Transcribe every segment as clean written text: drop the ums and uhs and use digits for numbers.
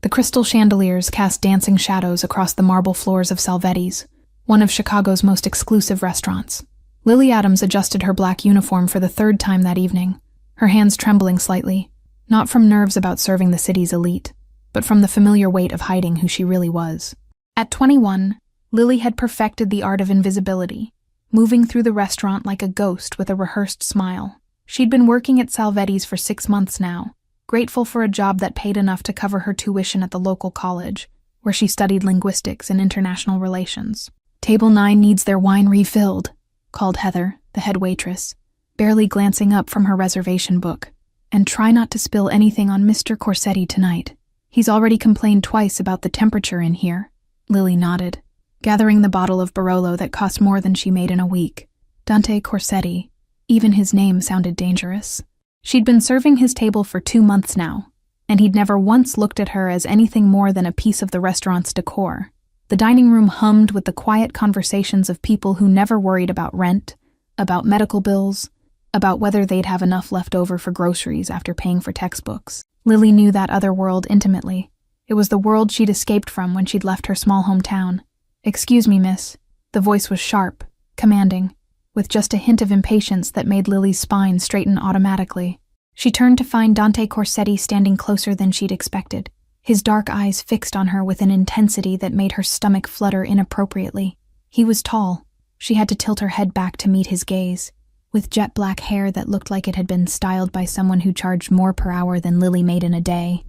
The crystal chandeliers cast dancing shadows across the marble floors of Salvetti's, one of Chicago's most exclusive restaurants. Lily Adams adjusted her black uniform for the third time that evening, her hands trembling slightly, not from nerves about serving the city's elite, but from the familiar weight of hiding who she really was. At 21, Lily had perfected the art of invisibility, moving through the restaurant like a ghost with a rehearsed smile. She'd been working at Salvetti's for 6 months now, grateful for a job that paid enough to cover her tuition at the local college, where she studied linguistics and international relations. "Table 9 needs their wine refilled," called Heather, the head waitress, barely glancing up from her reservation book. "And try not to spill anything on Mr. Corsetti tonight. He's already complained twice about the temperature in here." Lily nodded, gathering the bottle of Barolo that cost more than she made in a week. Dante Corsetti. Even his name sounded dangerous. She'd been serving his table for 2 months now, and he'd never once looked at her as anything more than a piece of the restaurant's decor. The dining room hummed with the quiet conversations of people who never worried about rent, about medical bills, about whether they'd have enough left over for groceries after paying for textbooks. Lily knew that other world intimately. It was the world she'd escaped from when she'd left her small hometown. "Excuse me, miss." The voice was sharp, commanding, with just a hint of impatience that made Lily's spine straighten automatically. She turned to find Dante Corsetti standing closer than she'd expected, his dark eyes fixed on her with an intensity that made her stomach flutter inappropriately. He was tall. She had to tilt her head back to meet his gaze, with jet black hair that looked like it had been styled by someone who charged more per hour than Lily made in a day.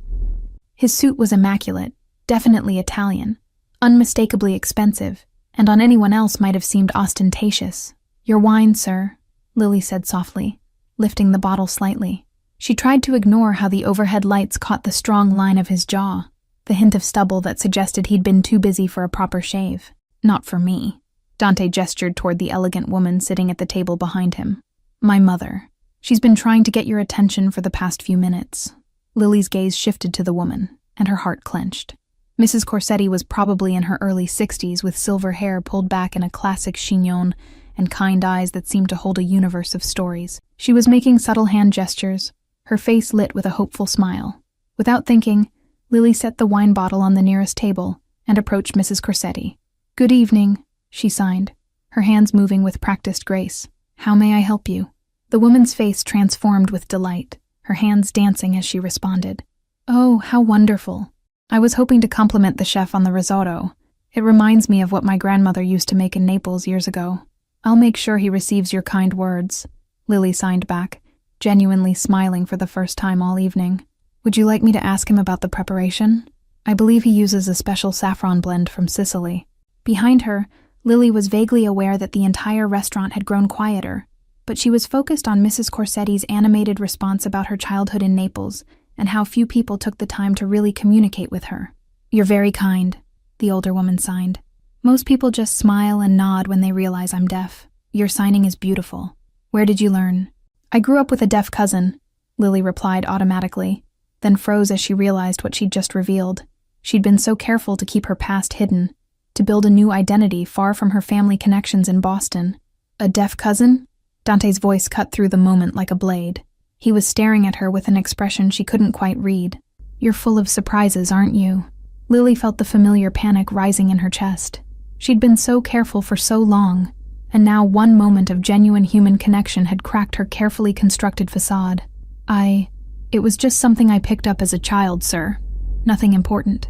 His suit was immaculate, definitely Italian, unmistakably expensive, and on anyone else might have seemed ostentatious. "Your wine, sir," Lily said softly, lifting the bottle slightly. She tried to ignore how the overhead lights caught the strong line of his jaw, the hint of stubble that suggested he'd been too busy for a proper shave. "Not for me." Dante gestured toward the elegant woman sitting at the table behind him. "My mother. She's been trying to get your attention for the past few minutes." Lily's gaze shifted to the woman, and her heart clenched. Mrs. Corsetti was probably in her early 60s with silver hair pulled back in a classic chignon and kind eyes that seemed to hold a universe of stories. She was making subtle hand gestures, her face lit with a hopeful smile. Without thinking, Lily set the wine bottle on the nearest table and approached Mrs. Corsetti. "Good evening," she signed, her hands moving with practiced grace. "How may I help you?" The woman's face transformed with delight, her hands dancing as she responded. "Oh, how wonderful. I was hoping to compliment the chef on the risotto. It reminds me of what my grandmother used to make in Naples years ago. I'll make sure he receives your kind words," Lily signed back, genuinely smiling for the first time all evening. "Would you like me to ask him about the preparation? I believe he uses a special saffron blend from Sicily." Behind her, Lily was vaguely aware that the entire restaurant had grown quieter, but she was focused on Mrs. Corsetti's animated response about her childhood in Naples and how few people took the time to really communicate with her. "You're very kind," the older woman signed. "Most people just smile and nod when they realize I'm deaf. Your signing is beautiful. Where did you learn?" "I grew up with a deaf cousin," Lily replied automatically, then froze as she realized what she'd just revealed. She'd been so careful to keep her past hidden, to build a new identity far from her family connections in Boston. "A deaf cousin?" Dante's voice cut through the moment like a blade. He was staring at her with an expression she couldn't quite read. "You're full of surprises, aren't you?" Lily felt the familiar panic rising in her chest. She'd been so careful for so long, and now one moment of genuine human connection had cracked her carefully constructed facade. It was just something I picked up as a child, sir. Nothing important."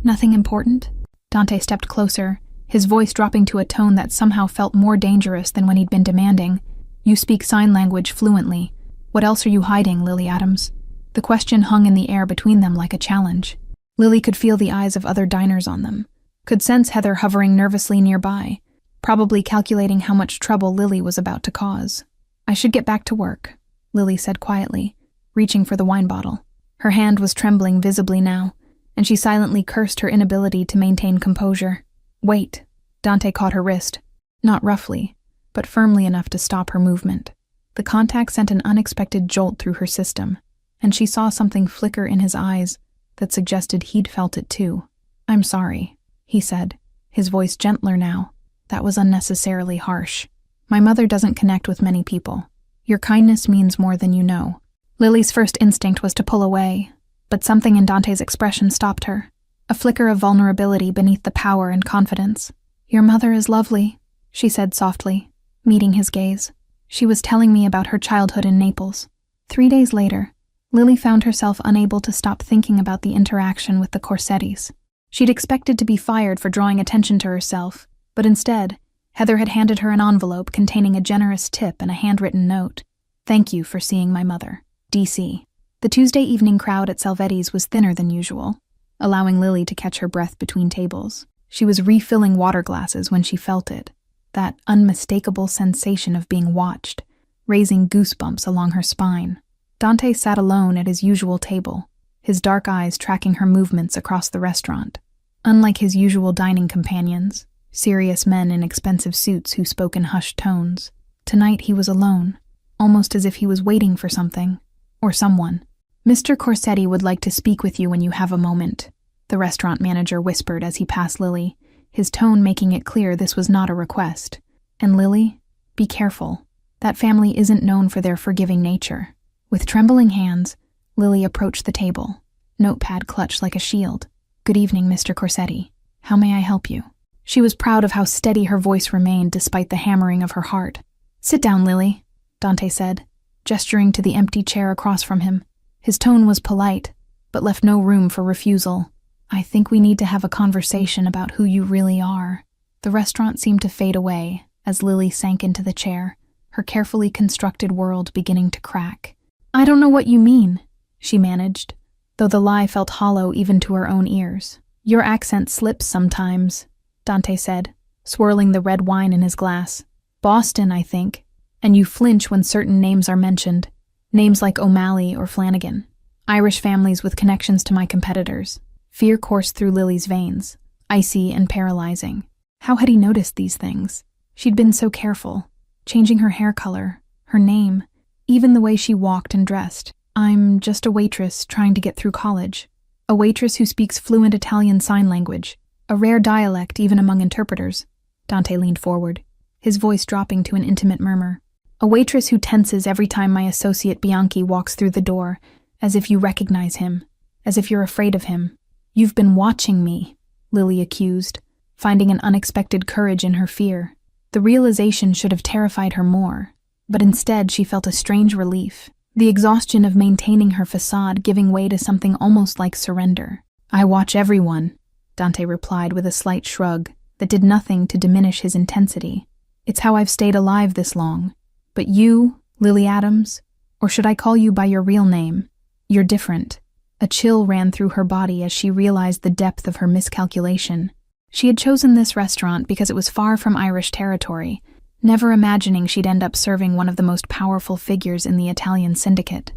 "Nothing important?" Dante stepped closer, his voice dropping to a tone that somehow felt more dangerous than when he'd been demanding. "You speak sign language fluently. What else are you hiding, Lily Adams?" The question hung in the air between them like a challenge. Lily could feel the eyes of other diners on them, could sense Heather hovering nervously nearby, probably calculating how much trouble Lily was about to cause. "I should get back to work," Lily said quietly, reaching for the wine bottle. Her hand was trembling visibly now, and she silently cursed her inability to maintain composure. "Wait." Dante caught her wrist, not roughly, but firmly enough to stop her movement. The contact sent an unexpected jolt through her system, and she saw something flicker in his eyes that suggested he'd felt it too. "I'm sorry," he said, his voice gentler now. "That was unnecessarily harsh. My mother doesn't connect with many people. Your kindness means more than you know." Lily's first instinct was to pull away, But something in Dante's expression stopped her, a flicker of vulnerability beneath the power and confidence. "Your mother is lovely," she said softly, meeting his gaze. "She was telling me about her childhood in Naples." 3 days later, Lily found herself unable to stop thinking about the interaction with the Corsettis. She'd expected to be fired for drawing attention to herself, but instead, Heather had handed her an envelope containing a generous tip and a handwritten note. "Thank you for seeing my mother. DC." The Tuesday evening crowd at Salvetti's was thinner than usual, allowing Lily to catch her breath between tables. She was refilling water glasses when she felt it, that unmistakable sensation of being watched, raising goosebumps along her spine. Dante sat alone at his usual table, his dark eyes tracking her movements across the restaurant. Unlike his usual dining companions, serious men in expensive suits who spoke in hushed tones, tonight he was alone, almost as if he was waiting for something, or someone. "Mr. Corsetti would like to speak with you when you have a moment," the restaurant manager whispered as he passed Lily, his tone making it clear this was not a request. "And Lily, be careful. That family isn't known for their forgiving nature." With trembling hands, Lily approached the table, notepad clutched like a shield. "Good evening, Mr. Corsetti. How may I help you?" She was proud of how steady her voice remained despite the hammering of her heart. "Sit down, Lily," Dante said, gesturing to the empty chair across from him. His tone was polite, but left no room for refusal. "I think we need to have a conversation about who you really are." The restaurant seemed to fade away as Lily sank into the chair, her carefully constructed world beginning to crack. "I don't know what you mean," she managed, though the lie felt hollow even to her own ears. "Your accent slips sometimes," Dante said, swirling the red wine in his glass. "Boston, I think. And you flinch when certain names are mentioned. Names like O'Malley or Flanagan. Irish families with connections to my competitors." Fear coursed through Lily's veins, icy and paralyzing. How had he noticed these things? She'd been so careful, changing her hair color, her name, even the way she walked and dressed. "I'm just a waitress trying to get through college. A waitress who speaks fluent Italian sign language, a rare dialect even among interpreters." Dante leaned forward, his voice dropping to an intimate murmur. "A waitress who tenses every time my associate Bianchi walks through the door, as if you recognize him, as if you're afraid of him." "You've been watching me," Lily accused, finding an unexpected courage in her fear. The realization should have terrified her more, but instead she felt a strange relief, the exhaustion of maintaining her facade giving way to something almost like surrender. "I watch everyone," Dante replied with a slight shrug that did nothing to diminish his intensity. "It's how I've stayed alive this long. But you, Lily Adams, or should I call you by your real name? You're different." A chill ran through her body as she realized the depth of her miscalculation. She had chosen this restaurant because it was far from Irish territory, never imagining she'd end up serving one of the most powerful figures in the Italian syndicate.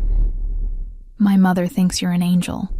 "My mother thinks you're an angel,"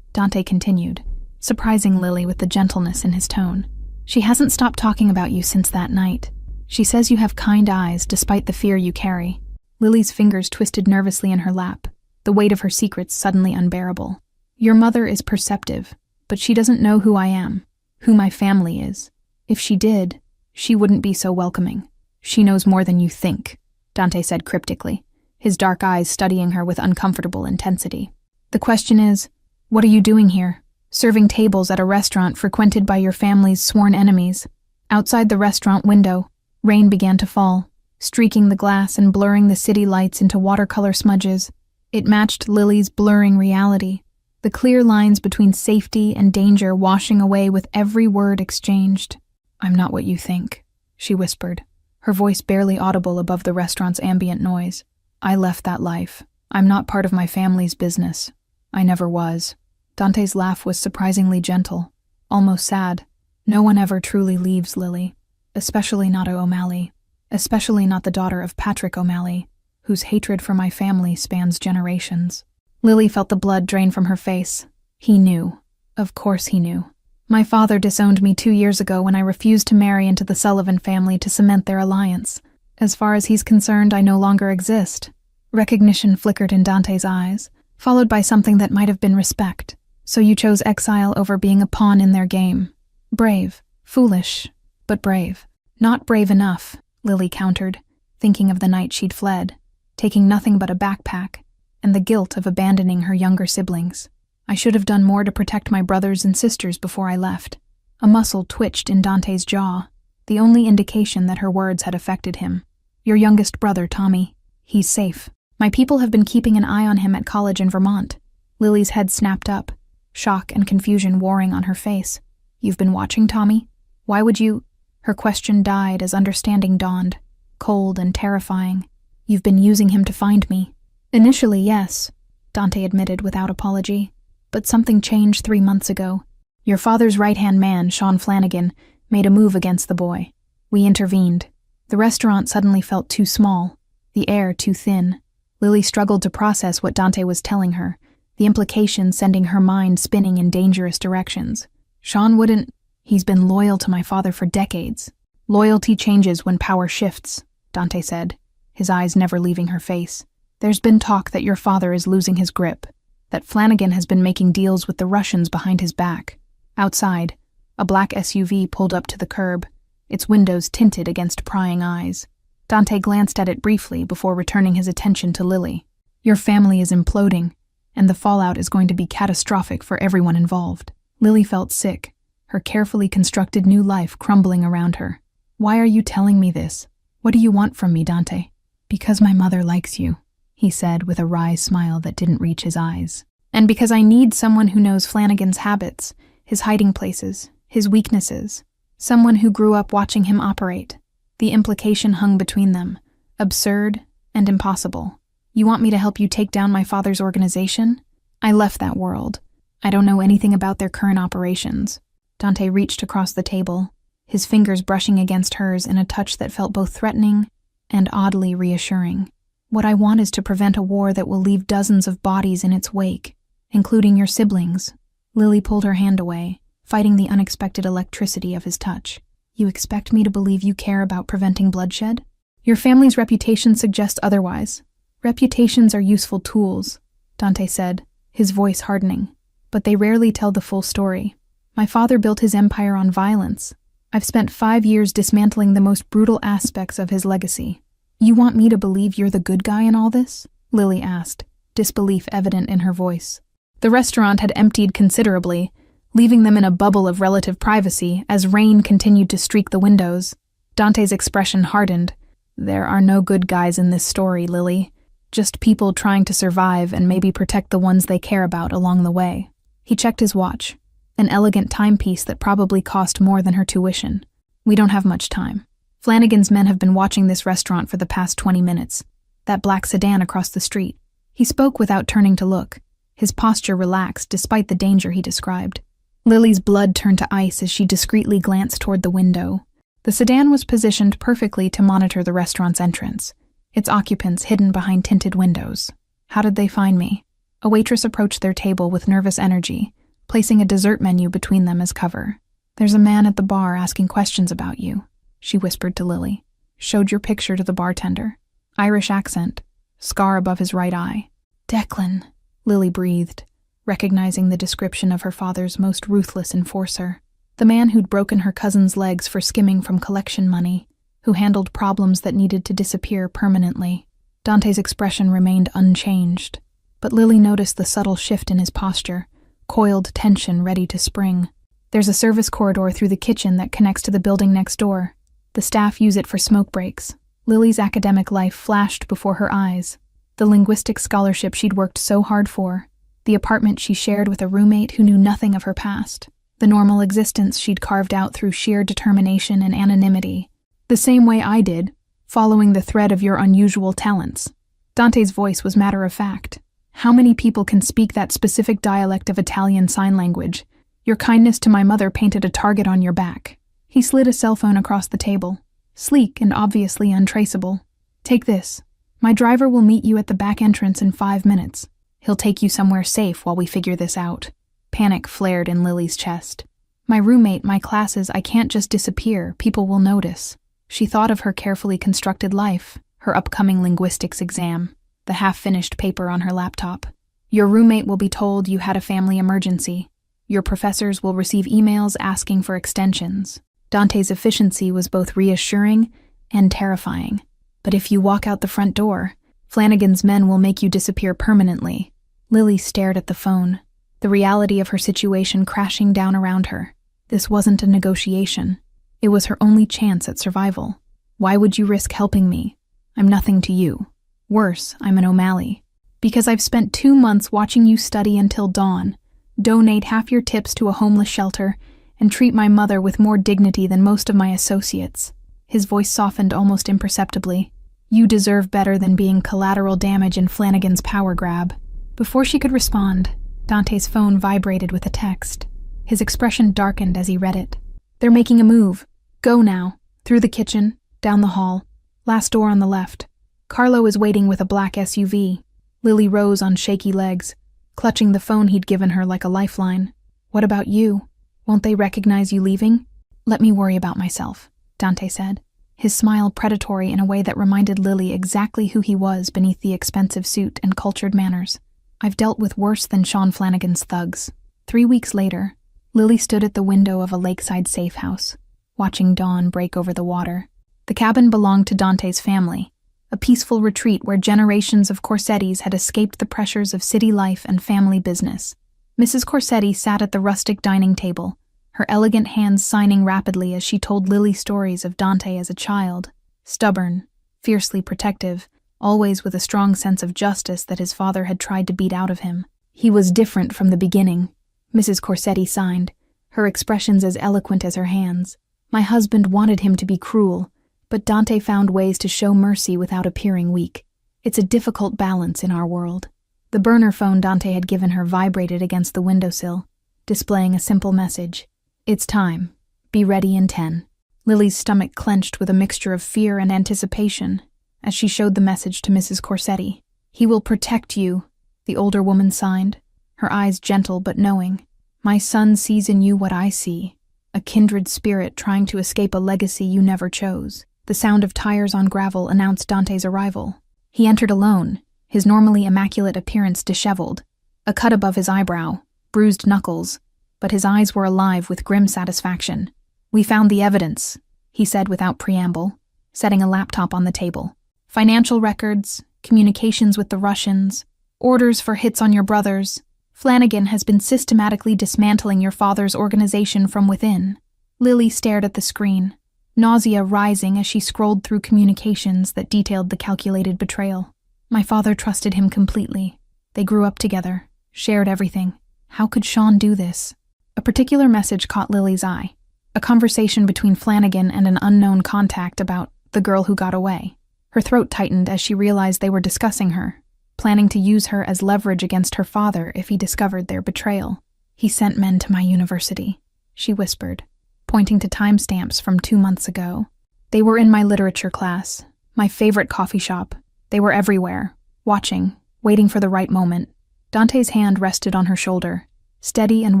Dante continued, surprising Lily with the gentleness in his tone. "She hasn't stopped talking about you since that night. She says you have kind eyes despite the fear you carry." Lily's fingers twisted nervously in her lap, the weight of her secrets suddenly unbearable. "Your mother is perceptive, but she doesn't know who I am, who my family is. If she did, she wouldn't be so welcoming. She knows more than you think," Dante said cryptically, his dark eyes studying her with uncomfortable intensity. "The question is, what are you doing here, serving tables at a restaurant frequented by your family's sworn enemies?" Outside the restaurant window, rain began to fall, streaking the glass and blurring the city lights into watercolor smudges. It matched Lily's blurring reality, the clear lines between safety and danger washing away with every word exchanged. "I'm not what you think," she whispered, her voice barely audible above the restaurant's ambient noise. "I left that life. I'm not part of my family's business. I never was." Dante's laugh was surprisingly gentle, almost sad. "No one ever truly leaves, Lily. Especially not O'Malley. Especially not the daughter of Patrick O'Malley, whose hatred for my family spans generations." Lily felt the blood drain from her face. He knew. Of course he knew. "My father disowned me 2 years ago when I refused to marry into the Sullivan family to cement their alliance. As far as he's concerned, I no longer exist." Recognition flickered in Dante's eyes, followed by something that might have been respect. "So you chose exile over being a pawn in their game. Brave. Foolish, but brave." "Not brave enough," Lily countered, thinking of the night she'd fled, taking nothing but a backpack, and the guilt of abandoning her younger siblings. I should have done more to protect my brothers and sisters before I left. A muscle twitched in Dante's jaw, the only indication that her words had affected him. Your youngest brother, Tommy. He's safe. My people have been keeping an eye on him at college in Vermont. Lily's head snapped up, shock and confusion warring on her face. You've been watching Tommy? Why would you? Her question died as understanding dawned, cold and terrifying. You've been using him to find me. Initially, yes, Dante admitted without apology. But something changed 3 months ago. Your father's right-hand man, Sean Flanagan, made a move against the boy. We intervened. The restaurant suddenly felt too small, the air too thin. Lily struggled to process what Dante was telling her, the implications sending her mind spinning in dangerous directions. Sean wouldn't. He's been loyal to my father for decades. Loyalty changes when power shifts, Dante said, his eyes never leaving her face. There's been talk that your father is losing his grip, that Flanagan has been making deals with the Russians behind his back. Outside, a black SUV pulled up to the curb, its windows tinted against prying eyes. Dante glanced at it briefly before returning his attention to Lily. Your family is imploding, and the fallout is going to be catastrophic for everyone involved. Lily felt sick, her carefully constructed new life crumbling around her. Why are you telling me this? What do you want from me, Dante? Because my mother likes you, he said with a wry smile that didn't reach his eyes. And because I need someone who knows Flanagan's habits, his hiding places, his weaknesses. Someone who grew up watching him operate. The implication hung between them, absurd and impossible. You want me to help you take down my father's organization? I left that world. I don't know anything about their current operations. Dante reached across the table, his fingers brushing against hers in a touch that felt both threatening and oddly reassuring. What I want is to prevent a war that will leave dozens of bodies in its wake, including your siblings. Lily pulled her hand away, fighting the unexpected electricity of his touch. You expect me to believe you care about preventing bloodshed? Your family's reputation suggests otherwise. Reputations are useful tools, Dante said, his voice hardening, but they rarely tell the full story. My father built his empire on violence. I've spent 5 years dismantling the most brutal aspects of his legacy. You want me to believe you're the good guy in all this? Lily asked, disbelief evident in her voice. The restaurant had emptied considerably, leaving them in a bubble of relative privacy as rain continued to streak the windows. Dante's expression hardened. There are no good guys in this story, Lily. Just people trying to survive and maybe protect the ones they care about along the way. He checked his watch, an elegant timepiece that probably cost more than her tuition. We don't have much time. Flanagan's men have been watching this restaurant for the past 20 minutes. That black sedan across the street. He spoke without turning to look, his posture relaxed despite the danger he described. Lily's blood turned to ice as she discreetly glanced toward the window. The sedan was positioned perfectly to monitor the restaurant's entrance, its occupants hidden behind tinted windows. How did they find me? A waitress approached their table with nervous energy, placing a dessert menu between them as cover. There's a man at the bar asking questions about you, she whispered to Lily. Showed your picture to the bartender. Irish accent, scar above his right eye. Declan, Lily breathed, recognizing the description of her father's most ruthless enforcer. The man who'd broken her cousin's legs for skimming from collection money, who handled problems that needed to disappear permanently. Dante's expression remained unchanged, but Lily noticed the subtle shift in his posture, coiled tension ready to spring. There's a service corridor through the kitchen that connects to the building next door. The staff use it for smoke breaks. Lily's academic life flashed before her eyes. The linguistic scholarship she'd worked so hard for. The apartment she shared with a roommate who knew nothing of her past. The normal existence she'd carved out through sheer determination and anonymity. The same way I did, following the thread of your unusual talents. Dante's voice was matter-of-fact. How many people can speak that specific dialect of Italian sign language? Your kindness to my mother painted a target on your back. He slid a cell phone across the table, sleek and obviously untraceable. Take this. My driver will meet you at the back entrance in 5 minutes. He'll take you somewhere safe while we figure this out. Panic flared in Lily's chest. My roommate, my classes, I can't just disappear. People will notice. She thought of her carefully constructed life, her upcoming linguistics exam, the half-finished paper on her laptop. Your roommate will be told you had a family emergency. Your professors will receive emails asking for extensions. Dante's efficiency was both reassuring and terrifying. But if you walk out the front door, Flanagan's men will make you disappear permanently. Lily stared at the phone. the reality of her situation crashing down around her. This wasn't a negotiation. It was her only chance at survival. Why would you risk helping me? I'm nothing to you. Worse, I'm an O'Malley. Because I've spent 2 months watching you study until dawn, donate half your tips to a homeless shelter, and treat my mother with more dignity than most of my associates. His voice softened almost imperceptibly. You deserve better than being collateral damage in Flanagan's power grab. Before she could respond, Dante's phone vibrated with a text. His expression darkened as he read it. They're making a move. Go now. Through the kitchen, down the hall. Last door on the left. Carlo is waiting with a black SUV. Lily rose on shaky legs, clutching the phone he'd given her like a lifeline. What about you? Won't they recognize you leaving? Let me worry about myself, Dante said, his smile predatory in a way that reminded Lily exactly who he was beneath the expensive suit and cultured manners. I've dealt with worse than Sean Flanagan's thugs. 3 weeks later, Lily stood at the window of a lakeside safe house, watching dawn break over the water. The cabin belonged to Dante's family, a peaceful retreat where generations of Corsettis had escaped the pressures of city life and family business. Mrs. Corsetti sat at the rustic dining table, her elegant hands signing rapidly as she told Lily stories of Dante as a child, stubborn, fiercely protective, always with a strong sense of justice that his father had tried to beat out of him. He was different from the beginning, Mrs. Corsetti signed, her expressions as eloquent as her hands. My husband wanted him to be cruel, but Dante found ways to show mercy without appearing weak. It's a difficult balance in our world. The burner phone Dante had given her vibrated against the windowsill, displaying a simple message. It's time. Be ready in 10. Lily's stomach clenched with a mixture of fear and anticipation as she showed the message to Mrs. Corsetti. He will protect you, the older woman signed, her eyes gentle but knowing. My son sees in you what I see, a kindred spirit trying to escape a legacy you never chose. The sound of tires on gravel announced Dante's arrival. He entered alone, his normally immaculate appearance disheveled, a cut above his eyebrow, bruised knuckles, but his eyes were alive with grim satisfaction. We found the evidence, he said without preamble, setting a laptop on the table. Financial records, communications with the Russians, orders for hits on your brothers. Flanagan has been systematically dismantling your father's organization from within. Lily stared at the screen, nausea rising as she scrolled through communications that detailed the calculated betrayal. My father trusted him completely. They grew up together, shared everything. How could Sean do this? A particular message caught Lily's eye. A conversation between Flanagan and an unknown contact about the girl who got away. Her throat tightened as she realized they were discussing her, planning to use her as leverage against her father if he discovered their betrayal. He sent men to my university, she whispered, pointing to timestamps from 2 months ago. They were in my literature class, my favorite coffee shop. They were everywhere, watching, waiting for the right moment. Dante's hand rested on her shoulder, steady and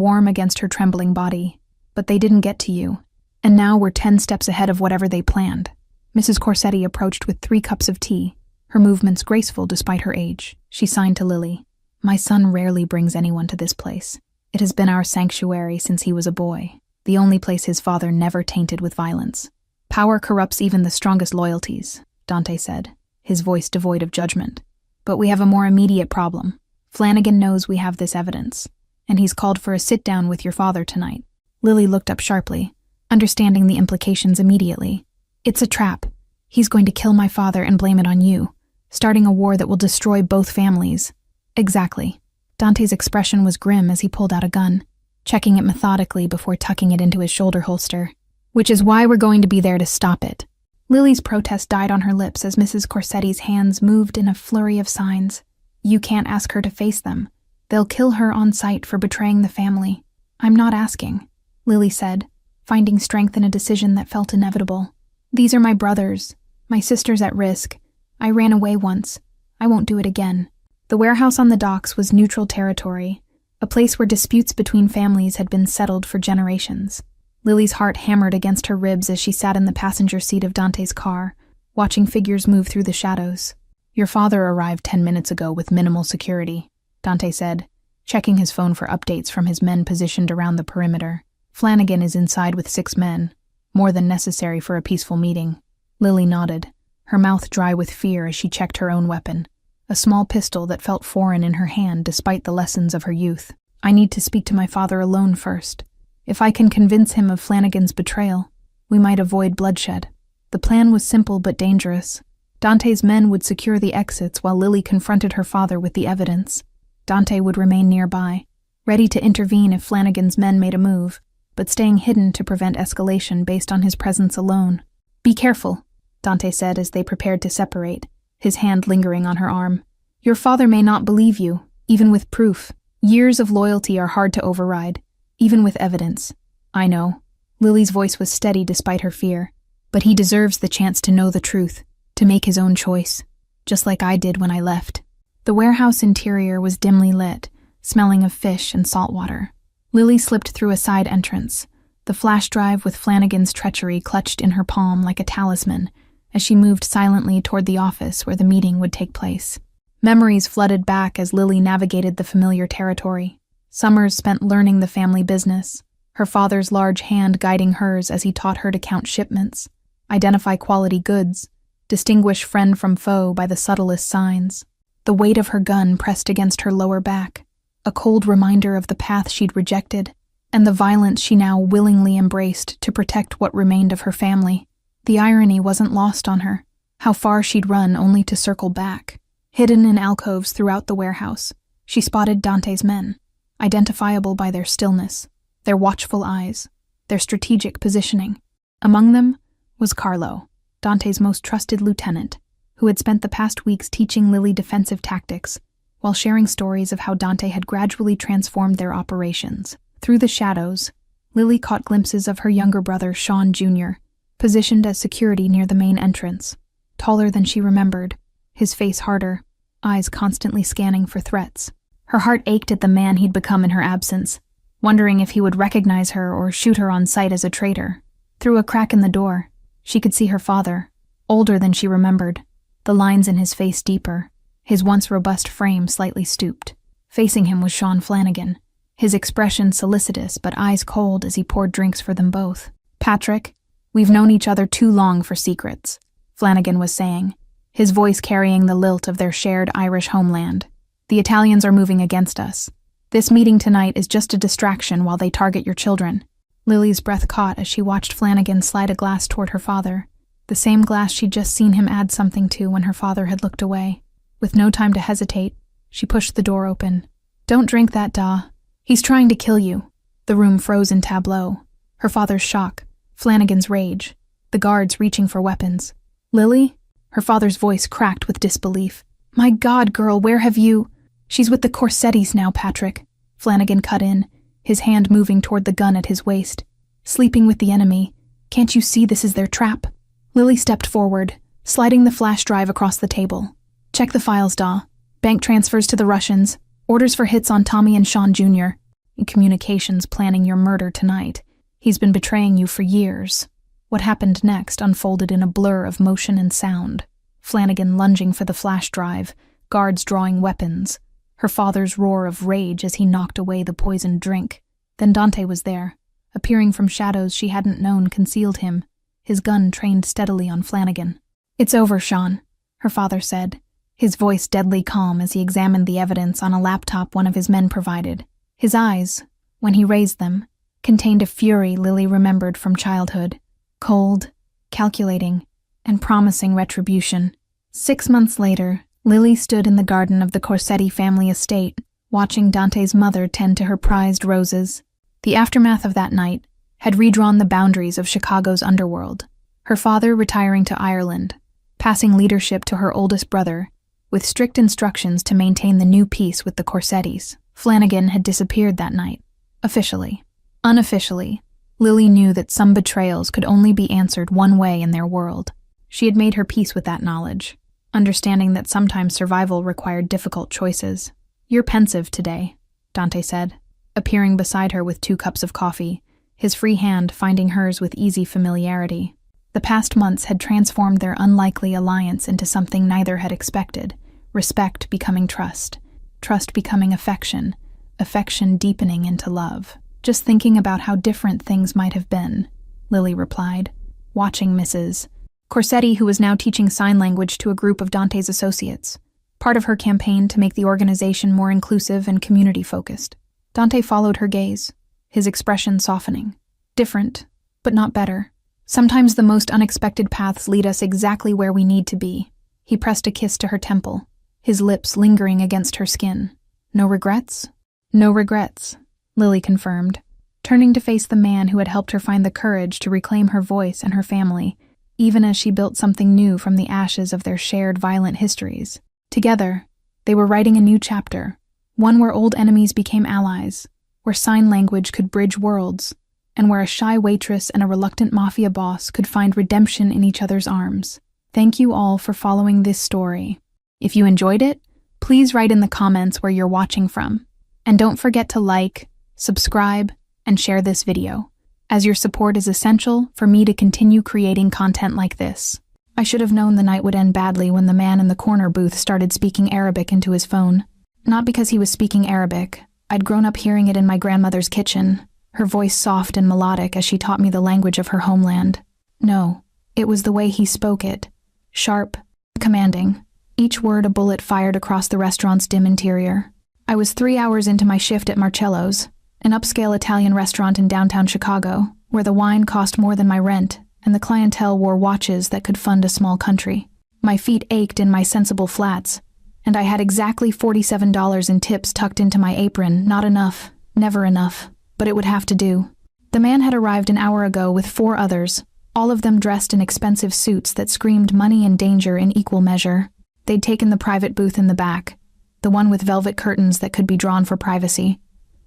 warm against her trembling body. But they didn't get to you, and now we're 10 steps ahead of whatever they planned. Mrs. Corsetti approached with 3 cups of tea, her movements graceful despite her age. She signed to Lily. My son rarely brings anyone to this place. It has been our sanctuary since he was a boy, the only place his father never tainted with violence. Power corrupts even the strongest loyalties, Dante said, his voice devoid of judgment. But we have a more immediate problem. Flanagan knows we have this evidence, and he's called for a sit-down with your father tonight. Lily looked up sharply, understanding the implications immediately. It's a trap. He's going to kill my father and blame it on you, starting a war that will destroy both families. Exactly. Dante's expression was grim as he pulled out a gun, checking it methodically before tucking it into his shoulder holster. Which is why we're going to be there to stop it. Lily's protest died on her lips as Mrs. Corsetti's hands moved in a flurry of signs. You can't ask her to face them. They'll kill her on sight for betraying the family. I'm not asking, Lily said, finding strength in a decision that felt inevitable. These are my brothers. My sister's at risk. I ran away once. I won't do it again. The warehouse on the docks was neutral territory, a place where disputes between families had been settled for generations. Lily's heart hammered against her ribs as she sat in the passenger seat of Dante's car, watching figures move through the shadows. Your father arrived 10 minutes ago with minimal security, Dante said, checking his phone for updates from his men positioned around the perimeter. Flanagan is inside with 6 men, more than necessary for a peaceful meeting. Lily nodded, her mouth dry with fear as she checked her own weapon, a small pistol that felt foreign in her hand despite the lessons of her youth. I need to speak to my father alone first. If I can convince him of Flanagan's betrayal, we might avoid bloodshed. The plan was simple but dangerous. Dante's men would secure the exits while Lily confronted her father with the evidence. Dante would remain nearby, ready to intervene if Flanagan's men made a move, but staying hidden to prevent escalation based on his presence alone. Be careful, Dante said as they prepared to separate, his hand lingering on her arm. Your father may not believe you, even with proof. Years of loyalty are hard to override, even with evidence. I know. Lily's voice was steady despite her fear, but he deserves the chance to know the truth, to make his own choice, just like I did when I left. The warehouse interior was dimly lit, smelling of fish and salt water. Lily slipped through a side entrance, the flash drive with Flanagan's treachery clutched in her palm like a talisman, as she moved silently toward the office where the meeting would take place. Memories flooded back as Lily navigated the familiar territory. Summers spent learning the family business, her father's large hand guiding hers as he taught her to count shipments, identify quality goods, distinguish friend from foe by the subtlest signs. The weight of her gun pressed against her lower back, a cold reminder of the path she'd rejected, and the violence she now willingly embraced to protect what remained of her family. The irony wasn't lost on her, how far she'd run only to circle back. Hidden in alcoves throughout the warehouse, she spotted Dante's men, identifiable by their stillness, their watchful eyes, their strategic positioning. Among them was Carlo, Dante's most trusted lieutenant, who had spent the past weeks teaching Lily defensive tactics, while sharing stories of how Dante had gradually transformed their operations. Through the shadows, Lily caught glimpses of her younger brother, Sean Jr., positioned as security near the main entrance, taller than she remembered, his face harder, eyes constantly scanning for threats. Her heart ached at the man he'd become in her absence, wondering if he would recognize her or shoot her on sight as a traitor. Through a crack in the door, she could see her father, older than she remembered, the lines in his face deeper, his once robust frame slightly stooped. Facing him was Sean Flanagan, his expression solicitous but eyes cold as he poured drinks for them both. Patrick, we've known each other too long for secrets, Flanagan was saying, his voice carrying the lilt of their shared Irish homeland. The Italians are moving against us. This meeting tonight is just a distraction while they target your children. Lily's breath caught as she watched Flanagan slide a glass toward her father, the same glass she'd just seen him add something to when her father had looked away. With no time to hesitate, she pushed the door open. Don't drink that, Da. He's trying to kill you. The room froze in tableau. Her father's shock, Flanagan's rage, the guards reaching for weapons. Lily? Her father's voice cracked with disbelief. My God, girl, where have you... She's with the Corsettis now, Patrick. Flanagan cut in, his hand moving toward the gun at his waist. Sleeping with the enemy. Can't you see this is their trap? Lily stepped forward, sliding the flash drive across the table. Check the files, Da. Bank transfers to the Russians. Orders for hits on Tommy and Sean Jr. In communications planning your murder tonight. He's been betraying you for years. What happened next unfolded in a blur of motion and sound. Flanagan lunging for the flash drive, guards drawing weapons, her father's roar of rage as he knocked away the poisoned drink. Then Dante was there, appearing from shadows she hadn't known concealed him, his gun trained steadily on Flanagan. It's over, Sean, her father said, his voice deadly calm as he examined the evidence on a laptop one of his men provided. His eyes, when he raised them, contained a fury Lily remembered from childhood, cold, calculating, and promising retribution. 6 months later, Lily stood in the garden of the Corsetti family estate, watching Dante's mother tend to her prized roses. The aftermath of that night had redrawn the boundaries of Chicago's underworld, her father retiring to Ireland, passing leadership to her oldest brother, with strict instructions to maintain the new peace with the Corsettis. Flanagan had disappeared that night, officially. Unofficially, Lily knew that some betrayals could only be answered one way in their world. She had made her peace with that knowledge, understanding that sometimes survival required difficult choices. You're pensive today, Dante said, appearing beside her with 2 cups of coffee, his free hand finding hers with easy familiarity. The past months had transformed their unlikely alliance into something neither had expected, respect becoming trust, trust becoming affection, affection deepening into love. Just thinking about how different things might have been, Lily replied, watching Mrs. Corsetti, who was now teaching sign language to a group of Dante's associates, part of her campaign to make the organization more inclusive and community-focused. Dante followed her gaze, his expression softening. Different, but not better. Sometimes the most unexpected paths lead us exactly where we need to be. He pressed a kiss to her temple, his lips lingering against her skin. No regrets? No regrets, Lily confirmed, turning to face the man who had helped her find the courage to reclaim her voice and her family, even as she built something new from the ashes of their shared violent histories. Together, they were writing a new chapter, one where old enemies became allies, where sign language could bridge worlds, and where a shy waitress and a reluctant mafia boss could find redemption in each other's arms. Thank you all for following this story. If you enjoyed it, please write in the comments where you're watching from. And don't forget to like, subscribe, and share this video, as your support is essential for me to continue creating content like this. I should have known the night would end badly when the man in the corner booth started speaking Arabic into his phone. Not because he was speaking Arabic. I'd grown up hearing it in my grandmother's kitchen, her voice soft and melodic as she taught me the language of her homeland. No, it was the way he spoke it. Sharp, commanding, each word a bullet fired across the restaurant's dim interior. I was 3 hours into my shift at Marcello's, an upscale Italian restaurant in downtown Chicago, where the wine cost more than my rent and the clientele wore watches that could fund a small country. My feet ached in my sensible flats, and I had exactly $47 in tips tucked into my apron. Not enough, never enough, but it would have to do. The man had arrived an hour ago with 4 others, all of them dressed in expensive suits that screamed money and danger in equal measure. They'd taken the private booth in the back, the one with velvet curtains that could be drawn for privacy,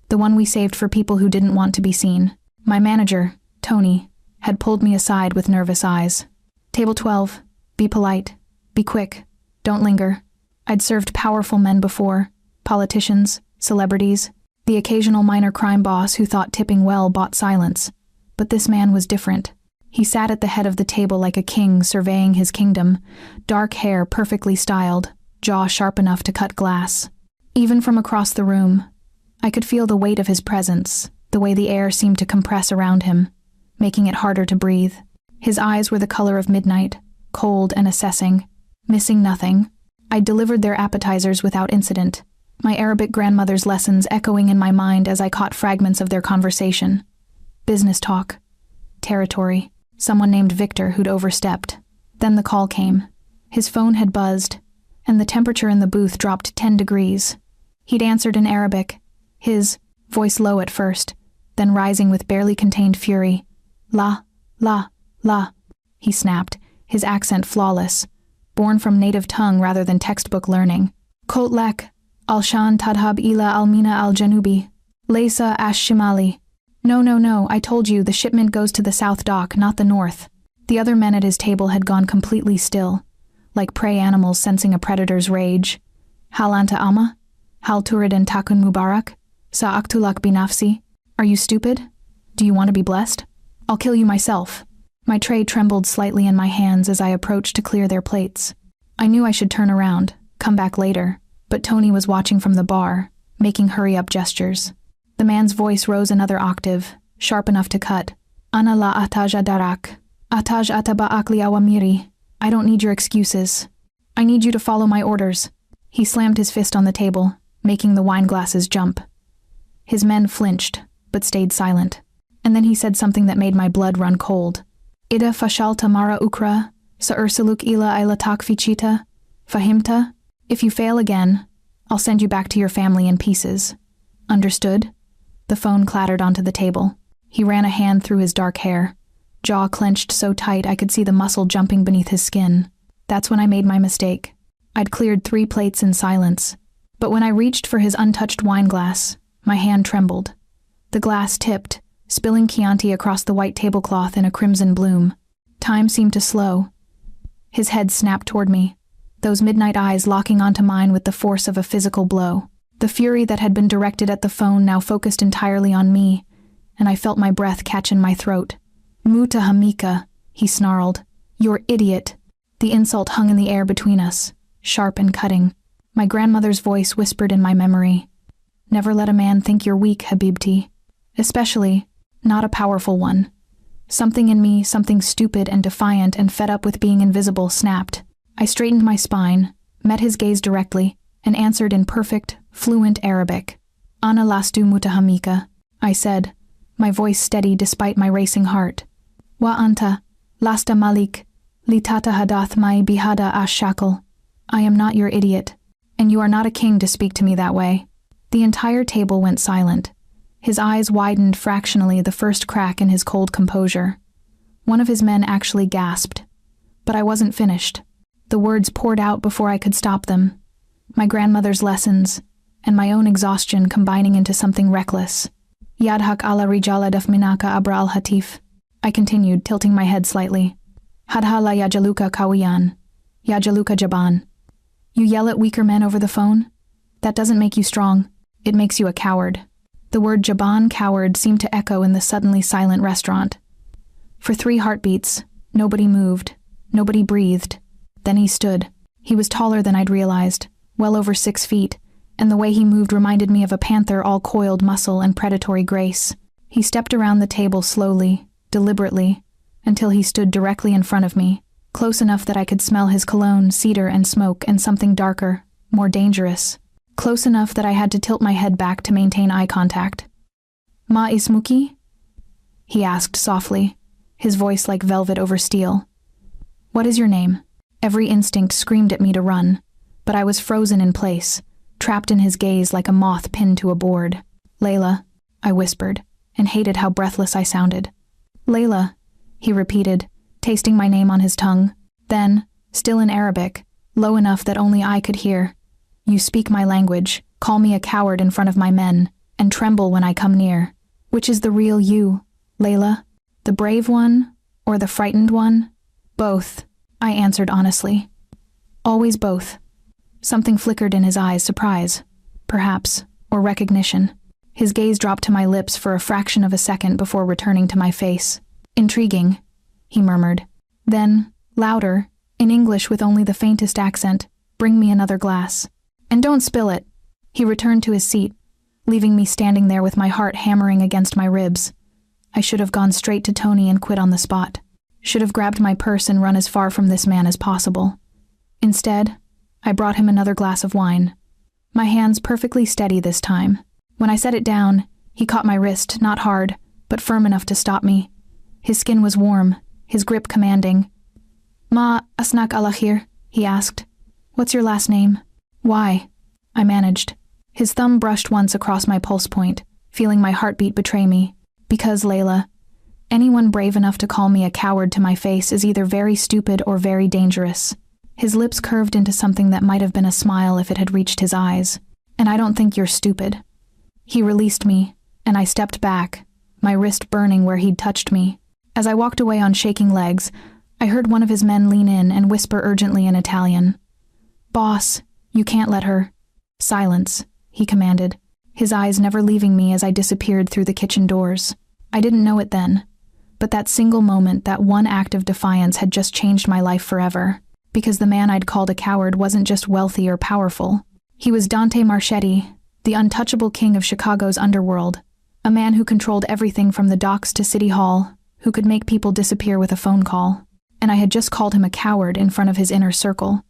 the one we saved for people who didn't want to be seen. My manager, Tony, had pulled me aside with nervous eyes. Table 12, be polite, be quick, don't linger. I'd served powerful men before, politicians, celebrities, the occasional minor crime boss who thought tipping well bought silence. But this man was different. He sat at the head of the table like a king surveying his kingdom, dark hair perfectly styled, jaw sharp enough to cut glass. Even from across the room, I could feel the weight of his presence, the way the air seemed to compress around him, making it harder to breathe. His eyes were the color of midnight, cold and assessing, missing nothing. I delivered their appetizers without incident, my Arabic grandmother's lessons echoing in my mind as I caught fragments of their conversation. Business talk. Territory. Someone named Victor who'd overstepped. Then the call came. His phone had buzzed, and the temperature in the booth dropped 10 degrees. He'd answered in Arabic, his voice low at first, then rising with barely contained fury. La, he snapped, his accent flawless, born from native tongue rather than textbook learning. Kot lek, al-shan tadhab ila al-mina al-janubi, laysa ash-shimali. No, I told you the shipment goes to the south dock, not the north. The other men at his table had gone completely still, like prey animals sensing a predator's rage. Hal anta ama? Hal turid and takun mubarak? Sa'aktulak binafsi? Are you stupid? Do you want to be blessed? I'll kill you myself. My tray trembled slightly in my hands as I approached to clear their plates. I knew I should turn around, come back later, but Tony was watching from the bar, making hurry-up gestures. The man's voice rose another octave, sharp enough to cut. Ana la ataj adarak. Ataj ataba'ak li awamiri. I don't need your excuses. I need you to follow my orders. He slammed his fist on the table, making the wine glasses jump. His men flinched, but stayed silent. And then he said something that made my blood run cold. Ida fashalta mara ukra, sa'ursaluk ila ilatak fichita, fahimta? If you fail again, I'll send you back to your family in pieces. Understood? The phone clattered onto the table. He ran a hand through his dark hair, jaw clenched so tight I could see the muscle jumping beneath his skin. That's when I made my mistake. I'd cleared 3 plates in silence, but when I reached for his untouched wine glass, my hand trembled. The glass tipped, spilling Chianti across the white tablecloth in a crimson bloom. Time seemed to slow. His head snapped toward me, those midnight eyes locking onto mine with the force of a physical blow. The fury that had been directed at the phone now focused entirely on me, and I felt my breath catch in my throat. Mutahamika, he snarled. You're idiot. The insult hung in the air between us, sharp and cutting. My grandmother's voice whispered in my memory. Never let a man think you're weak, Habibti. Especially, not a powerful one. Something in me, something stupid and defiant and fed up with being invisible, snapped. I straightened my spine, met his gaze directly, and answered in perfect, fluent Arabic. Ana lastu mutahamika, I said, my voice steady despite my racing heart. Wa anta, lasta malik, litata hadath mai bihada ash shakal. I am not your idiot, and you are not a king to speak to me that way. The entire table went silent. His eyes widened fractionally, the first crack in his cold composure. One of his men actually gasped. But I wasn't finished. The words poured out before I could stop them. My grandmother's lessons, and my own exhaustion combining into something reckless. Yadhak ala rijala daf minaka abra al hatif. I continued, tilting my head slightly. Hadha la yajaluka kawiyan. Yajaluka jaban. You yell at weaker men over the phone? That doesn't make you strong. It makes you a coward. The word jaban, coward, seemed to echo in the suddenly silent restaurant. For 3 heartbeats, nobody moved. Nobody breathed. Then he stood. He was taller than I'd realized, well over 6 feet, and the way he moved reminded me of a panther, all coiled muscle and predatory grace. He stepped around the table slowly, deliberately, until he stood directly in front of me, close enough that I could smell his cologne, cedar, and smoke, and something darker, more dangerous. Close enough that I had to tilt my head back to maintain eye contact. Ma ismuki? He asked softly, his voice like velvet over steel. What is your name? Every instinct screamed at me to run, but I was frozen in place, trapped in his gaze like a moth pinned to a board. Layla, I whispered, and hated how breathless I sounded. Layla, he repeated, tasting my name on his tongue. Then, still in Arabic, low enough that only I could hear, you speak my language, call me a coward in front of my men, and tremble when I come near. Which is the real you, Layla? The brave one, or the frightened one? Both, I answered honestly. Always both. Something flickered in his eyes, surprise, perhaps, or recognition. His gaze dropped to my lips for a fraction of a second before returning to my face. Intriguing, he murmured. Then, louder, in English with only the faintest accent, bring me another glass. And don't spill it. He returned to his seat, leaving me standing there with my heart hammering against my ribs. I should have gone straight to Tony and quit on the spot. Should have grabbed my purse and run as far from this man as possible. Instead, I brought him another glass of wine. My hands perfectly steady this time. When I set it down, he caught my wrist, not hard, but firm enough to stop me. His skin was warm, his grip commanding. Ma asnak alakhir, he asked. What's your last name? Why? I managed. His thumb brushed once across my pulse point, feeling my heartbeat betray me. Because, Layla, anyone brave enough to call me a coward to my face is either very stupid or very dangerous. His lips curved into something that might have been a smile if it had reached his eyes. And I don't think you're stupid. He released me, and I stepped back, my wrist burning where he'd touched me. As I walked away on shaking legs, I heard one of his men lean in and whisper urgently in Italian. Boss, you can't let her. Silence, he commanded, his eyes never leaving me as I disappeared through the kitchen doors. I didn't know it then, but that single moment, that one act of defiance had just changed my life forever, because the man I'd called a coward wasn't just wealthy or powerful. He was Dante Marchetti, the untouchable king of Chicago's underworld, a man who controlled everything from the docks to City Hall, who could make people disappear with a phone call. And I had just called him a coward in front of his inner circle.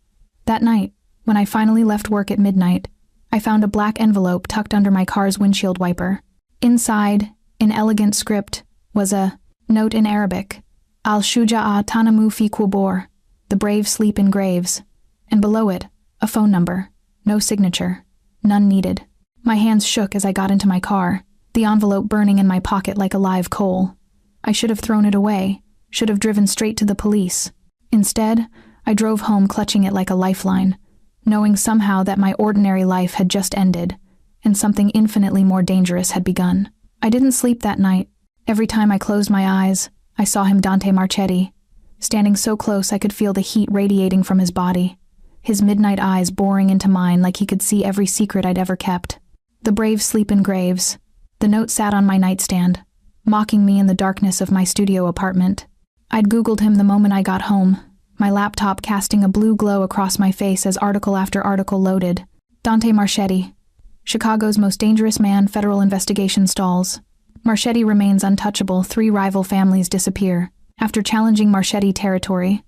That night, when I finally left work at midnight, I found a black envelope tucked under my car's windshield wiper. Inside, in elegant script, was a note in Arabic, Al-Shuja'a Tanamu fi Qubur, the brave sleep in graves, and below it, a phone number, no signature, none needed. My hands shook as I got into my car, the envelope burning in my pocket like a live coal. I should have thrown it away, should have driven straight to the police. Instead, I drove home clutching it like a lifeline, knowing somehow that my ordinary life had just ended, and something infinitely more dangerous had begun. I didn't sleep that night. Every time I closed my eyes, I saw him, Dante Marchetti, standing so close I could feel the heat radiating from his body, his midnight eyes boring into mine like he could see every secret I'd ever kept. The brave sleep in graves. The note sat on my nightstand, mocking me in the darkness of my studio apartment. I'd Googled him the moment I got home, my laptop casting a blue glow across my face as article after article loaded. Dante Marchetti, Chicago's most dangerous man, federal investigation stalls. Marchetti remains untouchable, 3 rival families disappear. After challenging Marchetti territory,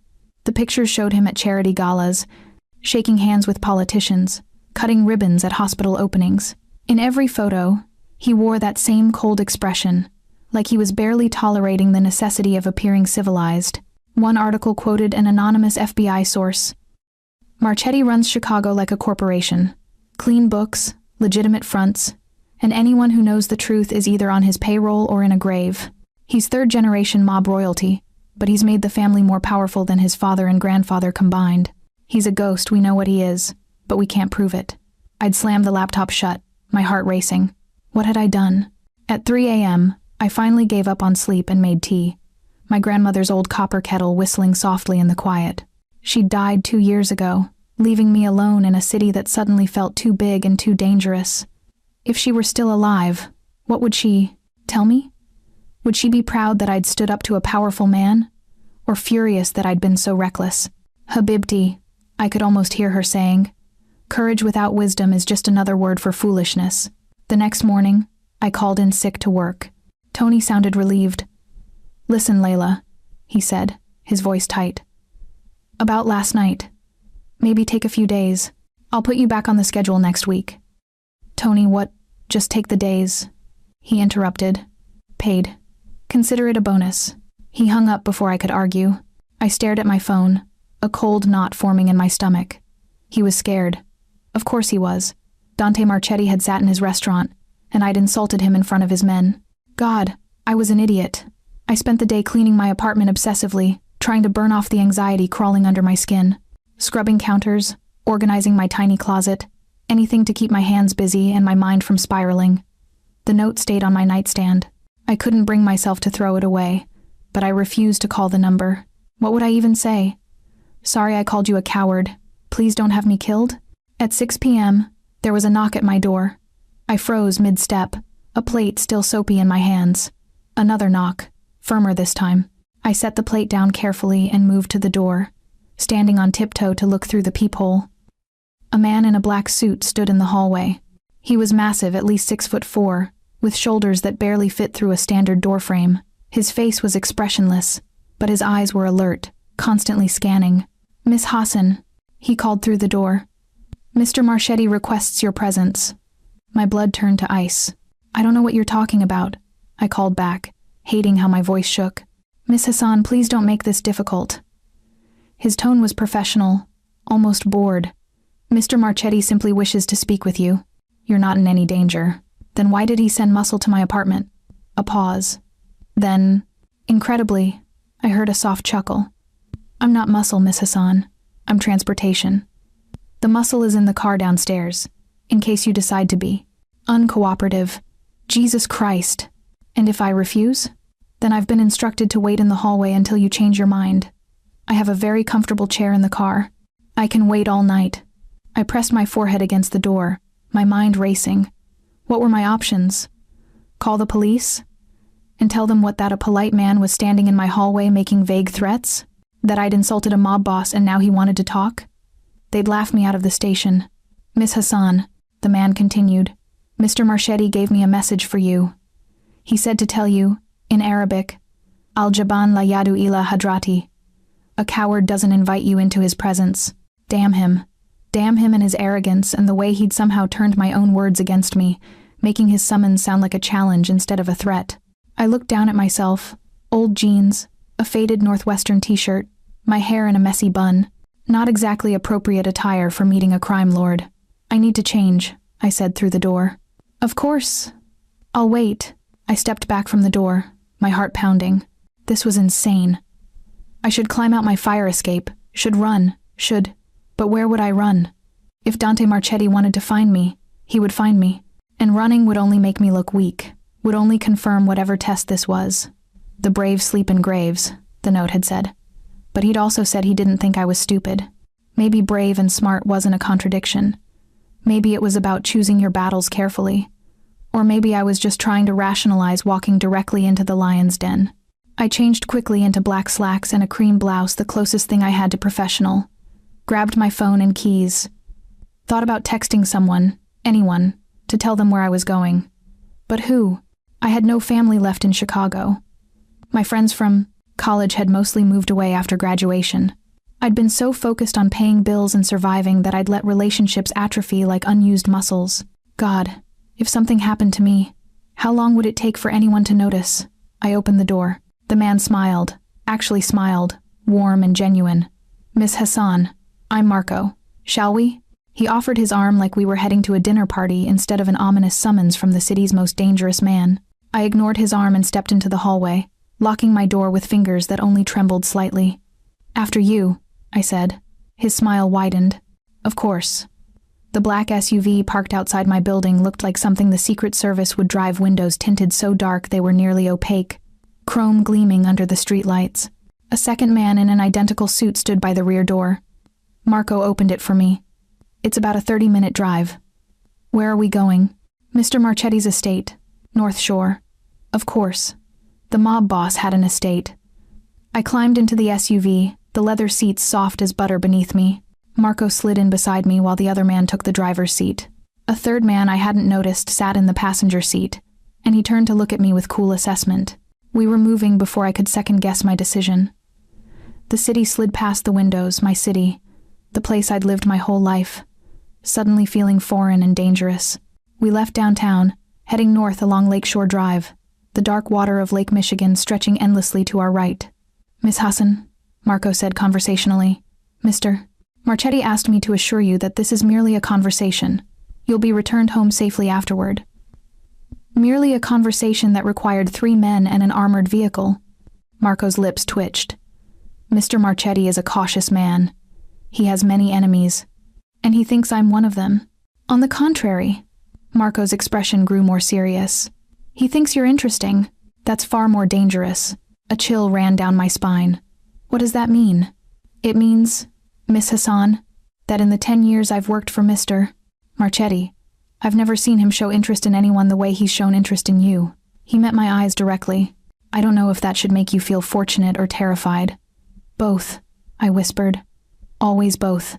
the pictures showed him at charity galas, shaking hands with politicians, cutting ribbons at hospital openings. In every photo, he wore that same cold expression, like he was barely tolerating the necessity of appearing civilized. One article quoted an anonymous FBI source. Marchetti runs Chicago like a corporation. Clean books, legitimate fronts, and anyone who knows the truth is either on his payroll or in a grave. He's third-generation mob royalty, but he's made the family more powerful than his father and grandfather combined. He's a ghost, we know what he is, but we can't prove it. I'd slammed the laptop shut, my heart racing. What had I done? At 3 a.m., I finally gave up on sleep and made tea. My grandmother's old copper kettle whistling softly in the quiet. She died 2 years ago, leaving me alone in a city that suddenly felt too big and too dangerous. If she were still alive, what would she tell me? Would she be proud that I'd stood up to a powerful man? Or furious that I'd been so reckless? Habibti, I could almost hear her saying. Courage without wisdom is just another word for foolishness. The next morning, I called in sick to work. Tony sounded relieved. Listen, Layla, he said, his voice tight. About last night. Maybe take a few days. I'll put you back on the schedule next week. Tony, what? Just take the days. He interrupted. Paid. Consider it a bonus. He hung up before I could argue. I stared at my phone, a cold knot forming in my stomach. He was scared. Of course he was. Dante Marchetti had sat in his restaurant, and I'd insulted him in front of his men. God, I was an idiot. I spent the day cleaning my apartment obsessively, trying to burn off the anxiety crawling under my skin. Scrubbing counters, organizing my tiny closet, anything to keep my hands busy and my mind from spiraling. The note stayed on my nightstand. I couldn't bring myself to throw it away, but I refused to call the number. What would I even say? Sorry I called you a coward. Please don't have me killed? At 6 p.m., there was a knock at my door. I froze mid-step, a plate still soapy in my hands. Another knock, firmer this time. I set the plate down carefully and moved to the door, standing on tiptoe to look through the peephole. A man in a black suit stood in the hallway. He was massive, at least 6'4", with shoulders that barely fit through a standard doorframe. His face was expressionless, but his eyes were alert, constantly scanning. Miss Hassan, he called through the door. Mr. Marchetti requests your presence. My blood turned to ice. I don't know what you're talking about, I called back, hating how my voice shook. Miss Hassan, please don't make this difficult. His tone was professional, almost bored. Mr. Marchetti simply wishes to speak with you. You're not in any danger. Then why did he send Muscle to my apartment? A pause. Then, incredibly, I heard a soft chuckle. I'm not Muscle, Miss Hassan. I'm transportation. The Muscle is in the car downstairs, in case you decide to be. Uncooperative. Jesus Christ. And if I refuse? Then I've been instructed to wait in the hallway until you change your mind. I have a very comfortable chair in the car. I can wait all night. I pressed my forehead against the door, my mind racing. What were my options? Call the police? And tell them that a polite man was standing in my hallway making vague threats? That I'd insulted a mob boss and now he wanted to talk? They'd laugh me out of the station. Miss Hassan, the man continued, Mr. Marchetti gave me a message for you. He said to tell you, in Arabic, Al-Jaban la yadu ila hadrati. A coward doesn't invite you into his presence. Damn him. Damn him and his arrogance and the way he'd somehow turned my own words against me, making his summons sound like a challenge instead of a threat. I looked down at myself, old jeans, a faded Northwestern t-shirt, my hair in a messy bun. Not exactly appropriate attire for meeting a crime lord. I need to change, I said through the door. Of course. I'll wait. I stepped back from the door, my heart pounding. This was insane. I should climb out my fire escape, should run, but where would I run? If Dante Marchetti wanted to find me, he would find me. And running would only make me look weak, would only confirm whatever test this was. The brave sleep in graves, the note had said. But he'd also said he didn't think I was stupid. Maybe brave and smart wasn't a contradiction. Maybe it was about choosing your battles carefully. Or maybe I was just trying to rationalize walking directly into the lion's den. I changed quickly into black slacks and a cream blouse, the closest thing I had to professional. Grabbed my phone and keys. Thought about texting someone, anyone, to tell them where I was going. But who? I had no family left in Chicago. My friends from college had mostly moved away after graduation. I'd been so focused on paying bills and surviving that I'd let relationships atrophy like unused muscles. God, If something happened to me, how long would it take for anyone to notice? I opened the door. The man smiled, actually smiled, warm and genuine. Miss Hassan, I'm Marco. Shall we? He offered his arm like we were heading to a dinner party instead of an ominous summons from the city's most dangerous man. I ignored his arm and stepped into the hallway, locking my door with fingers that only trembled slightly. After you, I said. His smile widened. Of course. The black SUV parked outside my building looked like something the Secret Service would drive, windows tinted so dark they were nearly opaque, chrome gleaming under the streetlights. A second man in an identical suit stood by the rear door. Marco opened it for me. It's about a 30-minute drive. Where are we going? Mr. Marchetti's estate, North Shore. Of course. The mob boss had an estate. I climbed into the SUV, the leather seats soft as butter beneath me. Marco slid in beside me while the other man took the driver's seat. A third man I hadn't noticed sat in the passenger seat, and he turned to look at me with cool assessment. We were moving before I could second-guess my decision. The city slid past the windows, my city, the place I'd lived my whole life, suddenly feeling foreign and dangerous. We left downtown, heading north along Lakeshore Drive, the dark water of Lake Michigan stretching endlessly to our right. Miss Hassan, Marco said conversationally. Mr. Marchetti asked me to assure you that this is merely a conversation. You'll be returned home safely afterward. Merely a conversation that required 3 men and an armored vehicle. Marco's lips twitched. Mr. Marchetti is a cautious man. He has many enemies, and he thinks I'm one of them. On the contrary, Marco's expression grew more serious. He thinks you're interesting. That's far more dangerous. A chill ran down my spine. What does that mean? It means, Miss Hassan, that in the 10 years I've worked for Mr. Marchetti, I've never seen him show interest in anyone the way he's shown interest in you. He met my eyes directly. I don't know if that should make you feel fortunate or terrified. Both, I whispered. Always both.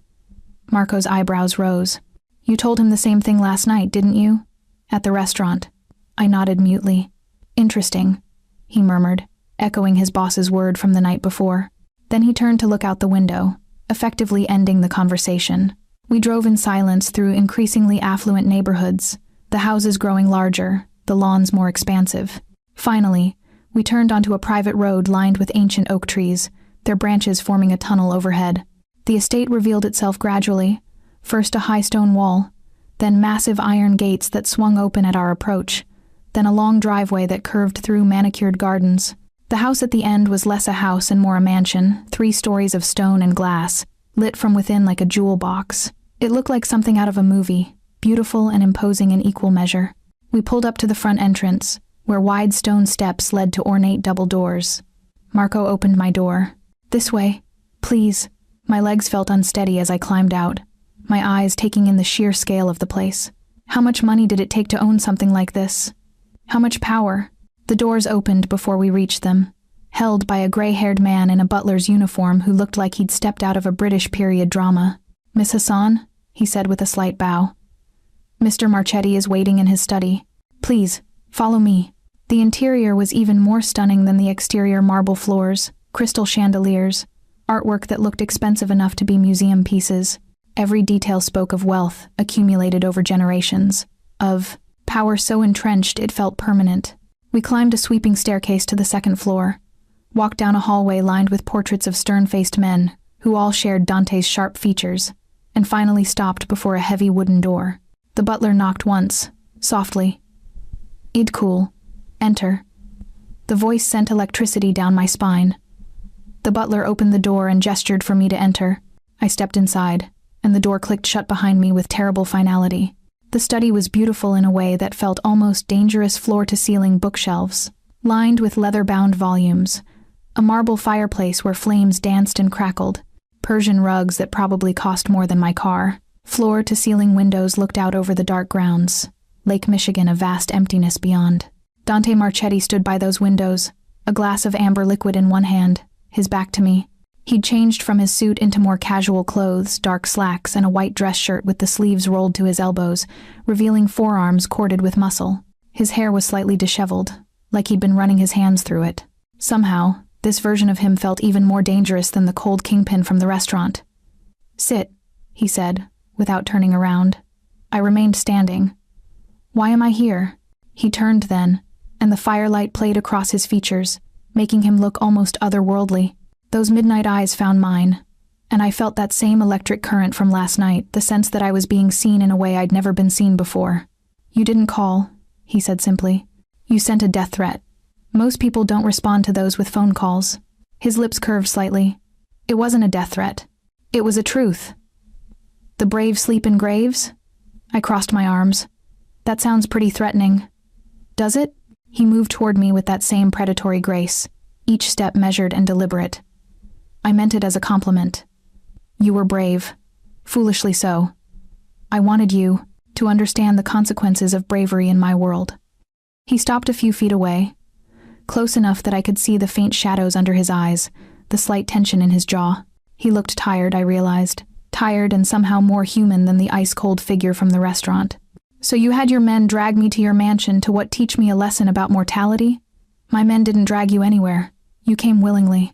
Marco's eyebrows rose. You told him the same thing last night, didn't you? At the restaurant. I nodded mutely. Interesting, he murmured, echoing his boss's word from the night before. Then he turned to look out the window, effectively ending the conversation. We drove in silence through increasingly affluent neighborhoods, the houses growing larger, the lawns more expansive. Finally, we turned onto a private road lined with ancient oak trees, their branches forming a tunnel overhead. The estate revealed itself gradually, first a high stone wall, then massive iron gates that swung open at our approach, then a long driveway that curved through manicured gardens. The house at the end was less a house and more a mansion, 3 stories of stone and glass, lit from within like a jewel box. It looked like something out of a movie, beautiful and imposing in equal measure. We pulled up to the front entrance, where wide stone steps led to ornate double doors. Marco opened my door. This way, please. My legs felt unsteady as I climbed out, my eyes taking in the sheer scale of the place. How much money did it take to own something like this? How much power? The doors opened before we reached them, held by a gray-haired man in a butler's uniform who looked like he'd stepped out of a British period drama. Miss Hassan, he said with a slight bow. Mr. Marchetti is waiting in his study. Please, follow me. The interior was even more stunning than the exterior: marble floors, crystal chandeliers, artwork that looked expensive enough to be museum pieces. Every detail spoke of wealth accumulated over generations, of power so entrenched it felt permanent. We climbed a sweeping staircase to the 2nd floor, walked down a hallway lined with portraits of stern-faced men who all shared Dante's sharp features, and finally stopped before a heavy wooden door. The butler knocked once, softly. Idkul, enter. The voice sent electricity down my spine. The butler opened the door and gestured for me to enter. I stepped inside, and the door clicked shut behind me with terrible finality. The study was beautiful in a way that felt almost dangerous: floor-to-ceiling bookshelves, lined with leather-bound volumes, a marble fireplace where flames danced and crackled, Persian rugs that probably cost more than my car. Floor-to-ceiling windows looked out over the dark grounds, Lake Michigan a vast emptiness beyond. Dante Marchetti stood by those windows, a glass of amber liquid in one hand, his back to me. He'd changed from his suit into more casual clothes, dark slacks, and a white dress shirt with the sleeves rolled to his elbows, revealing forearms corded with muscle. His hair was slightly disheveled, like he'd been running his hands through it. Somehow, this version of him felt even more dangerous than the cold kingpin from the restaurant. Sit, he said, without turning around. I remained standing. Why am I here? He turned then, and the firelight played across his features, making him look almost otherworldly. Those midnight eyes found mine, and I felt that same electric current from last night, the sense that I was being seen in a way I'd never been seen before. You didn't call, he said simply. You sent a death threat. Most people don't respond to those with phone calls. His lips curved slightly. It wasn't a death threat. It was a truth. The brave sleep in graves? I crossed my arms. That sounds pretty threatening. Does it? He moved toward me with that same predatory grace, each step measured and deliberate. I meant it as a compliment. You were brave. Foolishly so. I wanted you to understand the consequences of bravery in my world. He stopped a few feet away, close enough that I could see the faint shadows under his eyes, the slight tension in his jaw. He looked tired, I realized. Tired and somehow more human than the ice-cold figure from the restaurant. So you had your men drag me to your mansion to what, teach me a lesson about mortality? My men didn't drag you anywhere. You came willingly.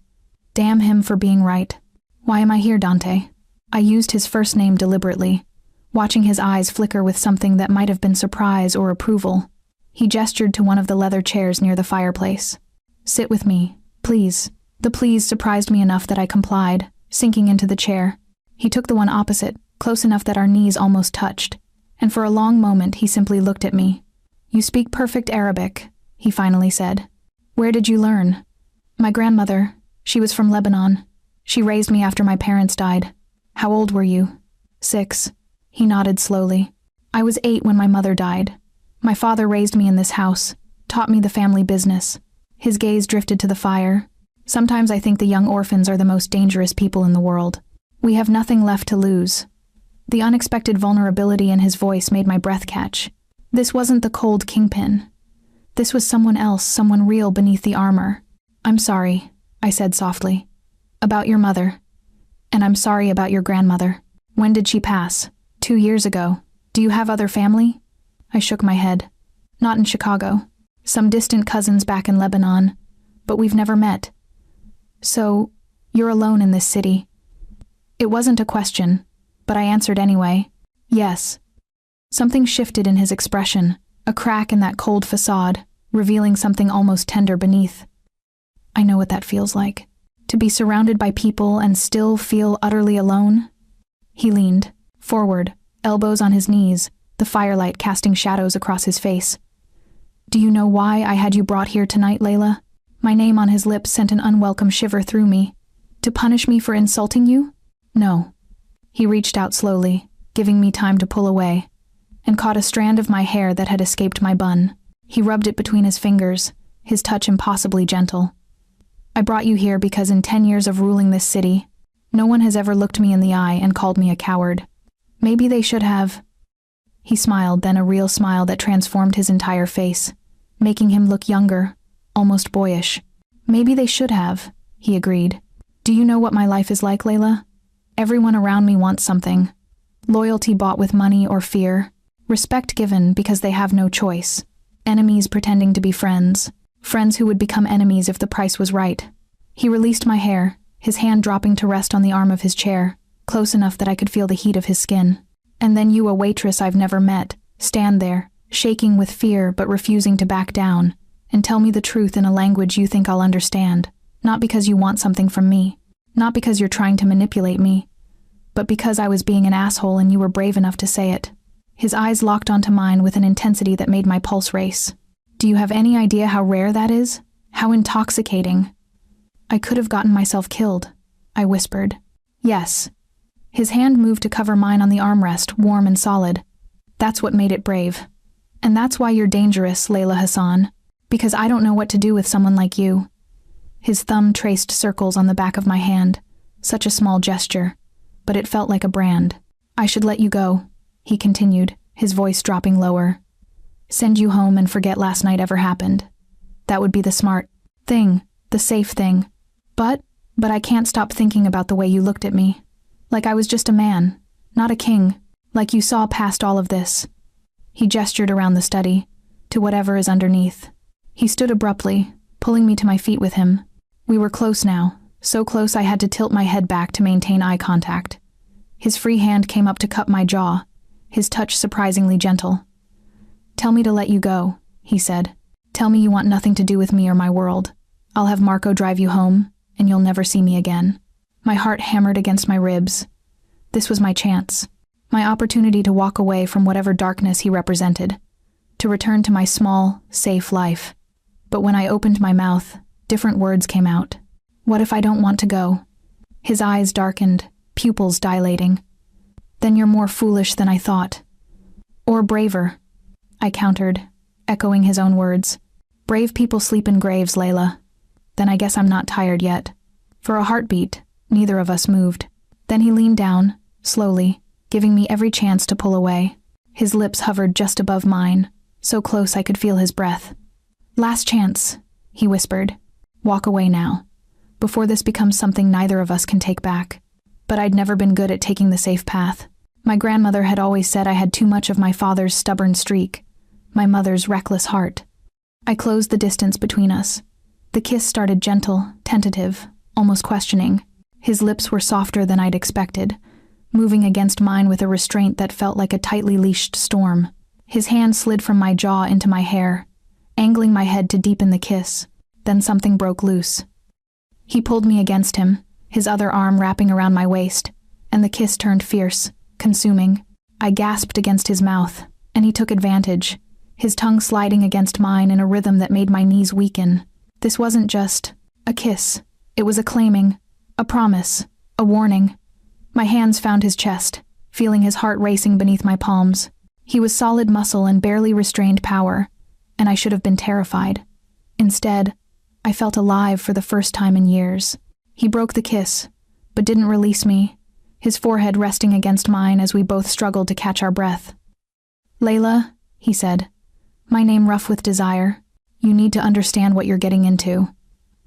Damn him for being right. Why am I here, Dante? I used his first name deliberately, watching his eyes flicker with something that might have been surprise or approval. He gestured to one of the leather chairs near the fireplace. Sit with me, please. The please surprised me enough that I complied, sinking into the chair. He took the one opposite, close enough that our knees almost touched, and for a long moment he simply looked at me. You speak perfect Arabic, he finally said. Where did you learn? My grandmother. She was from Lebanon. She raised me after my parents died. How old were you? 6. He nodded slowly. I was 8 when my mother died. My father raised me in this house, taught me the family business. His gaze drifted to the fire. Sometimes I think the young orphans are the most dangerous people in the world. We have nothing left to lose. The unexpected vulnerability in his voice made my breath catch. This wasn't the cold kingpin. This was someone else, someone real beneath the armor. I'm sorry, I said softly. About your mother. And I'm sorry about your grandmother. When did she pass? 2 years ago. Do you have other family? I shook my head. Not in Chicago. Some distant cousins back in Lebanon. But we've never met. So, you're alone in this city. It wasn't a question, but I answered anyway. Yes. Something shifted in his expression, a crack in that cold facade, revealing something almost tender beneath. I know what that feels like. To be surrounded by people and still feel utterly alone. He leaned forward, elbows on his knees, the firelight casting shadows across his face. Do you know why I had you brought here tonight, Layla? My name on his lips sent an unwelcome shiver through me. To punish me for insulting you? No. He reached out slowly, giving me time to pull away, and caught a strand of my hair that had escaped my bun. He rubbed it between his fingers, his touch impossibly gentle. I brought you here because in 10 years of ruling this city, no one has ever looked me in the eye and called me a coward. Maybe they should have. He smiled, then a real smile that transformed his entire face, making him look younger, almost boyish. Maybe they should have, he agreed. Do you know what my life is like, Layla? Everyone around me wants something. Loyalty bought with money or fear. Respect given because they have no choice. Enemies pretending to be friends. Friends who would become enemies if the price was right. He released my hair, his hand dropping to rest on the arm of his chair, close enough that I could feel the heat of his skin. And then you, a waitress I've never met, stand there, shaking with fear but refusing to back down, and tell me the truth in a language you think I'll understand, not because you want something from me, not because you're trying to manipulate me, but because I was being an asshole and you were brave enough to say it. His eyes locked onto mine with an intensity that made my pulse race. Do you have any idea how rare that is? How intoxicating? I could have gotten myself killed, I whispered. Yes. His hand moved to cover mine on the armrest, warm and solid. That's what made it brave. And that's why you're dangerous, Layla Hassan. Because I don't know what to do with someone like you. His thumb traced circles on the back of my hand. Such a small gesture, but it felt like a brand. I should let you go, he continued, his voice dropping lower. Send you home and forget last night ever happened. That would be the smart thing, the safe thing. But I can't stop thinking about the way you looked at me. Like I was just a man, not a king, like you saw past all of this. He gestured around the study, to whatever is underneath. He stood abruptly, pulling me to my feet with him. We were close now, so close I had to tilt my head back to maintain eye contact. His free hand came up to cup my jaw, his touch surprisingly gentle. "Tell me to let you go," he said. "Tell me you want nothing to do with me or my world. I'll have Marco drive you home, and you'll never see me again." My heart hammered against my ribs. This was my chance. My opportunity to walk away from whatever darkness he represented. To return to my small, safe life. But when I opened my mouth, different words came out. "What if I don't want to go?" His eyes darkened, pupils dilating. "Then you're more foolish than I thought." "Or braver," I countered, echoing his own words. "Brave people sleep in graves, Layla." "Then I guess I'm not tired yet." For a heartbeat, neither of us moved. Then he leaned down, slowly, giving me every chance to pull away. His lips hovered just above mine, so close I could feel his breath. "Last chance," he whispered. "Walk away now, before this becomes something neither of us can take back." But I'd never been good at taking the safe path. My grandmother had always said I had too much of my father's stubborn streak, my mother's reckless heart. I closed the distance between us. The kiss started gentle, tentative, almost questioning. His lips were softer than I'd expected, moving against mine with a restraint that felt like a tightly leashed storm. His hand slid from my jaw into my hair, angling my head to deepen the kiss. Then something broke loose. He pulled me against him, his other arm wrapping around my waist, and the kiss turned fierce, consuming. I gasped against his mouth, and he took advantage, his tongue sliding against mine in a rhythm that made my knees weaken. This wasn't just a kiss. It was a claiming, a promise, a warning. My hands found his chest, feeling his heart racing beneath my palms. He was solid muscle and barely restrained power, and I should have been terrified. Instead, I felt alive for the first time in years. He broke the kiss, but didn't release me, his forehead resting against mine as we both struggled to catch our breath. "Layla," he said, my name rough with desire, "you need to understand what you're getting into.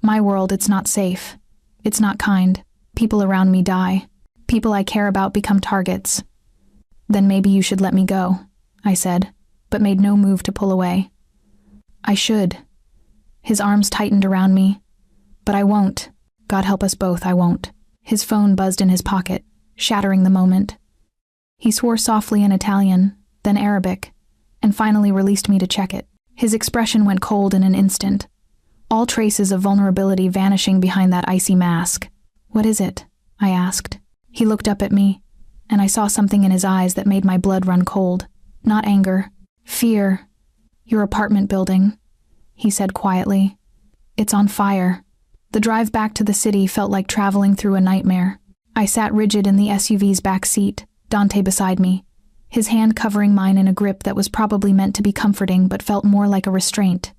My world, it's not safe. It's not kind. People around me die. People I care about become targets." "Then maybe you should let me go," I said, but made no move to pull away. "I should." His arms tightened around me. "But I won't. God help us both, I won't." His phone buzzed in his pocket, shattering the moment. He swore softly in Italian, then Arabic, and finally released me to check it. His expression went cold in an instant, all traces of vulnerability vanishing behind that icy mask. "What is it?" I asked. He looked up at me, and I saw something in his eyes that made my blood run cold. Not anger, fear. "Your apartment building," he said quietly. "It's on fire." The drive back to the city felt like traveling through a nightmare. I sat rigid in the SUV's back seat, Dante beside me, his hand covering mine in a grip that was probably meant to be comforting but felt more like a restraint.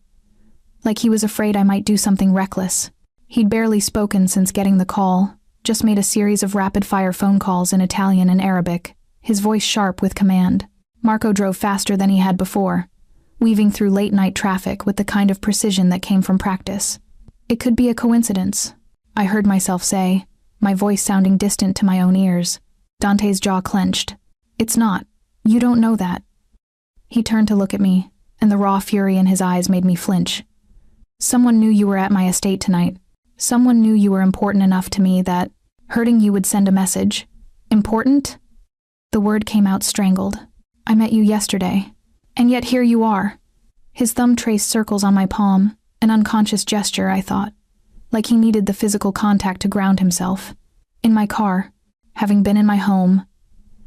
Like he was afraid I might do something reckless. He'd barely spoken since getting the call, just made a series of rapid-fire phone calls in Italian and Arabic, his voice sharp with command. Marco drove faster than he had before, weaving through late-night traffic with the kind of precision that came from practice. "It could be a coincidence," I heard myself say, my voice sounding distant to my own ears. Dante's jaw clenched. "It's not. You don't know that." He turned to look at me, and the raw fury in his eyes made me flinch. "Someone knew you were at my estate tonight. Someone knew you were important enough to me that hurting you would send a message." "Important?" The word came out strangled. "I met you yesterday, and yet here you are." His thumb traced circles on my palm, an unconscious gesture, I thought, like he needed the physical contact to ground himself. In my car, having been in my home,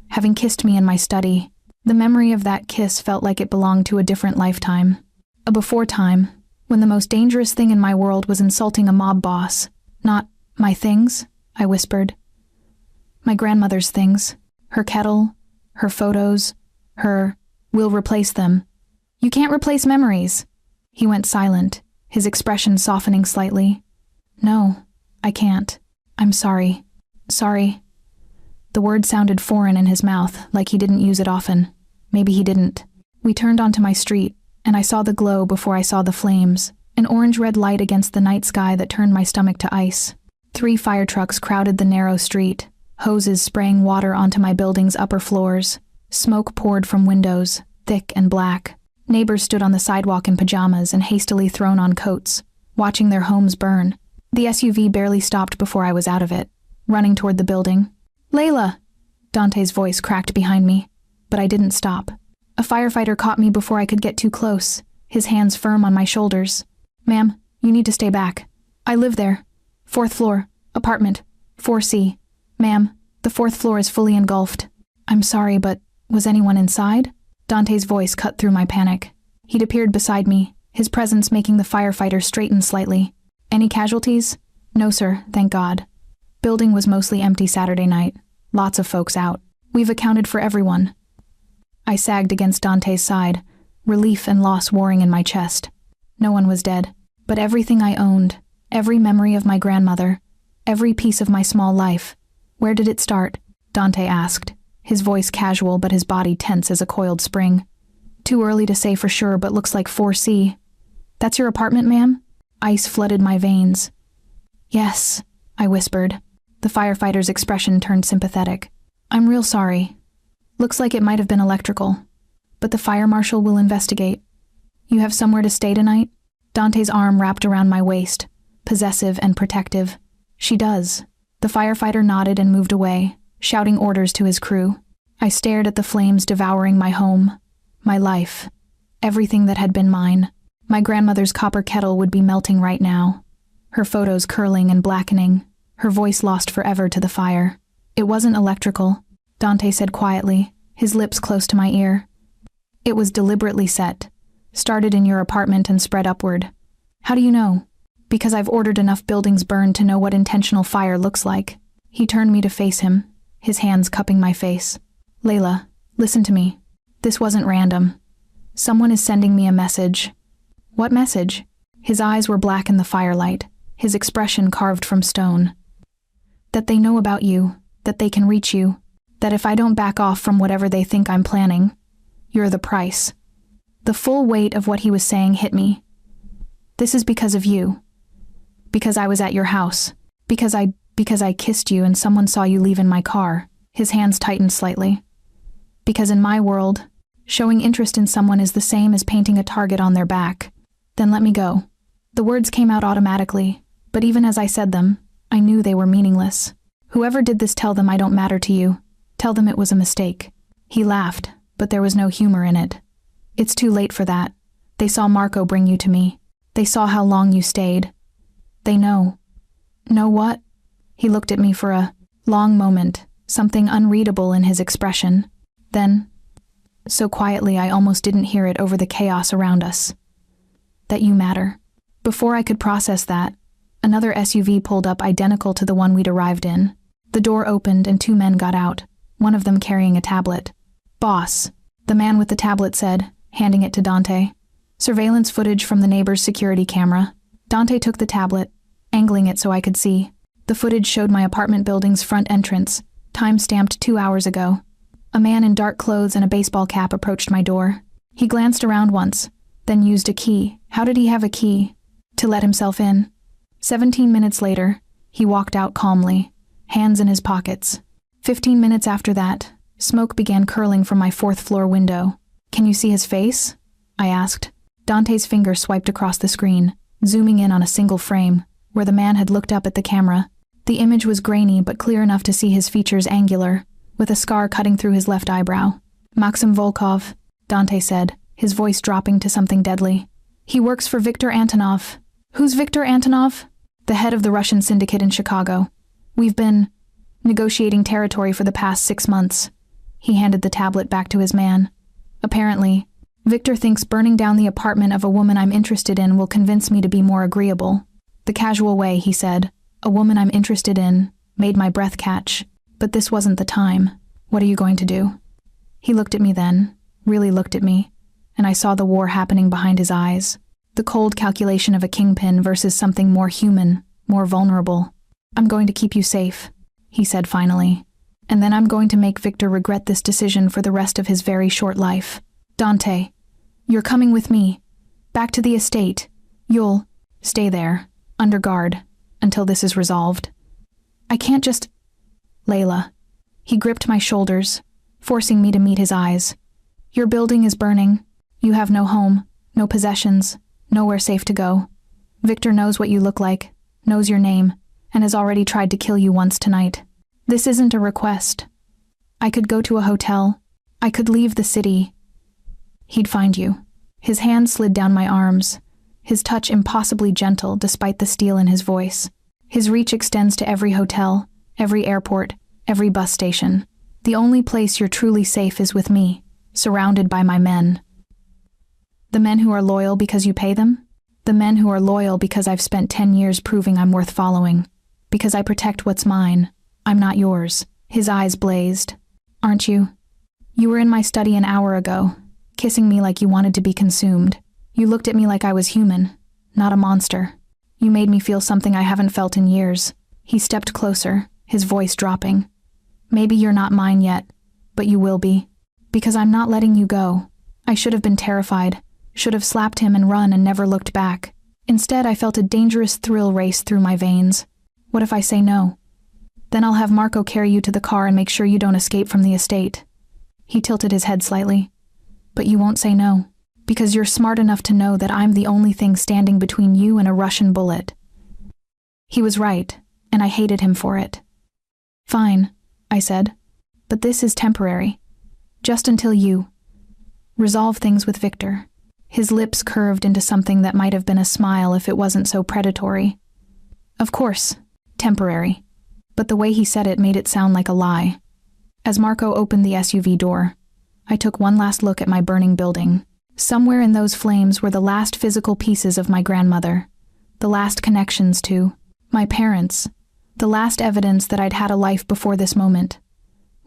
having kissed me in my study, the memory of that kiss felt like it belonged to a different lifetime. A before time, when the most dangerous thing in my world was insulting a mob boss. "Not my things," I whispered. "My grandmother's things. Her kettle, her photos, we'll replace them." "You can't replace memories." He went silent, his expression softening slightly. "No, I can't. I'm sorry. Sorry." The word sounded foreign in his mouth, like he didn't use it often. Maybe he didn't. We turned onto my street, and I saw the glow before I saw the flames, an orange-red light against the night sky that turned my stomach to ice. 3 fire trucks crowded the narrow street, hoses spraying water onto my building's upper floors. Smoke poured from windows, thick and black. Neighbors stood on the sidewalk in pajamas and hastily thrown on coats, watching their homes burn. The SUV barely stopped before I was out of it, running toward the building. "Layla!" Dante's voice cracked behind me, but I didn't stop. A firefighter caught me before I could get too close, his hands firm on my shoulders. Ma'am, you need to stay back. I live there. 4th floor, apartment, 4C. Ma'am, the 4th floor is fully engulfed. I'm sorry, but was anyone inside? Dante's voice cut through my panic. He'd appeared beside me, his presence making the firefighter straighten slightly. Any casualties? No, sir, thank God. Building was mostly empty Saturday night. Lots of folks out. We've accounted for everyone. I sagged against Dante's side, relief and loss warring in my chest. No one was dead, but everything I owned, every memory of my grandmother, every piece of my small life. Where did it start? Dante asked, his voice casual but his body tense as a coiled spring. Too early to say for sure, but looks like 4C. That's your apartment, ma'am? Ice flooded my veins. Yes, I whispered. The firefighter's expression turned sympathetic. I'm real sorry. Looks like it might have been electrical. But the fire marshal will investigate. You have somewhere to stay tonight? Dante's arm wrapped around my waist, possessive and protective. She does. The firefighter nodded and moved away, shouting orders to his crew. I stared at the flames devouring my home, my life, everything that had been mine. My grandmother's copper kettle would be melting right now, her photos curling and blackening, her voice lost forever to the fire. It wasn't electrical, Dante said quietly, his lips close to my ear. It was deliberately set, started in your apartment and spread upward. How do you know? Because I've ordered enough buildings burned to know what intentional fire looks like. He turned me to face him, his hands cupping my face. Layla, listen to me. This wasn't random. Someone is sending me a message. What message? His eyes were black in the firelight, his expression carved from stone. That they know about you, that they can reach you, that if I don't back off from whatever they think I'm planning, you're the price. The full weight of what he was saying hit me. This is because of you. Because I was at your house. Because I kissed you and someone saw you leave in my car. His hands tightened slightly. Because in my world, showing interest in someone is the same as painting a target on their back. Then let me go. The words came out automatically, but even as I said them, I knew they were meaningless. Whoever did this, tell them I don't matter to you. Tell them it was a mistake. He laughed, but there was no humor in it. It's too late for that. They saw Marco bring you to me. They saw how long you stayed. They know. Know what? He looked at me for a long moment, something unreadable in his expression. Then, so quietly I almost didn't hear it over the chaos around us. That you matter. Before I could process that, another SUV pulled up identical to the one we'd arrived in. The door opened and 2 men got out, one of them carrying a tablet. Boss, the man with the tablet said, handing it to Dante. Surveillance footage from the neighbor's security camera. Dante took the tablet, angling it so I could see. The footage showed my apartment building's front entrance, time-stamped 2 hours ago. A man in dark clothes and a baseball cap approached my door. He glanced around once, then used a key. How did he have a key? To let himself in. 17 minutes later, he walked out calmly, hands in his pockets. 15 minutes after that, smoke began curling from my 4th floor window. Can you see his face? I asked. Dante's finger swiped across the screen, zooming in on a single frame, where the man had looked up at the camera. The image was grainy but clear enough to see his features angular, with a scar cutting through his left eyebrow. Maxim Volkov, Dante said, his voice dropping to something deadly. He works for Viktor Antonov. Who's Viktor Antonov? The head of the Russian syndicate in Chicago. We've been negotiating territory for the past 6 months. He handed the tablet back to his man. Apparently, Victor thinks burning down the apartment of a woman I'm interested in will convince me to be more agreeable. The casual way, he said, a woman I'm interested in, made my breath catch. But this wasn't the time. What are you going to do? He looked at me then, really looked at me, and I saw the war happening behind his eyes. The cold calculation of a kingpin versus something more human, more vulnerable. I'm going to keep you safe, he said finally. And then I'm going to make Victor regret this decision for the rest of his very short life. Dante, you're coming with me. Back to the estate. You'll stay there, under guard, until this is resolved. I can't just... Layla. He gripped my shoulders, forcing me to meet his eyes. Your building is burning. You have no home, no possessions, nowhere safe to go. Victor knows what you look like, knows your name, and has already tried to kill you once tonight. This isn't a request. I could go to a hotel. I could leave the city. He'd find you. His hand slid down my arms, his touch impossibly gentle despite the steel in his voice. His reach extends to every hotel, every airport, every bus station. The only place you're truly safe is with me, surrounded by my men. The men who are loyal because you pay them? The men who are loyal because I've spent 10 years proving I'm worth following. Because I protect what's mine. I'm not yours. His eyes blazed. Aren't you? You were in my study an hour ago, kissing me like you wanted to be consumed. You looked at me like I was human, not a monster. You made me feel something I haven't felt in years. He stepped closer, his voice dropping. Maybe you're not mine yet, but you will be. Because I'm not letting you go. I should have been terrified, should have slapped him and run and never looked back. Instead, I felt a dangerous thrill race through my veins. What if I say no? Then I'll have Marco carry you to the car and make sure you don't escape from the estate. He tilted his head slightly. But you won't say no, because you're smart enough to know that I'm the only thing standing between you and a Russian bullet. He was right, and I hated him for it. Fine, I said, but this is temporary. Just until you resolve things with Victor. His lips curved into something that might have been a smile if it wasn't so predatory. Of course, temporary. But the way he said it made it sound like a lie. As Marco opened the SUV door, I took one last look at my burning building. Somewhere in those flames were the last physical pieces of my grandmother, the last connections to my parents, the last evidence that I'd had a life before this moment.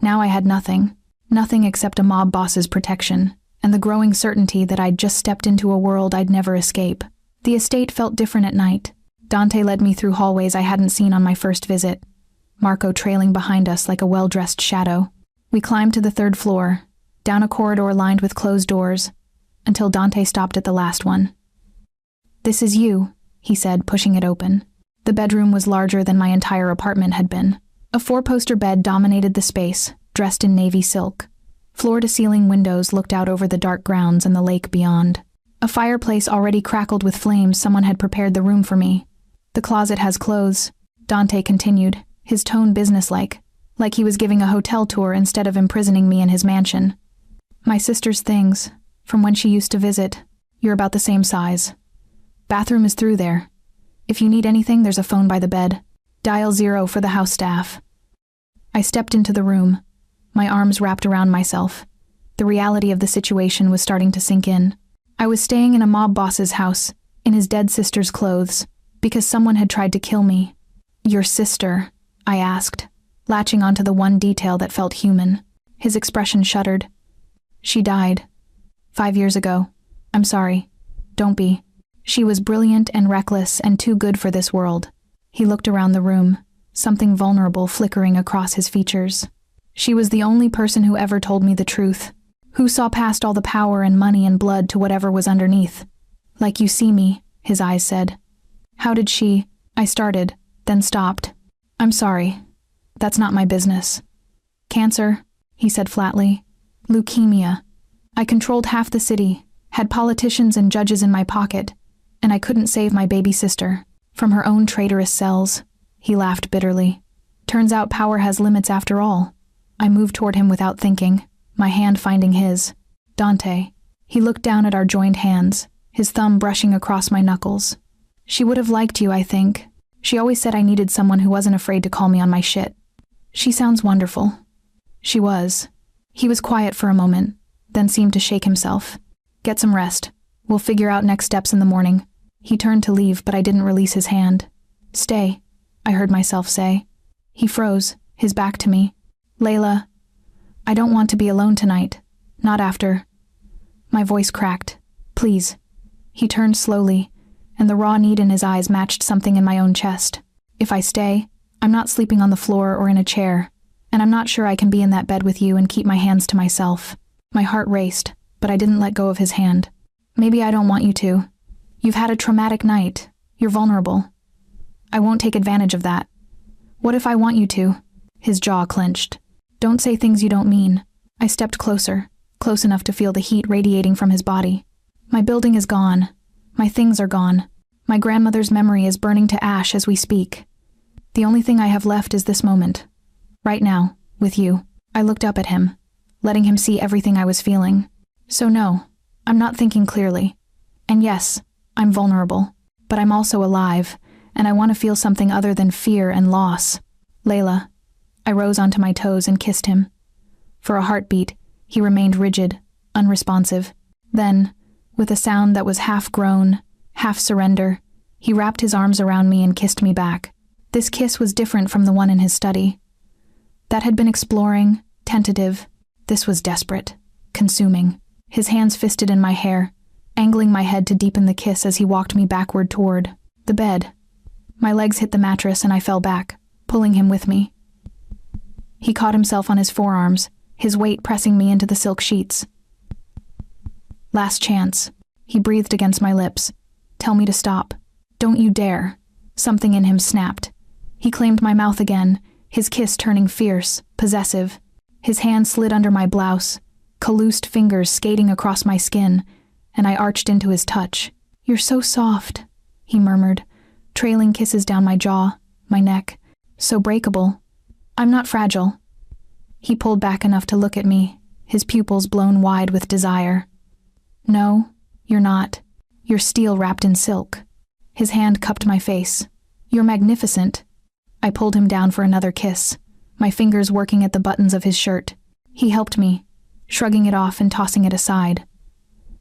Now I had nothing except a mob boss's protection, and the growing certainty that I'd just stepped into a world I'd never escape. The estate felt different at night. Dante led me through hallways I hadn't seen on my first visit, Marco trailing behind us like a well-dressed shadow. We climbed to the 3rd floor, down a corridor lined with closed doors, until Dante stopped at the last one. "This is you," he said, pushing it open. The bedroom was larger than my entire apartment had been. A 4-poster bed dominated the space, dressed in navy silk. Floor-to-ceiling windows looked out over the dark grounds and the lake beyond. A fireplace already crackled with flames. Someone had prepared the room for me. "The closet has clothes," Dante continued, his tone businesslike, like he was giving a hotel tour instead of imprisoning me in his mansion. "My sister's things, from when she used to visit. You're about the same size. Bathroom is through there. If you need anything, there's a phone by the bed. Dial 0 for the house staff." I stepped into the room, my arms wrapped around myself. The reality of the situation was starting to sink in. I was staying in a mob boss's house, in his dead sister's clothes, because someone had tried to kill me. "Your sister?" I asked, latching onto the one detail that felt human. His expression shuddered. "She died. 5 years ago. I'm sorry. Don't be. She was brilliant and reckless and too good for this world." He looked around the room, something vulnerable flickering across his features. "She was the only person who ever told me the truth, who saw past all the power and money and blood to whatever was underneath. Like you see me," his eyes said. "How did she?" I started, then stopped. "I'm sorry. That's not my business." "Cancer," he said flatly. "Leukemia. I controlled half the city, had politicians and judges in my pocket, and I couldn't save my baby sister from her own traitorous cells." He laughed bitterly. "Turns out power has limits after all." I moved toward him without thinking, my hand finding his. "Dante." He looked down at our joined hands, his thumb brushing across my knuckles. "She would have liked you, I think. She always said I needed someone who wasn't afraid to call me on my shit." "She sounds wonderful." She was. He was quiet for a moment, then seemed to shake himself. "Get some rest. We'll figure out next steps in the morning." He turned to leave, but I didn't release his hand. "Stay," I heard myself say. He froze, his back to me. "Layla, I don't want to be alone tonight. Not after." My voice cracked. "Please." He turned slowly, and the raw need in his eyes matched something in my own chest. "If I stay, I'm not sleeping on the floor or in a chair, and I'm not sure I can be in that bed with you and keep my hands to myself." My heart raced, but I didn't let go of his hand. "Maybe I don't want you to. You've had a traumatic night. You're vulnerable. I won't take advantage of that. What if I want you to?" His jaw clenched. "Don't say things you don't mean." I stepped closer, close enough to feel the heat radiating from his body. "My building is gone. My things are gone. My grandmother's memory is burning to ash as we speak. The only thing I have left is this moment. Right now, with you." I looked up at him, letting him see everything I was feeling. "So no, I'm not thinking clearly. And yes, I'm vulnerable. But I'm also alive, and I want to feel something other than fear and loss. Layla. I rose onto my toes and kissed him. For a heartbeat, he remained rigid, unresponsive. Then, with a sound that was half groan, half surrender, he wrapped his arms around me and kissed me back. This kiss was different from the one in his study. That had been exploring, tentative. This was desperate, consuming. His hands fisted in my hair, angling my head to deepen the kiss as he walked me backward toward the bed. My legs hit the mattress and I fell back, pulling him with me. He caught himself on his forearms, his weight pressing me into the silk sheets. Last chance. He breathed against my lips. Tell me to stop. Don't you dare. Something in him snapped. He claimed my mouth again, his kiss turning fierce, possessive. His hand slid under my blouse, calloused fingers skating across my skin, and I arched into his touch. You're so soft, he murmured, trailing kisses down my jaw, my neck. So breakable. I'm not fragile. He pulled back enough to look at me, his pupils blown wide with desire. No, you're not. You're steel wrapped in silk. His hand cupped my face. You're magnificent. I pulled him down for another kiss, my fingers working at the buttons of his shirt. He helped me, shrugging it off and tossing it aside.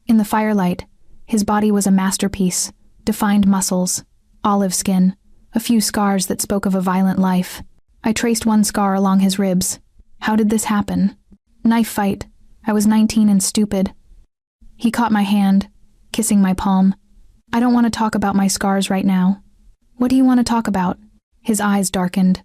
In the firelight, his body was a masterpiece, defined muscles, olive skin, a few scars that spoke of a violent life. I traced one scar along his ribs. How did this happen? Knife fight. I was 19 and stupid. He caught my hand, kissing my palm. I don't want to talk about my scars right now. What do you want to talk about? His eyes darkened.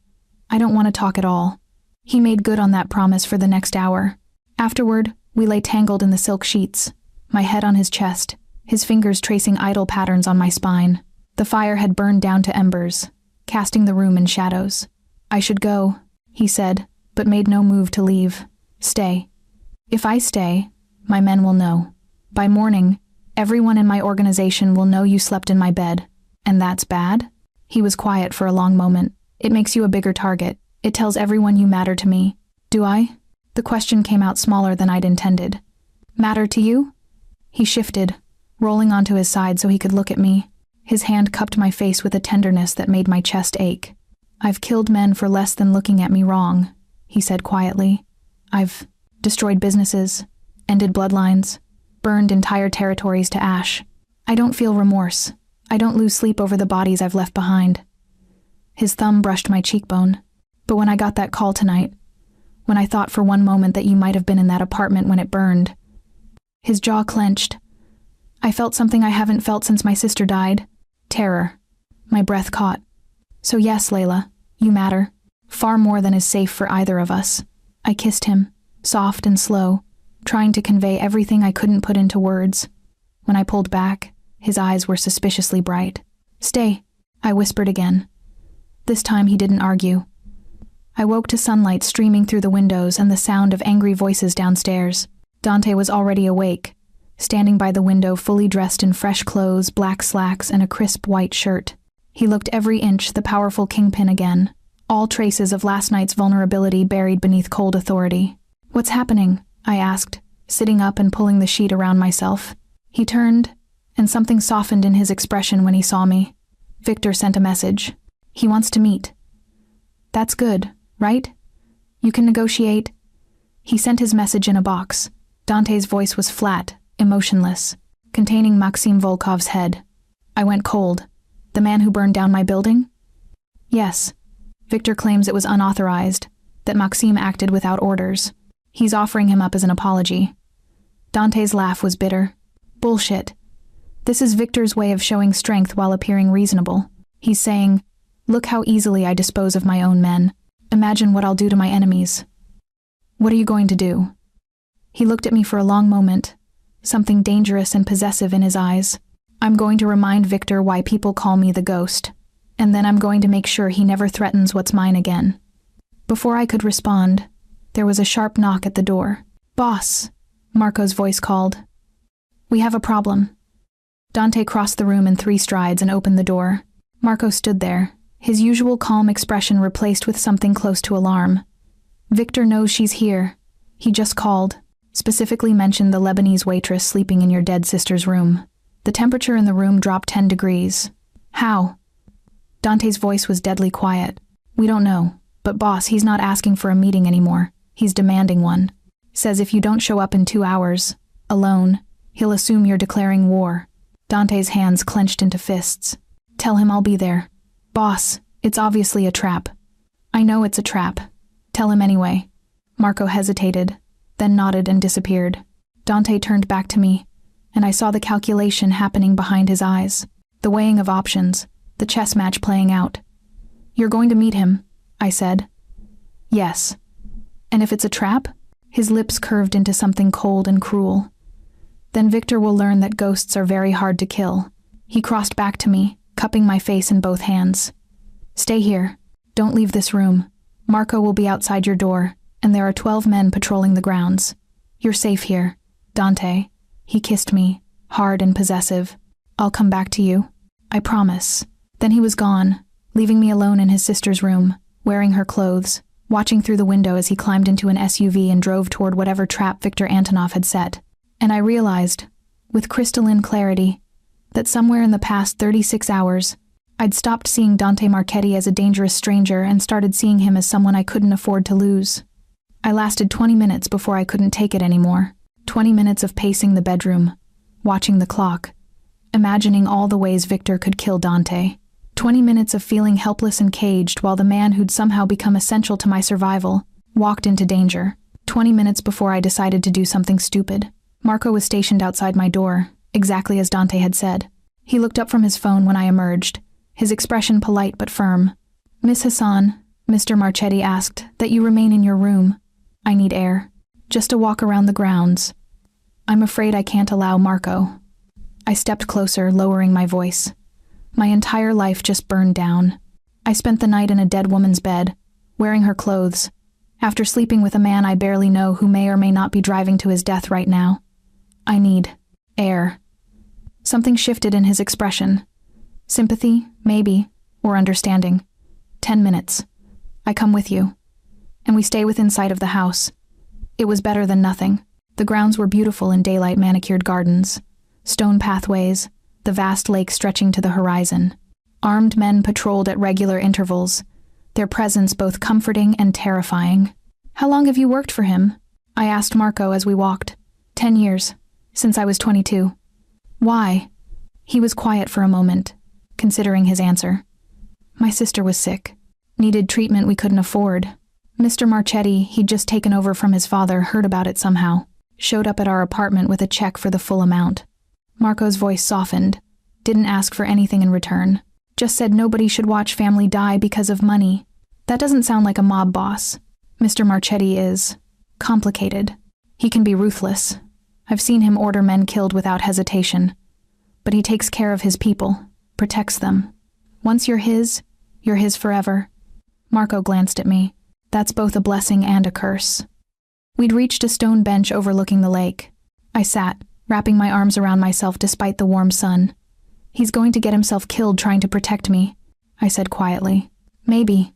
I don't want to talk at all. He made good on that promise for the next hour. Afterward, we lay tangled in the silk sheets, my head on his chest, his fingers tracing idle patterns on my spine. The fire had burned down to embers, casting the room in shadows. I should go, he said, but made no move to leave. Stay. If I stay, my men will know. By morning, everyone in my organization will know you slept in my bed. And that's bad? He was quiet for a long moment. It makes you a bigger target. It tells everyone you matter to me. Do I? The question came out smaller than I'd intended. Matter to you? He shifted, rolling onto his side so he could look at me. His hand cupped my face with a tenderness that made my chest ache. I've killed men for less than looking at me wrong, he said quietly. I've destroyed businesses, ended bloodlines, burned entire territories to ash. I don't feel remorse. I don't lose sleep over the bodies I've left behind. His thumb brushed my cheekbone. But when I got that call tonight, when I thought for one moment that you might have been in that apartment when it burned, his jaw clenched. I felt something I haven't felt since my sister died. Terror. My breath caught. So yes, Layla, you matter. Far more than is safe for either of us. I kissed him, soft and slow, trying to convey everything I couldn't put into words. When I pulled back, his eyes were suspiciously bright. Stay, I whispered again. This time he didn't argue. I woke to sunlight streaming through the windows and the sound of angry voices downstairs. Dante was already awake, standing by the window fully dressed in fresh clothes, black slacks, and a crisp white shirt. He looked every inch the powerful kingpin again, all traces of last night's vulnerability buried beneath cold authority. What's happening? I asked, sitting up and pulling the sheet around myself. He turned, and something softened in his expression when he saw me. Victor sent a message. He wants to meet. That's good, right? You can negotiate. He sent his message in a box. Dante's voice was flat, emotionless, containing Maxim Volkov's head. I went cold. The man who burned down my building? Yes. Victor claims it was unauthorized, that Maxim acted without orders. He's offering him up as an apology. Dante's laugh was bitter. Bullshit. This is Victor's way of showing strength while appearing reasonable. He's saying, look how easily I dispose of my own men. Imagine what I'll do to my enemies. What are you going to do? He looked at me for a long moment, something dangerous and possessive in his eyes. I'm going to remind Victor why people call me the ghost, and then I'm going to make sure he never threatens what's mine again. Before I could respond, there was a sharp knock at the door. Boss, Marco's voice called. We have a problem. Dante crossed the room in 3 strides and opened the door. Marco stood there, his usual calm expression replaced with something close to alarm. Victor knows she's here. He just called. Specifically mentioned the Lebanese waitress sleeping in your dead sister's room. The temperature in the room dropped 10 degrees. How? Dante's voice was deadly quiet. We don't know, but boss, he's not asking for a meeting anymore. He's demanding one. Says if you don't show up in 2 hours, alone, he'll assume you're declaring war. Dante's hands clenched into fists. Tell him I'll be there. Boss, it's obviously a trap. I know it's a trap. Tell him anyway. Marco hesitated, then nodded and disappeared. Dante turned back to me, and I saw the calculation happening behind his eyes. The weighing of options, the chess match playing out. You're going to meet him, I said. Yes. And if it's a trap? His lips curved into something cold and cruel. Then Victor will learn that ghosts are very hard to kill. He crossed back to me, cupping my face in both hands. Stay here. Don't leave this room. Marco will be outside your door, and there are 12 men patrolling the grounds. You're safe here, Dante. He kissed me, hard and possessive. I'll come back to you. I promise. Then he was gone, leaving me alone in his sister's room, wearing her clothes, watching through the window as he climbed into an SUV and drove toward whatever trap Victor Antonov had set. And I realized, with crystalline clarity, that somewhere in the past 36 hours, I'd stopped seeing Dante Marchetti as a dangerous stranger and started seeing him as someone I couldn't afford to lose. I lasted 20 minutes before I couldn't take it anymore. 20 minutes of pacing the bedroom, watching the clock, imagining all the ways Victor could kill Dante. 20 minutes of feeling helpless and caged while the man who'd somehow become essential to my survival walked into danger. 20 minutes before I decided to do something stupid. Marco was stationed outside my door, exactly as Dante had said. He looked up from his phone when I emerged, his expression polite but firm. Miss Hassan, Mr. Marchetti asked that you remain in your room. I need air. Just a walk around the grounds. I'm afraid I can't allow Marco. I stepped closer, lowering my voice. My entire life just burned down. I spent the night in a dead woman's bed, wearing her clothes, after sleeping with a man I barely know who may or may not be driving to his death right now. I need air. Something shifted in his expression. Sympathy, maybe, or understanding. 10 minutes. I come with you. And we stay within sight of the house. It was better than nothing. The grounds were beautiful in daylight manicured gardens, stone pathways, the vast lake stretching to the horizon. Armed men patrolled at regular intervals, their presence both comforting and terrifying. How long have you worked for him? I asked Marco as we walked. 10 years, since I was 22. Why? He was quiet for a moment, considering his answer. My sister was sick, needed treatment we couldn't afford. Mr. Marchetti, he'd just taken over from his father, heard about it somehow, showed up at our apartment with a check for the full amount. Marco's voice softened, didn't ask for anything in return, just said nobody should watch family die because of money. That doesn't sound like a mob boss. Mr. Marchetti is complicated. He can be ruthless. I've seen him order men killed without hesitation. But he takes care of his people, protects them. Once you're his forever. Marco glanced at me. That's both a blessing and a curse. We'd reached a stone bench overlooking the lake. I sat, wrapping my arms around myself despite the warm sun. He's going to get himself killed trying to protect me, I said quietly. Maybe.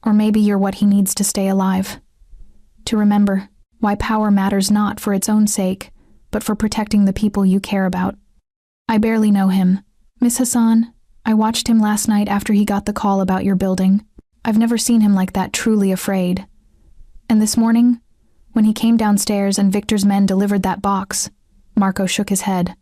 Or maybe you're what he needs to stay alive. To remember why power matters not for its own sake, but for protecting the people you care about. I barely know him. Miss Hassan, I watched him last night after he got the call about your building. I've never seen him like that, truly afraid. And this morning, when he came downstairs and Victor's men delivered that box, Marco shook his head.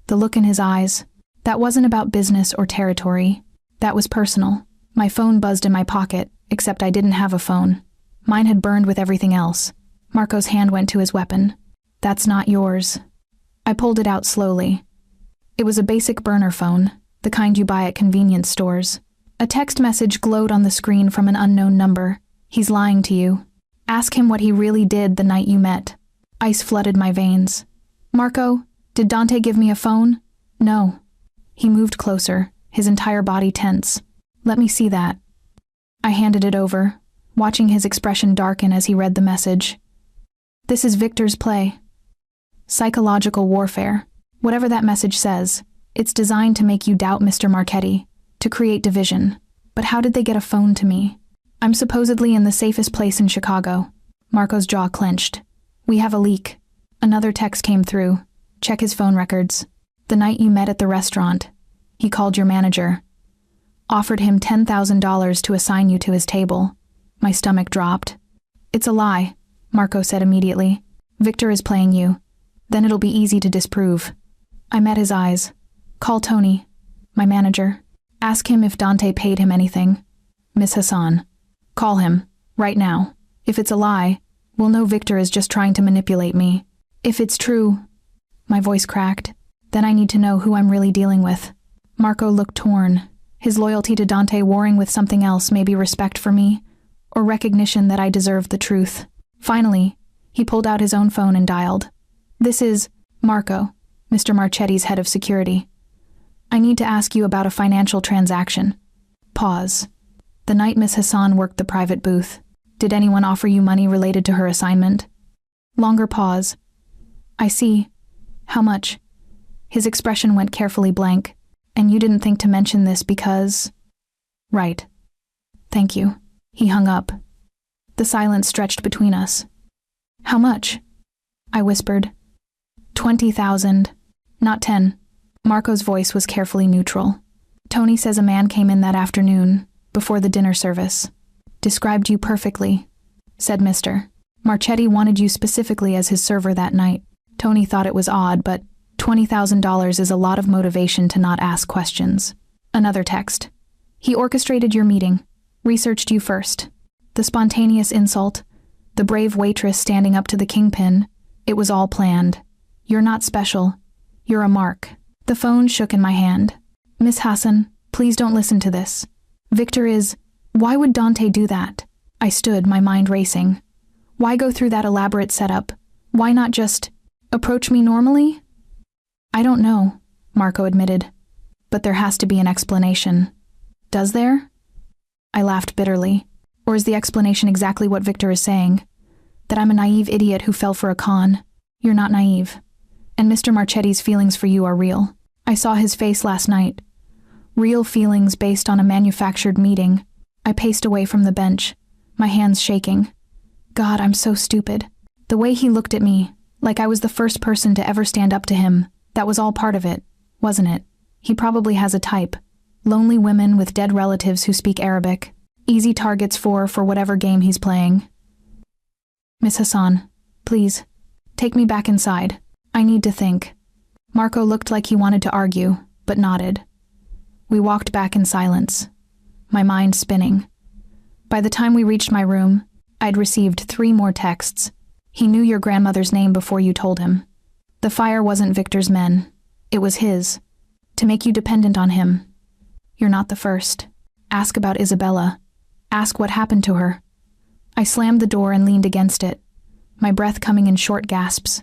The look in his eyes, that wasn't about business or territory. That was personal. My phone buzzed in my pocket, except I didn't have a phone. Mine had burned with everything else. Marco's hand went to his weapon. That's not yours. I pulled it out slowly. It was a basic burner phone, the kind you buy at convenience stores. A text message glowed on the screen from an unknown number. He's lying to you. Ask him what he really did the night you met. Ice flooded my veins. Marco, did Dante give me a phone? No. He moved closer, his entire body tense. Let me see that. I handed it over, watching his expression darken as he read the message. This is Victor's play. Psychological warfare. Whatever that message says, it's designed to make you doubt Mr. Marchetti, to create division. But how did they get a phone to me? I'm supposedly in the safest place in Chicago. Marco's jaw clenched. We have a leak. Another text came through. Check his phone records. The night you met at the restaurant, he called your manager. Offered him $10,000 to assign you to his table. My stomach dropped. It's a lie, Marco said immediately. Victor is playing you. Then it'll be easy to disprove. I met his eyes. Call Tony, my manager. Ask him if Dante paid him anything. Miss Hassan. Call him, right now. If it's a lie, we'll know Victor is just trying to manipulate me. If it's true, my voice cracked, then I need to know who I'm really dealing with. Marco looked torn, his loyalty to Dante warring with something else, maybe respect for me, or recognition that I deserved the truth. Finally, he pulled out his own phone and dialed. This is Marco, Mr. Marchetti's head of security. I need to ask you about a financial transaction. Pause. The night Miss Hassan worked the private booth, did anyone offer you money related to her assignment? Longer pause. I see. How much? His expression went carefully blank. And you didn't think to mention this because... Right. Thank you. He hung up. The silence stretched between us. How much? I whispered. 20,000. Not 10. Marco's voice was carefully neutral. Tony says a man came in that afternoon, before the dinner service. Described you perfectly, said Mr. Marchetti wanted you specifically as his server that night. Tony thought it was odd, but $20,000 is a lot of motivation to not ask questions. Another text. He orchestrated your meeting, researched you first. The spontaneous insult, the brave waitress standing up to the kingpin, it was all planned. You're not special. You're a mark. The phone shook in my hand. Miss Hassan, please don't listen to this. Victor is... Why would Dante do that? I stood, my mind racing. Why go through that elaborate setup? Why not just approach me normally? I don't know, Marco admitted. But there has to be an explanation. Does there? I laughed bitterly. Or is the explanation exactly what Victor is saying? That I'm a naive idiot who fell for a con? You're not naive. And Mr. Marchetti's feelings for you are real. I saw his face last night. Real feelings based on a manufactured meeting. I paced away from the bench, my hands shaking. God, I'm so stupid. The way he looked at me, like I was the first person to ever stand up to him, that was all part of it, wasn't it? He probably has a type. Lonely women with dead relatives who speak Arabic. Easy targets for whatever game he's playing. Miss Hassan, please, take me back inside. I need to think. Marco looked like he wanted to argue, but nodded. We walked back in silence, my mind spinning. By the time we reached my room, I'd received 3 more texts. He knew your grandmother's name before you told him. The fire wasn't Victor's men. It was his. To make you dependent on him. You're not the first. Ask about Isabella. Ask what happened to her. I slammed the door and leaned against it, my breath coming in short gasps.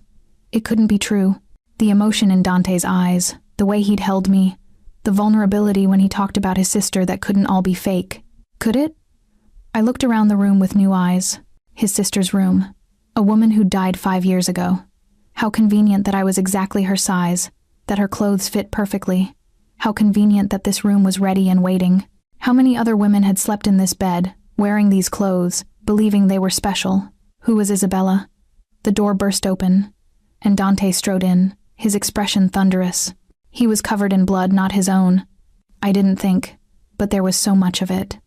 It couldn't be true. The emotion in Dante's eyes, the way he'd held me, the vulnerability when he talked about his sister that couldn't all be fake. Could it? I looked around the room with new eyes. His sister's room. A woman who died 5 years ago. How convenient that I was exactly her size, that her clothes fit perfectly. How convenient that this room was ready and waiting. How many other women had slept in this bed, wearing these clothes, believing they were special. Who was Isabella? The door burst open, and Dante strode in, his expression thunderous. He was covered in blood, not his own. I didn't think, but there was so much of it.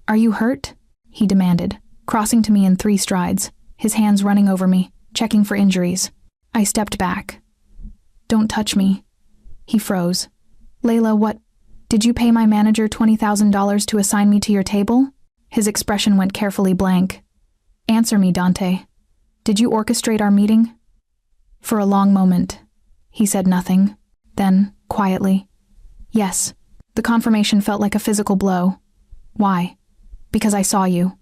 Are you hurt? He demanded, crossing to me in 3 strides, his hands running over me, checking for injuries. I stepped back. Don't touch me. He froze. Layla, what? Did you pay my manager $20,000 to assign me to your table? His expression went carefully blank. Answer me, Dante. Did you orchestrate our meeting? For a long moment, he said nothing. Then, quietly, yes. The confirmation felt like a physical blow. Why? Because I saw you.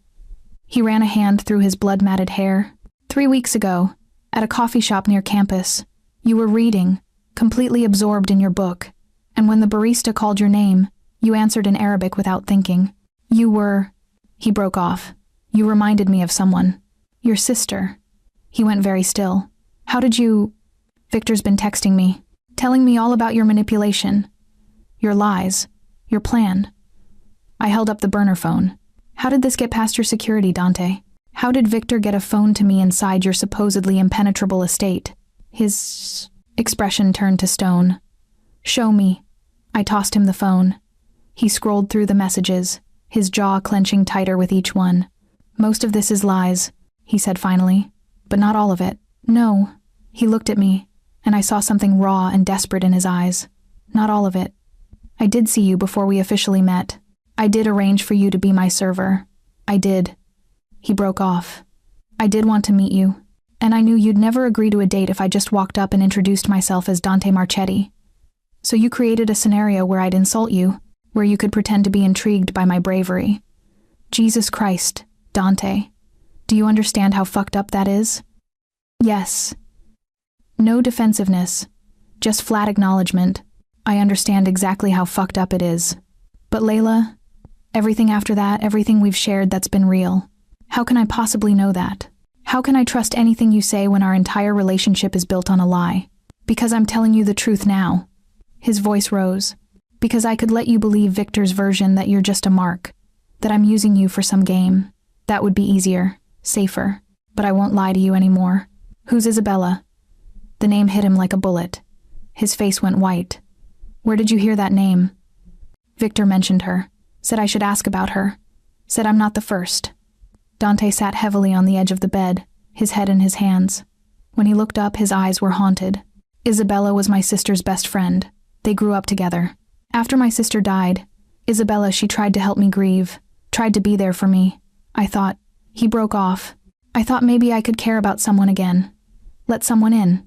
He ran a hand through his blood-matted hair. 3 weeks ago, at a coffee shop near campus, you were reading, completely absorbed in your book, and when the barista called your name, you answered in Arabic without thinking. You were... He broke off. You reminded me of someone. Your sister. He went very still. How did you... Victor's been texting me, telling me all about your manipulation, your lies, your plan. I held up the burner phone. How did this get past your security, Dante? How did Victor get a phone to me inside your supposedly impenetrable estate? His expression turned to stone. Show me. I tossed him the phone. He scrolled through the messages, his jaw clenching tighter with each one. Most of this is lies, he said finally, but not all of it. No. He looked at me, and I saw something raw and desperate in his eyes. Not all of it. I did see you before we officially met. I did arrange for you to be my server. I did. He broke off. I did want to meet you, and I knew you'd never agree to a date if I just walked up and introduced myself as Dante Marchetti. So you created a scenario where I'd insult you, where you could pretend to be intrigued by my bravery. Jesus Christ, Dante. Do you understand how fucked up that is? Yes. No defensiveness, just flat acknowledgement. I understand exactly how fucked up it is. But Layla, everything after that, everything we've shared that's been real. How can I possibly know that? How can I trust anything you say when our entire relationship is built on a lie? Because I'm telling you the truth now. His voice rose. Because I could let you believe Victor's version that you're just a mark, that I'm using you for some game. That would be easier, safer. But I won't lie to you anymore. Who's Isabella? The name hit him like a bullet. His face went white. Where did you hear that name? Victor mentioned her. Said I should ask about her. Said I'm not the first. Dante sat heavily on the edge of the bed, his head in his hands. When he looked up, his eyes were haunted. Isabella was my sister's best friend. They grew up together. After my sister died, Isabella, she tried to help me grieve, tried to be there for me. I thought, he broke off. I thought maybe I could care about someone again. Let someone in.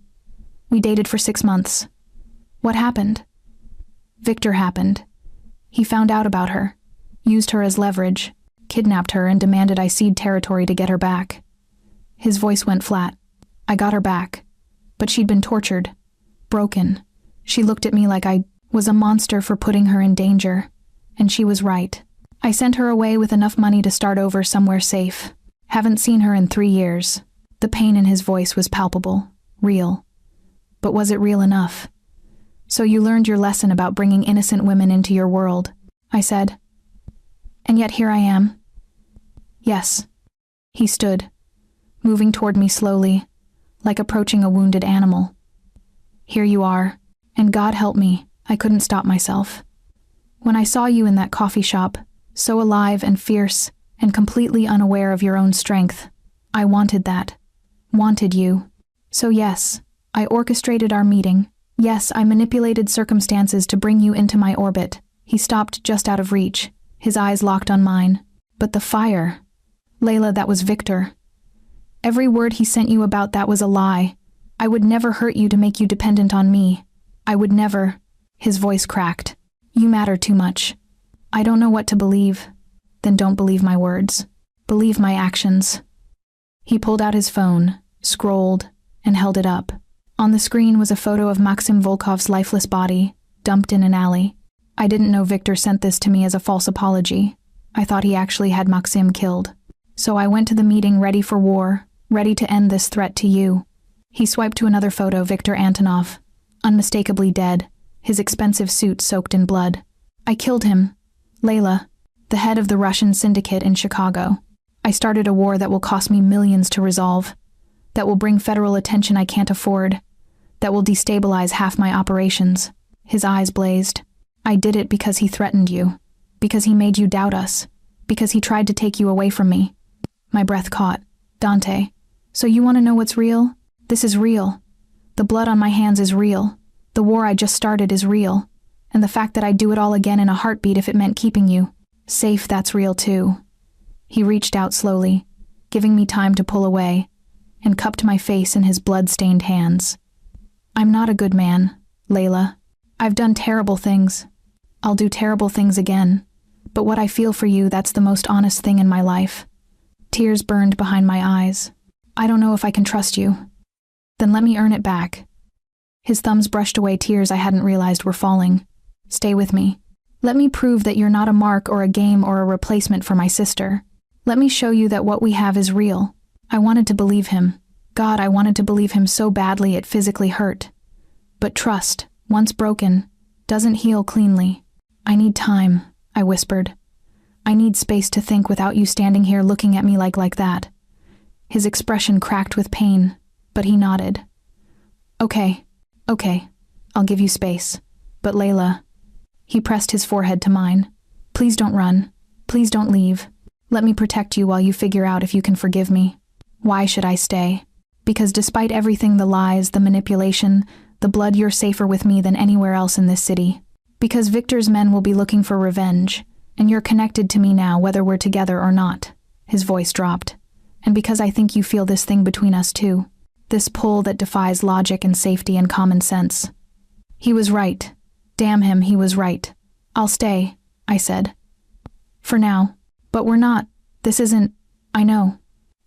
We dated for 6 months. What happened? Victor happened. He found out about her, used her as leverage, kidnapped her and demanded I cede territory to get her back. His voice went flat. I got her back, but she'd been tortured, broken. She looked at me like I was a monster for putting her in danger, and she was right. I sent her away with enough money to start over somewhere safe. Haven't seen her in 3 years. The pain in his voice was palpable, real. But was it real enough? So you learned your lesson about bringing innocent women into your world, I said. And yet here I am. Yes. He stood, moving toward me slowly, like approaching a wounded animal. Here you are, and God help me, I couldn't stop myself. When I saw you in that coffee shop, so alive and fierce and completely unaware of your own strength, I wanted that. Wanted you. So yes, I orchestrated our meeting. Yes, I manipulated circumstances to bring you into my orbit. He stopped just out of reach, his eyes locked on mine. But the fire. Layla, that was Victor. Every word he sent you about that was a lie. I would never hurt you to make you dependent on me. I would never. His voice cracked. You matter too much. I don't know what to believe. Then don't believe my words. Believe my actions. He pulled out his phone, scrolled, and held it up. On the screen was a photo of Maxim Volkov's lifeless body, dumped in an alley. I didn't know Victor sent this to me as a false apology. I thought he actually had Maxim killed. So I went to the meeting ready for war, ready to end this threat to you. He swiped to another photo, Viktor Antonov, unmistakably dead, his expensive suit soaked in blood. I killed him. Layla, the head of the Russian syndicate in Chicago. I started a war that will cost me millions to resolve, that will bring federal attention I can't afford, that will destabilize half my operations. His eyes blazed. I did it because he threatened you, because he made you doubt us, because he tried to take you away from me. My breath caught. Dante, so you want to know what's real? This is real. The blood on my hands is real. The war I just started is real. And the fact that I'd do it all again in a heartbeat if it meant keeping you safe, that's real too. He reached out slowly, giving me time to pull away, and cupped my face in his blood-stained hands. I'm not a good man, Layla. I've done terrible things. I'll do terrible things again. But what I feel for you, that's the most honest thing in my life. Tears burned behind my eyes. I don't know if I can trust you. Then let me earn it back. His thumbs brushed away tears I hadn't realized were falling. Stay with me. Let me prove that you're not a mark or a game or a replacement for my sister. Let me show you that what we have is real. I wanted to believe him. God, I wanted to believe him so badly it physically hurt. But trust, once broken, doesn't heal cleanly. I need time, I whispered. I need space to think without you standing here looking at me like that. His expression cracked with pain, but he nodded. Okay, I'll give you space. But Layla, he pressed his forehead to mine. Please don't run. Please don't leave. Let me protect you while you figure out if you can forgive me. Why should I stay? Because despite everything, the lies, the manipulation, the blood, you're safer with me than anywhere else in this city. Because Victor's men will be looking for revenge, and you're connected to me now whether we're together or not. His voice dropped. And because I think you feel this thing between us too. This pull that defies logic and safety and common sense. He was right. Damn him, he was right. I'll stay, I said. For now. But we're not. This isn't. I know.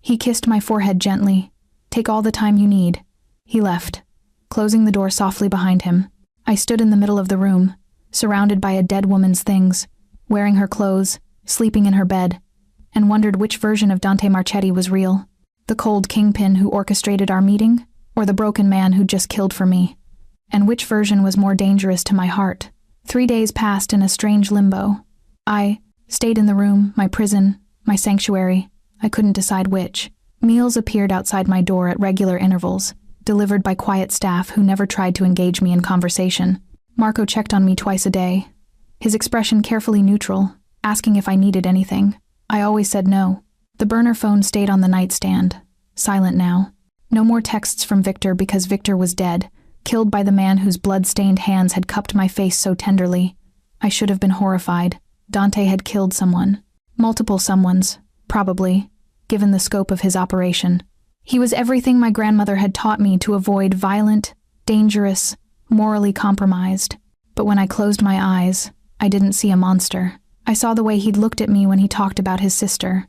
He kissed my forehead gently. Take all the time you need. He left, closing the door softly behind him. I stood in the middle of the room, surrounded by a dead woman's things, wearing her clothes, sleeping in her bed, and wondered which version of Dante Marchetti was real. The cold kingpin who orchestrated our meeting, or the broken man who just killed for me? And which version was more dangerous to my heart? 3 days passed in a strange limbo. I stayed in the room, my prison, my sanctuary. I couldn't decide which. Meals appeared outside my door at regular intervals, delivered by quiet staff who never tried to engage me in conversation. Marco checked on me twice a day, his expression carefully neutral, asking if I needed anything. I always said no. The burner phone stayed on the nightstand, silent now. No more texts from Victor because Victor was dead, killed by the man whose blood-stained hands had cupped my face so tenderly. I should have been horrified. Dante had killed someone. Multiple someones, probably, given the scope of his operation. He was everything my grandmother had taught me to avoid: violent, dangerous, morally compromised. But when I closed my eyes, I didn't see a monster. I saw the way he'd looked at me when he talked about his sister,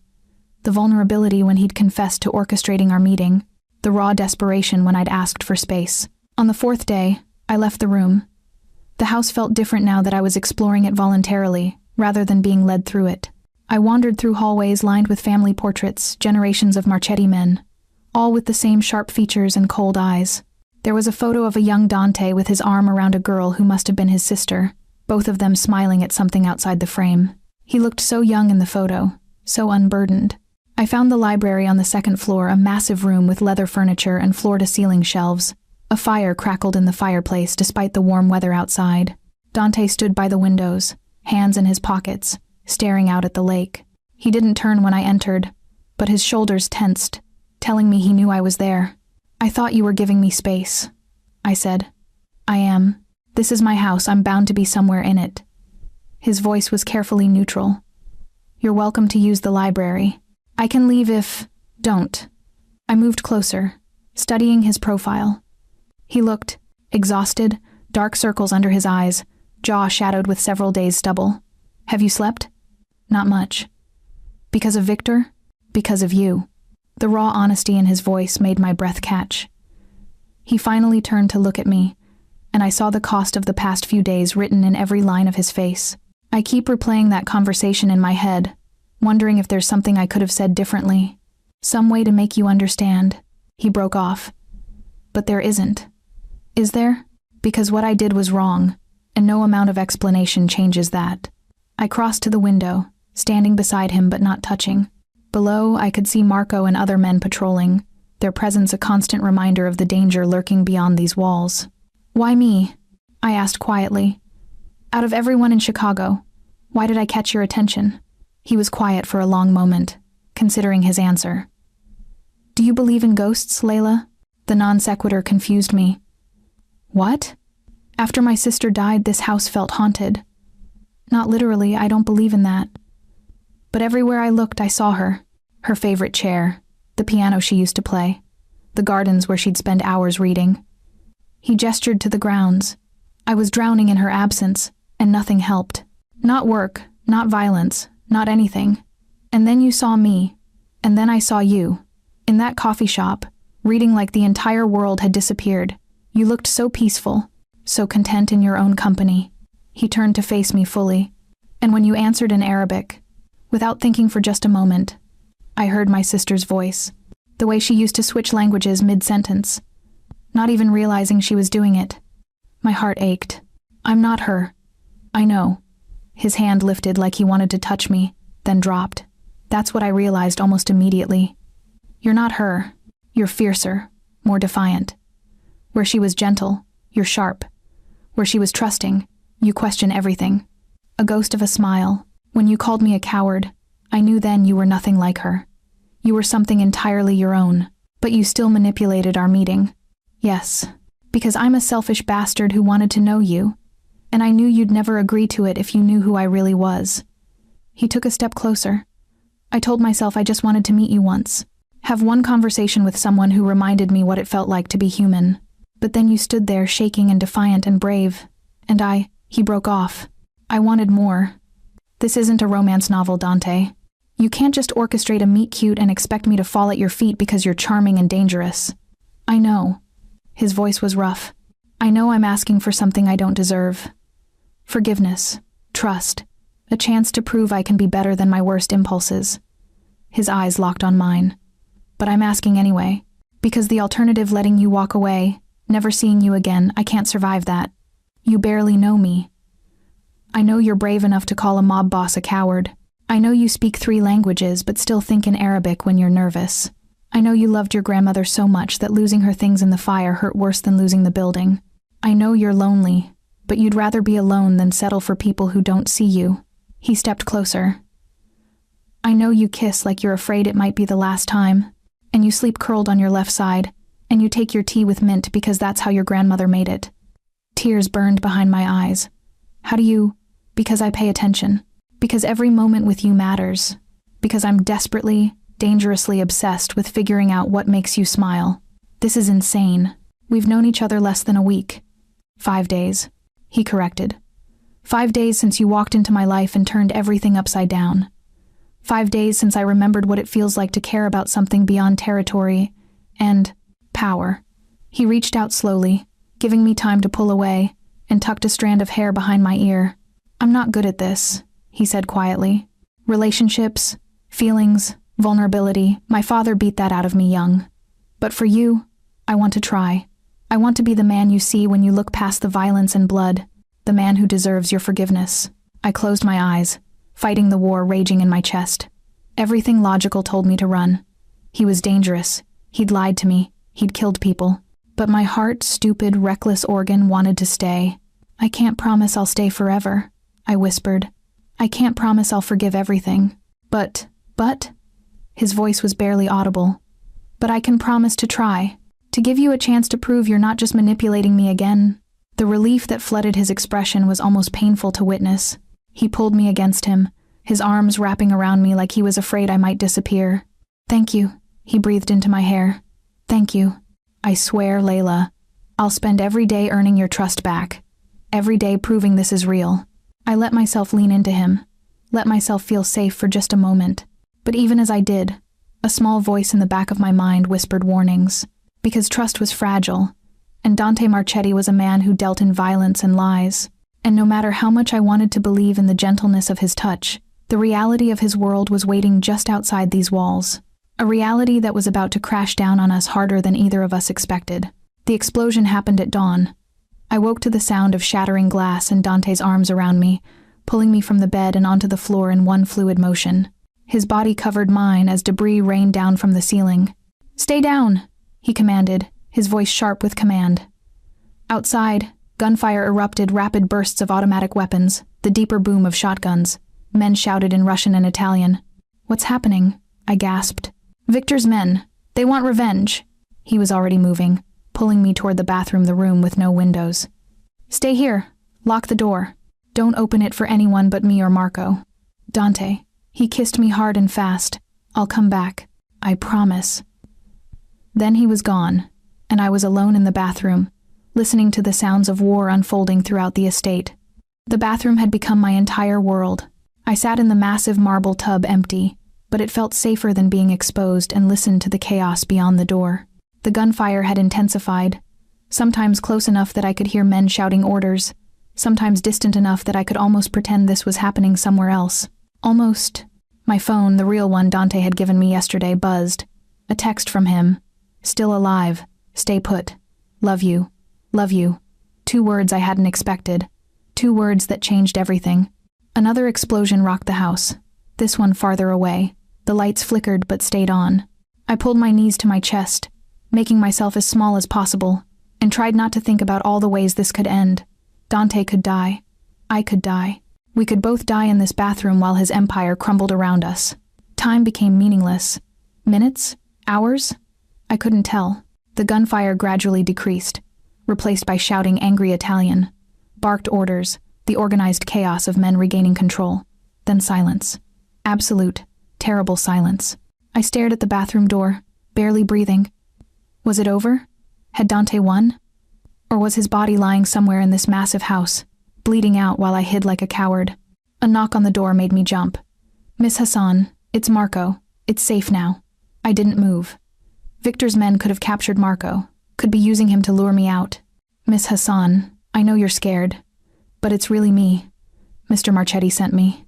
the vulnerability when he'd confessed to orchestrating our meeting, the raw desperation when I'd asked for space. On the 4th day, I left the room. The house felt different now that I was exploring it voluntarily, rather than being led through it. I wandered through hallways lined with family portraits, generations of Marchetti men, all with the same sharp features and cold eyes. There was a photo of a young Dante with his arm around a girl who must have been his sister, both of them smiling at something outside the frame. He looked so young in the photo, so unburdened. I found the library on the 2nd floor, a massive room with leather furniture and floor-to-ceiling shelves. A fire crackled in the fireplace despite the warm weather outside. Dante stood by the windows, hands in his pockets, staring out at the lake. He didn't turn when I entered, but his shoulders tensed, telling me he knew I was there. I thought you were giving me space, I said. I am. This is my house. I'm bound to be somewhere in it. His voice was carefully neutral. You're welcome to use the library. I can leave if... Don't. I moved closer, studying his profile. He looked exhausted, dark circles under his eyes, jaw shadowed with several days' stubble. Have you slept? Not much. Because of Victor? Because of you. The raw honesty in his voice made my breath catch. He finally turned to look at me, and I saw the cost of the past few days written in every line of his face. I keep replaying that conversation in my head, wondering if there's something I could have said differently. Some way to make you understand. He broke off. But there isn't. Is there? Because what I did was wrong, and no amount of explanation changes that. I crossed to the window, standing beside him but not touching. Below, I could see Marco and other men patrolling, their presence a constant reminder of the danger lurking beyond these walls. Why me? I asked quietly. Out of everyone in Chicago, why did I catch your attention? He was quiet for a long moment, considering his answer. Do you believe in ghosts, Layla? The non sequitur confused me. What? After my sister died, this house felt haunted. Not literally, I don't believe in that. But everywhere I looked, I saw her. Her favorite chair, the piano she used to play, the gardens where she'd spend hours reading. He gestured to the grounds. I was drowning in her absence, and nothing helped. Not work, not violence, not anything. And then you saw me, and then I saw you. In that coffee shop, reading like the entire world had disappeared. You looked so peaceful, so content in your own company. He turned to face me fully, and when you answered in Arabic, without thinking for just a moment, I heard my sister's voice, the way she used to switch languages mid-sentence, not even realizing she was doing it. My heart ached. I'm not her. I know. His hand lifted like he wanted to touch me, then dropped. That's what I realized almost immediately. You're not her. You're fiercer, more defiant. Where she was gentle, you're sharp. Where she was trusting, you question everything. A ghost of a smile. When you called me a coward, I knew then you were nothing like her. You were something entirely your own, but you still manipulated our meeting. Yes, because I'm a selfish bastard who wanted to know you, and I knew you'd never agree to it if you knew who I really was. He took a step closer. I told myself I just wanted to meet you once. Have one conversation with someone who reminded me what it felt like to be human. But then you stood there shaking and defiant and brave, and he broke off. I wanted more. This isn't a romance novel, Dante. You can't just orchestrate a meet-cute and expect me to fall at your feet because you're charming and dangerous. I know. His voice was rough. I know I'm asking for something I don't deserve. Forgiveness, trust, a chance to prove I can be better than my worst impulses. His eyes locked on mine. But I'm asking anyway, because the alternative, letting you walk away, never seeing you again, I can't survive that. You barely know me. I know you're brave enough to call a mob boss a coward. I know you speak 3 languages but still think in Arabic when you're nervous. I know you loved your grandmother so much that losing her things in the fire hurt worse than losing the building. I know you're lonely, but you'd rather be alone than settle for people who don't see you. He stepped closer. I know you kiss like you're afraid it might be the last time, and you sleep curled on your left side, and you take your tea with mint because that's how your grandmother made it. Tears burned behind my eyes. How do you? Because I pay attention. Because every moment with you matters. Because I'm desperately, dangerously obsessed with figuring out what makes you smile. This is insane. We've known each other less than a week. 5 days. He corrected. 5 days since you walked into my life and turned everything upside down. 5 days since I remembered what it feels like to care about something beyond territory and power. He reached out slowly, giving me time to pull away, and tucked a strand of hair behind my ear. I'm not good at this, he said quietly. Relationships, feelings, vulnerability, my father beat that out of me young. But for you, I want to try. I want to be the man you see when you look past the violence and blood, the man who deserves your forgiveness. I closed my eyes, fighting the war raging in my chest. Everything logical told me to run. He was dangerous. He'd lied to me. He'd killed people. But my heart, stupid, reckless organ wanted to stay. I can't promise I'll stay forever, I whispered. I can't promise I'll forgive everything. But, his voice was barely audible. But I can promise to try, to give you a chance to prove you're not just manipulating me again. The relief that flooded his expression was almost painful to witness. He pulled me against him, his arms wrapping around me like he was afraid I might disappear. Thank you, he breathed into my hair. Thank you. I swear, Layla, I'll spend every day earning your trust back. Every day proving this is real. I let myself lean into him, let myself feel safe for just a moment. But even as I did, a small voice in the back of my mind whispered warnings. Because trust was fragile, and Dante Marchetti was a man who dealt in violence and lies. And no matter how much I wanted to believe in the gentleness of his touch, the reality of his world was waiting just outside these walls. A reality that was about to crash down on us harder than either of us expected. The explosion happened at dawn. I woke to the sound of shattering glass and Dante's arms around me, pulling me from the bed and onto the floor in one fluid motion. His body covered mine as debris rained down from the ceiling. "Stay down," he commanded, his voice sharp with command. Outside, gunfire erupted, rapid bursts of automatic weapons, the deeper boom of shotguns. Men shouted in Russian and Italian. "What's happening?" I gasped. "Victor's men. They want revenge." He was already moving, pulling me toward the bathroom, the room with no windows. "Stay here. Lock the door. Don't open it for anyone but me or Marco." "Dante." He kissed me hard and fast. "I'll come back. I promise." Then he was gone, and I was alone in the bathroom, listening to the sounds of war unfolding throughout the estate. The bathroom had become my entire world. I sat in the massive marble tub empty, but it felt safer than being exposed, and listened to the chaos beyond the door. The gunfire had intensified, sometimes close enough that I could hear men shouting orders, sometimes distant enough that I could almost pretend this was happening somewhere else. Almost. My phone, the real one Dante had given me yesterday, buzzed. A text from him. "Still alive. Stay put. Love you. Love you." 2 words I hadn't expected. 2 words that changed everything. Another explosion rocked the house. This one farther away. The lights flickered but stayed on. I pulled my knees to my chest, making myself as small as possible, and tried not to think about all the ways this could end. Dante could die. I could die. We could both die in this bathroom while his empire crumbled around us. Time became meaningless. Minutes? Hours? I couldn't tell. The gunfire gradually decreased, replaced by shouting angry Italian, barked orders, the organized chaos of men regaining control. Then silence. Absolute, terrible silence. I stared at the bathroom door, barely breathing. Was it over? Had Dante won? Or was his body lying somewhere in this massive house, bleeding out while I hid like a coward? A knock on the door made me jump. Miss Hassan, it's Marco. It's safe now. I didn't move. Victor's men could have captured Marco, could be using him to lure me out. Miss Hassan, I know you're scared, but it's really me. Mr. Marchetti sent me.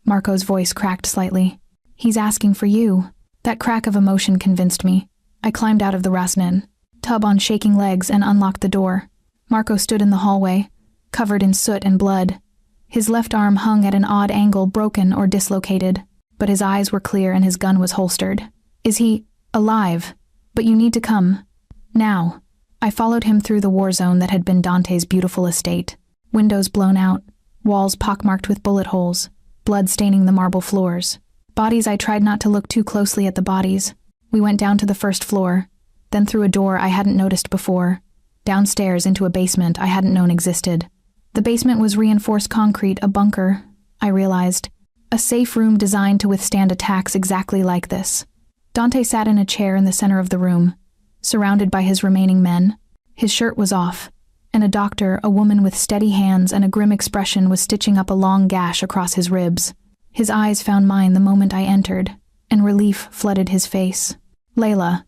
Marco's voice cracked slightly. He's asking for you. That crack of emotion convinced me. I climbed out of the Rasnin tub on shaking legs and unlocked the door. Marco stood in the hallway, covered in soot and blood. His left arm hung at an odd angle, broken or dislocated, but his eyes were clear and his gun was holstered. Is he alive? But you need to come. Now. I followed him through the war zone that had been Dante's beautiful estate. Windows blown out, walls pockmarked with bullet holes, blood staining the marble floors. Bodies. I tried not to look too closely at the bodies. We went down to the first floor, then through a door I hadn't noticed before, downstairs into a basement I hadn't known existed. The basement was reinforced concrete, a bunker, I realized. A safe room designed to withstand attacks exactly like this. Dante sat in a chair in the center of the room, surrounded by his remaining men. His shirt was off, and a doctor, a woman with steady hands and a grim expression, was stitching up a long gash across his ribs. His eyes found mine the moment I entered, and relief flooded his face. Layla.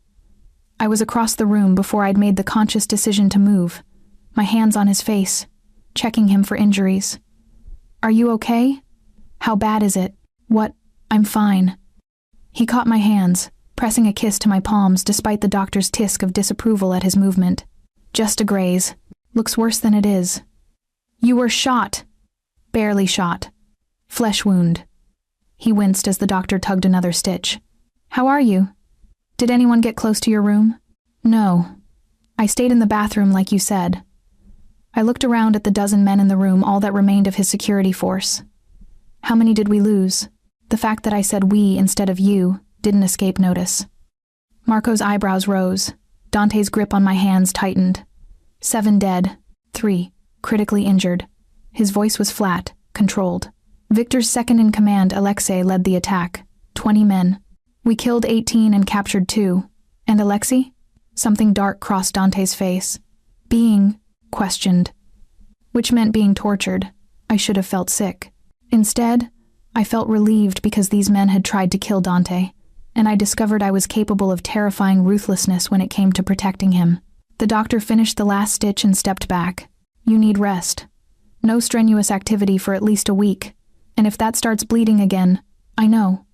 I was across the room before I'd made the conscious decision to move, my hands on his face, checking him for injuries. Are you okay? How bad is it? What? I'm fine. He caught my hands, pressing a kiss to my palms despite the doctor's tisk of disapproval at his movement. Just a graze. Looks worse than it is. You were shot. Barely shot. Flesh wound. He winced as the doctor tugged another stitch. How are you? Did anyone get close to your room? No. I stayed in the bathroom like you said. I looked around at the dozen men in the room, all that remained of his security force. How many did we lose? The fact that I said we instead of you didn't escape notice. Marco's eyebrows rose. Dante's grip on my hands tightened. 7 dead. 3 critically injured. His voice was flat, controlled. Victor's second in command, Alexei, led the attack. 20 men. We killed 18 and captured 2. And Alexei? Something dark crossed Dante's face. Being questioned. Which meant being tortured. I should have felt sick. Instead, I felt relieved because these men had tried to kill Dante, and I discovered I was capable of terrifying ruthlessness when it came to protecting him. The doctor finished the last stitch and stepped back. You need rest. No strenuous activity for at least a week. And if that starts bleeding again, I know.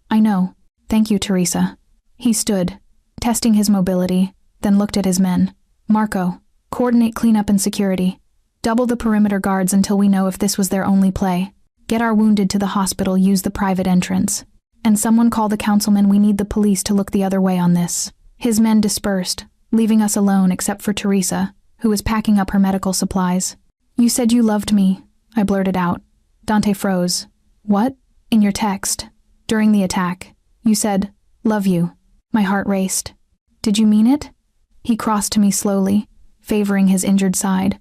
Thank you, Teresa. He stood, testing his mobility, then looked at his men. Marco, coordinate cleanup and security. Double the perimeter guards until we know if this was their only play. Get our wounded to the hospital, use the private entrance. And someone call the councilman, we need the police to look the other way on this. His men dispersed, leaving us alone except for Teresa, who was packing up her medical supplies. You said you loved me, I blurted out. Dante froze. What? In your text. During the attack. You said, love you. My heart raced. Did you mean it? He crossed to me slowly, favoring his injured side.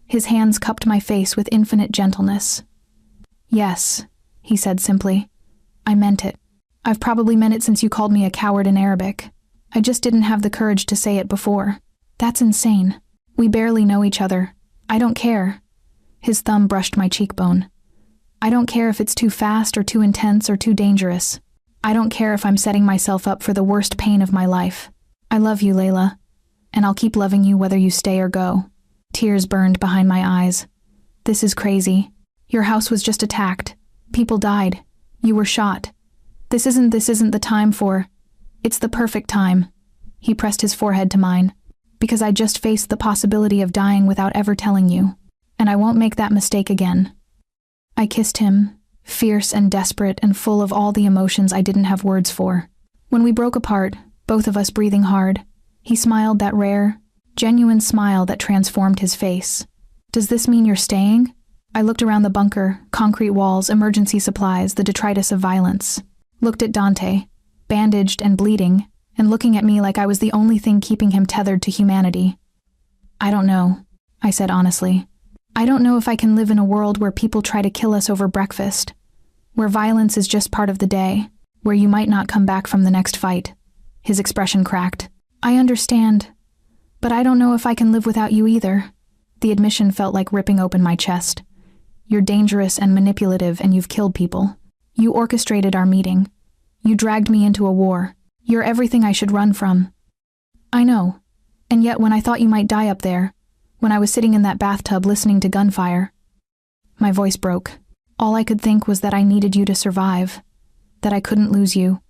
His hands cupped my face with infinite gentleness. Yes, he said simply. I meant it. I've probably meant it since you called me a coward in Arabic. I just didn't have the courage to say it before. That's insane. We barely know each other. I don't care. His thumb brushed my cheekbone. I don't care if it's too fast or too intense or too dangerous. I don't care if I'm setting myself up for the worst pain of my life. I love you, Layla, and I'll keep loving you whether you stay or go. Tears burned behind my eyes. This is crazy. Your house was just attacked. People died. You were shot. This isn't the time for... It's the perfect time. He pressed his forehead to mine. Because I just faced the possibility of dying without ever telling you. And I won't make that mistake again. I kissed him, fierce and desperate and full of all the emotions I didn't have words for. When we broke apart, both of us breathing hard, he smiled that rare, genuine smile that transformed his face. "Does this mean you're staying?" I looked around the bunker, concrete walls, emergency supplies, the detritus of violence. Looked at Dante, bandaged and bleeding, and looking at me like I was the only thing keeping him tethered to humanity. "I don't know," I said honestly. "I don't know if I can live in a world where people try to kill us over breakfast, where violence is just part of the day, where you might not come back from the next fight." His expression cracked. "I understand, but I don't know if I can live without you either." The admission felt like ripping open my chest. "You're dangerous and manipulative, and you've killed people. You orchestrated our meeting. You dragged me into a war. You're everything I should run from." "I know. And yet when I thought you might die up there, when I was sitting in that bathtub listening to gunfire..." My voice broke. All I could think was that I needed you to survive, that I couldn't lose you,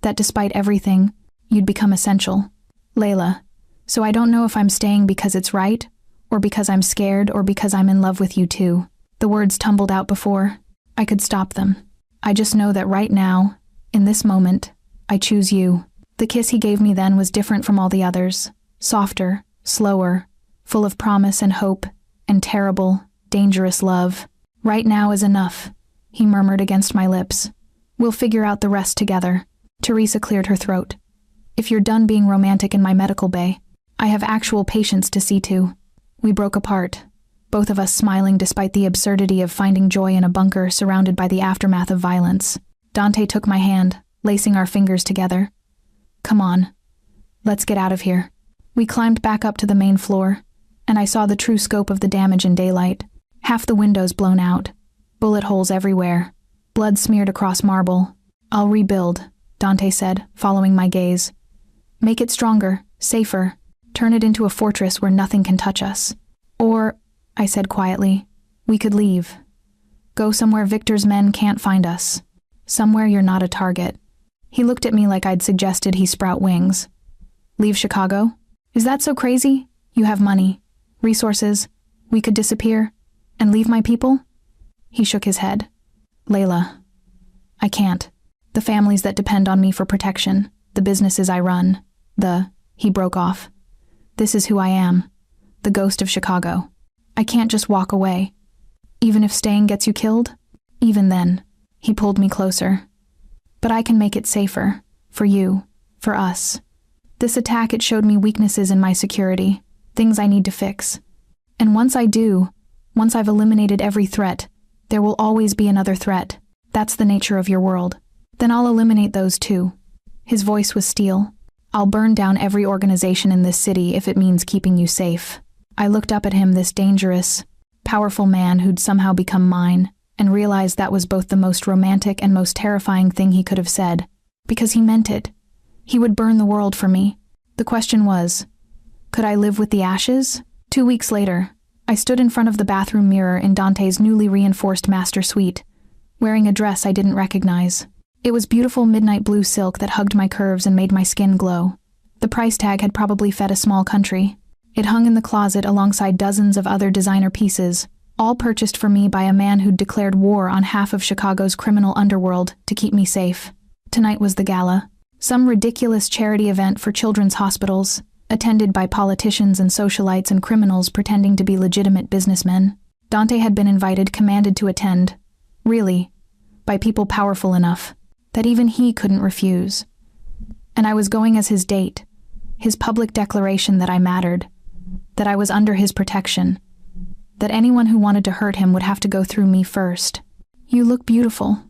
that despite everything, you'd become essential. "Layla, so I don't know if I'm staying because it's right, or because I'm scared, or because I'm in love with you too." The words tumbled out before I could stop them. "I just know that right now, in this moment, I choose you." The kiss he gave me then was different from all the others. Softer, slower, full of promise and hope, and terrible, dangerous love. "Right now is enough," he murmured against my lips. "We'll figure out the rest together." Teresa cleared her throat. "If you're done being romantic in my medical bay, I have actual patients to see to." We broke apart, both of us smiling despite the absurdity of finding joy in a bunker surrounded by the aftermath of violence. Dante took my hand, lacing our fingers together. "Come on. Let's get out of here." We climbed back up to the main floor, and I saw the true scope of the damage in daylight. Half the windows blown out, bullet holes everywhere, blood smeared across marble. "I'll rebuild," Dante said, following my gaze. "Make it stronger, safer. Turn it into a fortress where nothing can touch us. Or," I said quietly, "we could leave. Go somewhere Victor's men can't find us. Somewhere you're not a target." He looked at me like I'd suggested he sprout wings. "Leave Chicago? Is that so crazy? You have money, resources. We could disappear and leave my people?" He shook his head. "Layla, I can't. The families that depend on me for protection, the businesses I run, he broke off. "This is who I am, the ghost of Chicago. I can't just walk away. Even if staying gets you killed? Even then." He pulled me closer. "But I can make it safer. For you. For us. This attack, it showed me weaknesses in my security, things I need to fix. And once I do, once I've eliminated every threat, there will always be another threat. That's the nature of your world. Then I'll eliminate those too." His voice was steel. "I'll burn down every organization in this city if it means keeping you safe." I looked up at him, this dangerous, powerful man who'd somehow become mine, and realized that was both the most romantic and most terrifying thing he could have said. Because he meant it. He would burn the world for me. The question was, could I live with the ashes? 2 weeks later, I stood in front of the bathroom mirror in Dante's newly reinforced master suite, wearing a dress I didn't recognize. It was beautiful midnight blue silk that hugged my curves and made my skin glow. The price tag had probably fed a small country. It hung in the closet alongside dozens of other designer pieces, all purchased for me by a man who'd declared war on half of Chicago's criminal underworld to keep me safe. Tonight was the gala, some ridiculous charity event for children's hospitals, attended by politicians and socialites and criminals pretending to be legitimate businessmen. Dante had been invited, commanded to attend, really, by people powerful enough that even he couldn't refuse. And I was going as his date, his public declaration that I mattered, that I was under his protection, that anyone who wanted to hurt him would have to go through me first. "You look beautiful."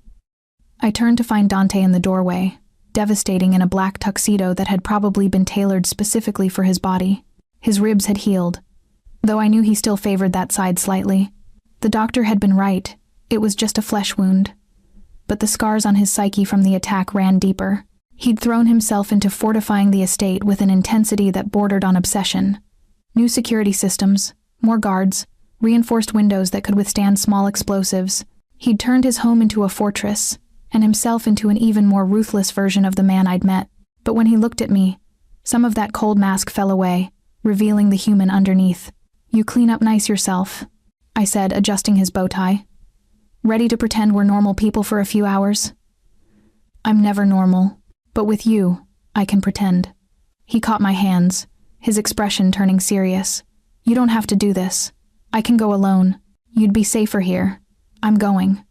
I turned to find Dante in the doorway, devastating in a black tuxedo that had probably been tailored specifically for his body. His ribs had healed, though I knew he still favored that side slightly. The doctor had been right, it was just a flesh wound. But the scars on his psyche from the attack ran deeper. He'd thrown himself into fortifying the estate with an intensity that bordered on obsession. New security systems, more guards, reinforced windows that could withstand small explosives. He'd turned his home into a fortress, and himself into an even more ruthless version of the man I'd met. But when he looked at me, some of that cold mask fell away, revealing the human underneath. "You clean up nice yourself," I said, adjusting his bow tie. "Ready to pretend we're normal people for a few hours?" "I'm never normal," But with you, I can pretend. He caught my hands, his expression turning serious. You don't have to do this. I can go alone. You'd be safer here. I'm going.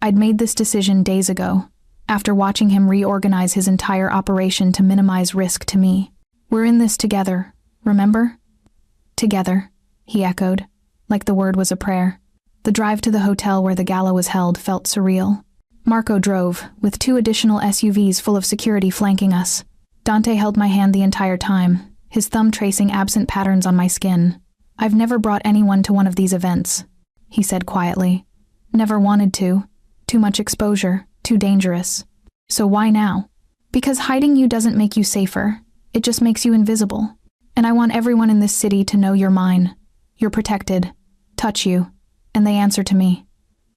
I'd made this decision days ago, after watching him reorganize his entire operation to minimize risk to me. We're in this together, remember? Together, he echoed, like the word was a prayer. The drive to the hotel where the gala was held felt surreal. Marco drove, with 2 additional SUVs full of security flanking us. Dante held my hand the entire time, his thumb tracing absent patterns on my skin. I've never brought anyone to one of these events, he said quietly. Never wanted to. Too much exposure, too dangerous. So why now? Because hiding you doesn't make you safer. It just makes you invisible. And I want everyone in this city to know you're mine. You're protected. Touch you. And they answer to me.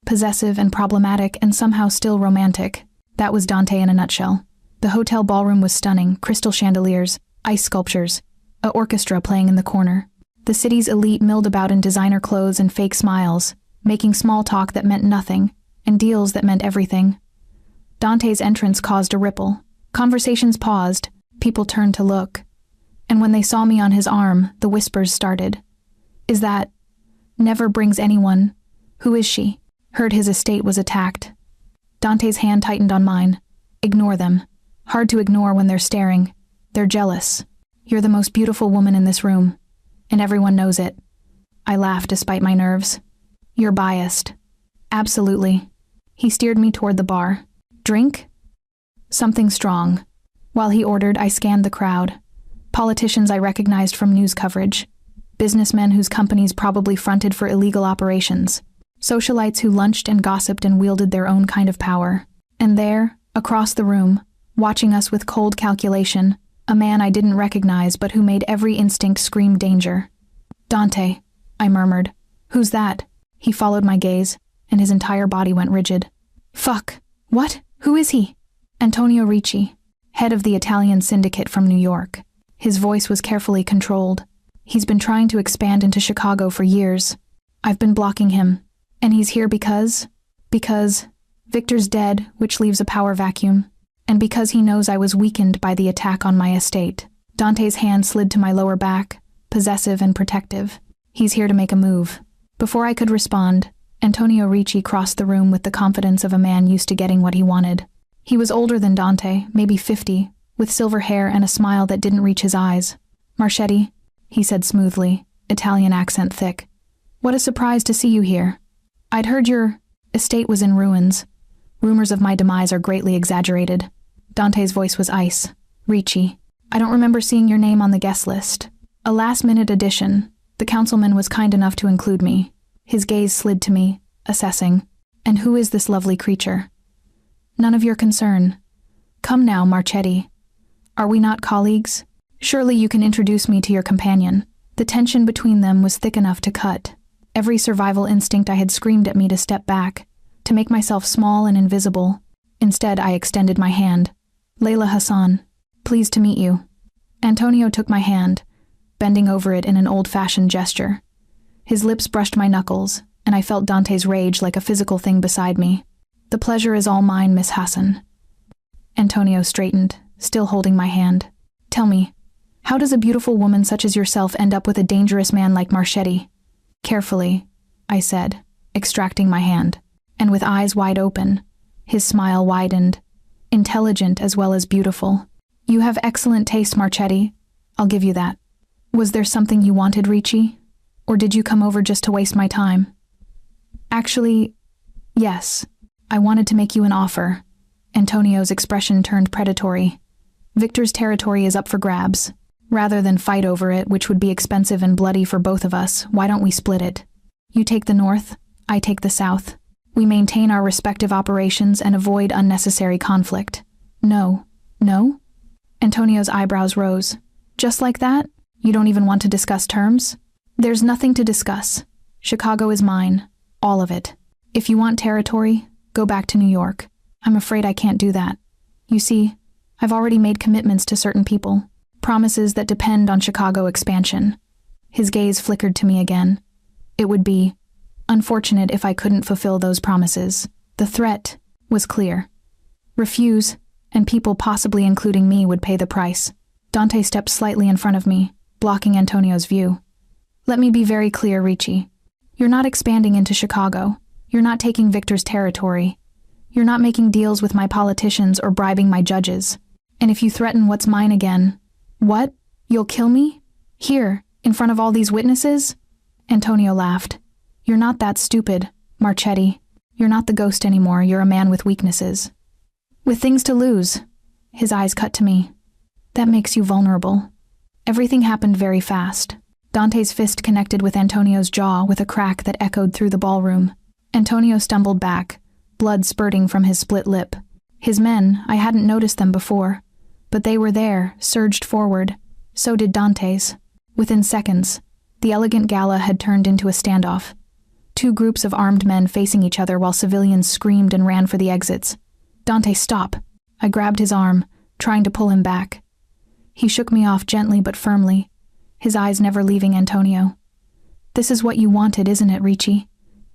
Possessive and problematic and somehow still romantic. That was Dante in a nutshell. The hotel ballroom was stunning, crystal chandeliers, ice sculptures, an orchestra playing in the corner. The city's elite milled about in designer clothes and fake smiles, making small talk that meant nothing, and deals that meant everything. Dante's entrance caused a ripple. Conversations paused, people turned to look. And when they saw me on his arm, the whispers started. Is that... never brings anyone. Who is she? Heard his estate was attacked. Dante's hand tightened on mine. Ignore them. Hard to ignore when they're staring. They're jealous. You're the most beautiful woman in this room. And everyone knows it. I laughed despite my nerves. You're biased. Absolutely. He steered me toward the bar. Drink? Something strong. While he ordered, I scanned the crowd. Politicians I recognized from news coverage. Businessmen whose companies probably fronted for illegal operations. Socialites who lunched and gossiped and wielded their own kind of power. And there, across the room, watching us with cold calculation, a man I didn't recognize but who made every instinct scream danger. Dante, I murmured. Who's that? He followed my gaze, and his entire body went rigid. Fuck. What? Who is he? Antonio Ricci, head of the Italian syndicate from New York. His voice was carefully controlled. He's been trying to expand into Chicago for years. I've been blocking him. And he's here because Victor's dead, which leaves a power vacuum. And because he knows I was weakened by the attack on my estate. Dante's hand slid to my lower back, possessive and protective. He's here to make a move. Before I could respond, Antonio Ricci crossed the room with the confidence of a man used to getting what he wanted. He was older than Dante, maybe 50, with silver hair and a smile that didn't reach his eyes. Marchetti, he said smoothly, Italian accent thick. What a surprise to see you here. I'd heard your estate was in ruins. Rumors of my demise are greatly exaggerated. Dante's voice was ice. Ricci, I don't remember seeing your name on the guest list. A last-minute addition. The councilman was kind enough to include me. His gaze slid to me, assessing. And who is this lovely creature? None of your concern. Come now, Marchetti. Are we not colleagues? Surely you can introduce me to your companion. The tension between them was thick enough to cut. Every survival instinct I had screamed at me to step back, to make myself small and invisible. Instead, I extended my hand. Layla Hassan, pleased to meet you. Antonio took my hand, bending over it in an old-fashioned gesture. His lips brushed my knuckles, and I felt Dante's rage like a physical thing beside me. The pleasure is all mine, Miss Hassan. Antonio straightened, still holding my hand. Tell me, how does a beautiful woman such as yourself end up with a dangerous man like Marchetti? Carefully, I said, extracting my hand. And with eyes wide open, his smile widened, intelligent as well as beautiful. You have excellent taste, Marchetti. I'll give you that. Was there something you wanted, Ricci? Or did you come over just to waste my time? Actually, yes. I wanted to make you an offer. Antonio's expression turned predatory. Victor's territory is up for grabs. Rather than fight over it, which would be expensive and bloody for both of us, why don't we split it? You take the north, I take the south. We maintain our respective operations and avoid unnecessary conflict. No. No? Antonio's eyebrows rose. Just like that? You don't even want to discuss terms? There's nothing to discuss. Chicago is mine. All of it. If you want territory, go back to New York. I'm afraid I can't do that. You see, I've already made commitments to certain people. Promises that depend on Chicago expansion. His gaze flickered to me again. It would be unfortunate if I couldn't fulfill those promises. The threat was clear. Refuse, and people, possibly including me, would pay the price. Dante stepped slightly in front of me, blocking Antonio's view. Let me be very clear, Ricci. You're not expanding into Chicago. You're not taking Victor's territory. You're not making deals with my politicians or bribing my judges. And if you threaten what's mine again— What? You'll kill me? Here, in front of all these witnesses? Antonio laughed. You're not that stupid, Marchetti. You're not the ghost anymore. You're a man with weaknesses. With things to lose. His eyes cut to me. That makes you vulnerable. Everything happened very fast. Dante's fist connected with Antonio's jaw with a crack that echoed through the ballroom. Antonio stumbled back, blood spurting from his split lip. His men— I hadn't noticed them before, but they were there, surged forward. So did Dante's. Within seconds, the elegant gala had turned into a standoff. Two groups of armed men facing each other while civilians screamed and ran for the exits. Dante, stop! I grabbed his arm, trying to pull him back. He shook me off gently but firmly, his eyes never leaving Antonio. This is what you wanted, isn't it, Ricci?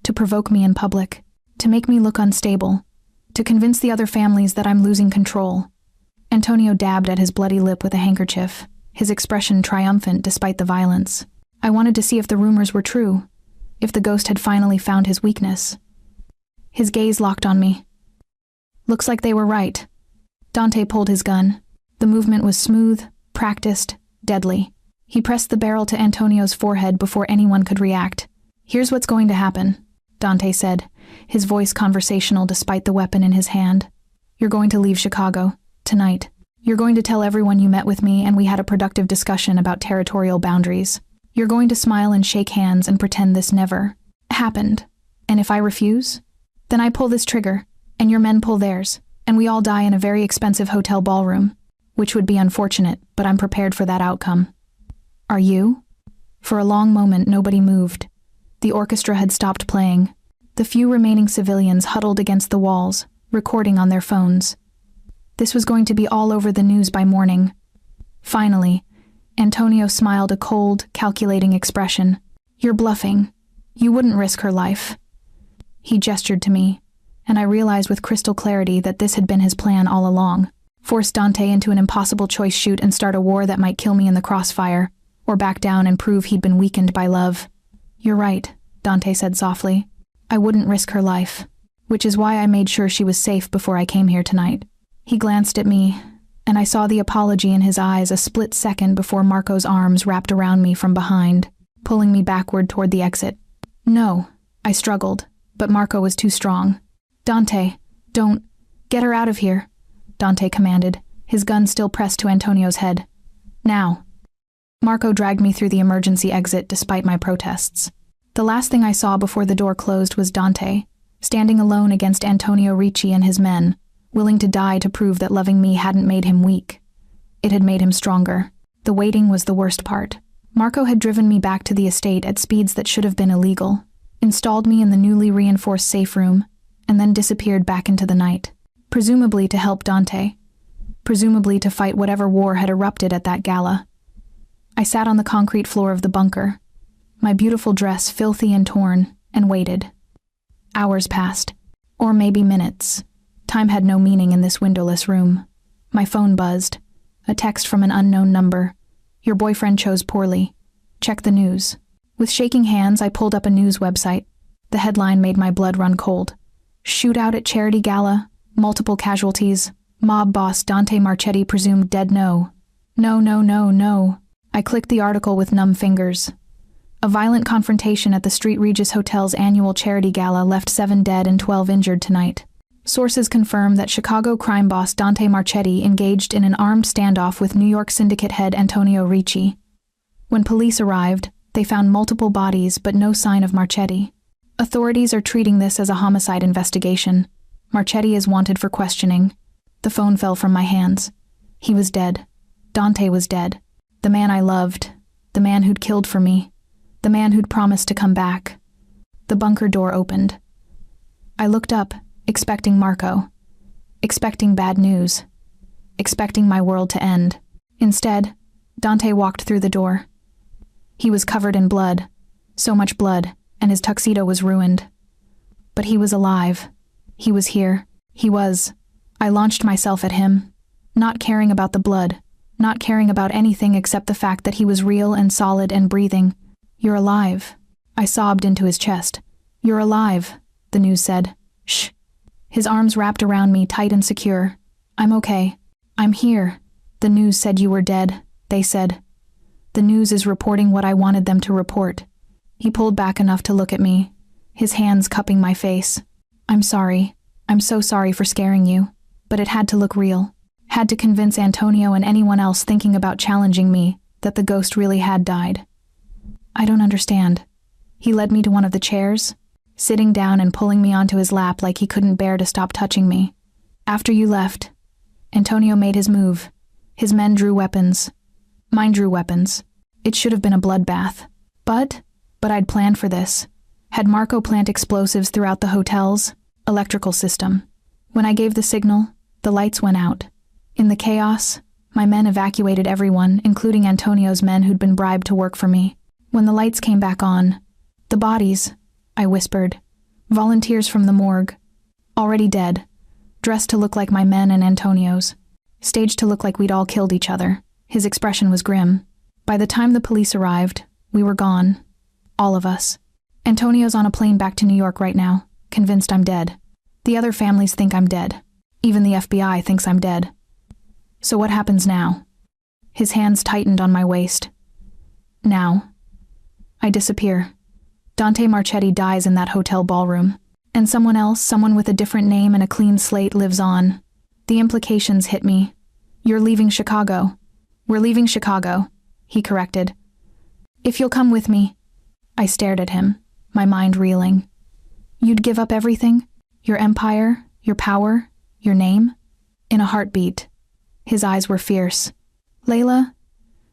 To provoke me in public, to make me look unstable, to convince the other families that I'm losing control. Antonio dabbed at his bloody lip with a handkerchief, his expression triumphant despite the violence. I wanted to see if the rumors were true, if the ghost had finally found his weakness. His gaze locked on me. Looks like they were right. Dante pulled his gun. The movement was smooth, practiced, deadly. He pressed the barrel to Antonio's forehead before anyone could react. Here's what's going to happen, Dante said, his voice conversational despite the weapon in his hand. You're going to leave Chicago, tonight. You're going to tell everyone you met with me and we had a productive discussion about territorial boundaries. You're going to smile and shake hands and pretend this never happened. And if I refuse, then I pull this trigger, and your men pull theirs, and we all die in a very expensive hotel ballroom, which would be unfortunate, but I'm prepared for that outcome. Are you? For a long moment, nobody moved. The orchestra had stopped playing. The few remaining civilians huddled against the walls, recording on their phones. This was going to be all over the news by morning. Finally, Antonio smiled a cold, calculating expression. You're bluffing. You wouldn't risk her life. He gestured to me, and I realized with crystal clarity that this had been his plan all along. Force Dante into an impossible choice shoot and start a war that might kill me in the crossfire, or back down and prove he'd been weakened by love. You're right, Dante said softly. I wouldn't risk her life, which is why I made sure she was safe before I came here tonight. He glanced at me, and I saw the apology in his eyes a split second before Marco's arms wrapped around me from behind, pulling me backward toward the exit. No, I struggled, but Marco was too strong. Dante, don't— Get her out of here, Dante commanded, his gun still pressed to Antonio's head. Now. Marco dragged me through the emergency exit despite my protests. The last thing I saw before the door closed was Dante, standing alone against Antonio Ricci and his men, willing to die to prove that loving me hadn't made him weak. It had made him stronger. The waiting was the worst part. Marco had driven me back to the estate at speeds that should have been illegal, installed me in the newly reinforced safe room, and then disappeared back into the night, presumably to help Dante, presumably to fight whatever war had erupted at that gala. I sat on the concrete floor of the bunker, my beautiful dress filthy and torn, and waited. Hours passed, or maybe minutes. Time had no meaning in this windowless room. My phone buzzed. A text from an unknown number. Your boyfriend chose poorly. Check the news. With shaking hands, I pulled up a news website. The headline made my blood run cold. Shootout at charity gala. Multiple casualties. Mob boss Dante Marchetti presumed dead. No. No. I clicked the article with numb fingers. A violent confrontation at the St. Regis Hotel's annual charity gala left 7 dead and 12 injured tonight. Sources confirm that Chicago crime boss Dante Marchetti engaged in an armed standoff with New York syndicate head Antonio Ricci. When police arrived, they found multiple bodies but no sign of Marchetti. Authorities are treating this as a homicide investigation. Marchetti is wanted for questioning. The phone fell from my hands. He was dead. Dante was dead. The man I loved. The man who'd killed for me. The man who'd promised to come back. The bunker door opened. I looked up, expecting Marco. Expecting bad news. Expecting my world to end. Instead, Dante walked through the door. He was covered in blood. So much blood, and his tuxedo was ruined. But he was alive. He was here. He was I launched myself at him, not caring about the blood, not caring about anything except the fact that he was real and solid and breathing. "You're alive." I sobbed into his chest. "You're alive," the news said. "Shh." His arms wrapped around me tight and secure. "I'm okay. I'm here." "The news said you were dead," they said. "The news is reporting what I wanted them to report." He pulled back enough to look at me, his hands cupping my face. "I'm sorry. I'm so sorry for scaring you. But it had to look real. Had to convince Antonio and anyone else thinking about challenging me that the ghost really had died." "I don't understand." He led me to one of the chairs, sitting down and pulling me onto his lap like he couldn't bear to stop touching me. "After you left, Antonio made his move. His men drew weapons. Mine drew weapons. It should have been a bloodbath. But I'd planned for this. Had Marco plant explosives throughout the hotel's electrical system. When I gave the signal, the lights went out. In the chaos, my men evacuated everyone, including Antonio's men who'd been bribed to work for me. When the lights came back on, the bodies, I whispered, volunteers from the morgue, already dead, dressed to look like my men and Antonio's, staged to look like we'd all killed each other." His expression was grim. "By the time the police arrived, we were gone. All of us. Antonio's on a plane back to New York right now, convinced I'm dead. The other families think I'm dead. Even the FBI thinks I'm dead. So what happens now?" His hands tightened on my waist. "Now, I disappear. Dante Marchetti dies in that hotel ballroom. And someone else, someone with a different name and a clean slate, lives on. The implications hit me. You're leaving Chicago." "We're leaving Chicago," he corrected. "If you'll come with me." I stared at him, my mind reeling. "You'd give up everything? Your empire, your power, your name?" In a heartbeat. His eyes were fierce. "Layla,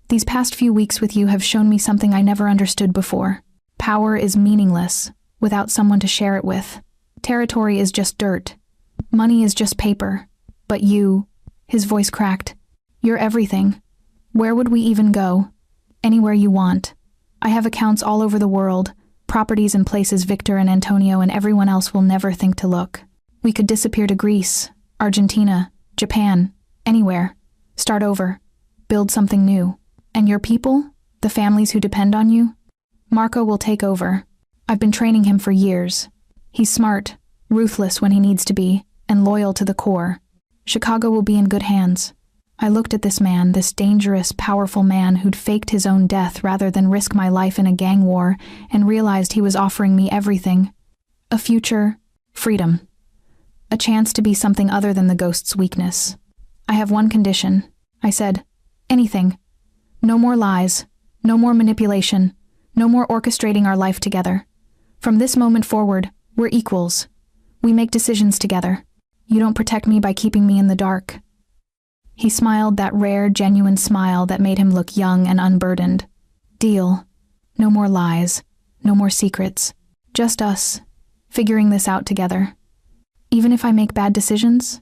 these past few weeks with you have shown me something I never understood before. Power is meaningless without someone to share it with. Territory is just dirt. Money is just paper. But you," his voice cracked, "you're everything. Where would we even go? Anywhere you want. I have accounts all over the world, properties in places Victor and Antonio and everyone else will never think to look. We could disappear to Greece, Argentina, Japan, anywhere. Start over. Build something new. And your people, the families who depend on you? Marco will take over. I've been training him for years. He's smart, ruthless when he needs to be, and loyal to the core. Chicago will be in good hands." I looked at this man, this dangerous, powerful man who'd faked his own death rather than risk my life in a gang war, and realized he was offering me everything. A future, freedom. A chance to be something other than the ghost's weakness. "I have one condition," I said. "Anything. No more lies. No more manipulation. No more orchestrating our life together. From this moment forward, we're equals. We make decisions together. You don't protect me by keeping me in the dark." He smiled, that rare, genuine smile that made him look young and unburdened. "Deal. No more lies. No more secrets. Just us, figuring this out together. Even if I make bad decisions?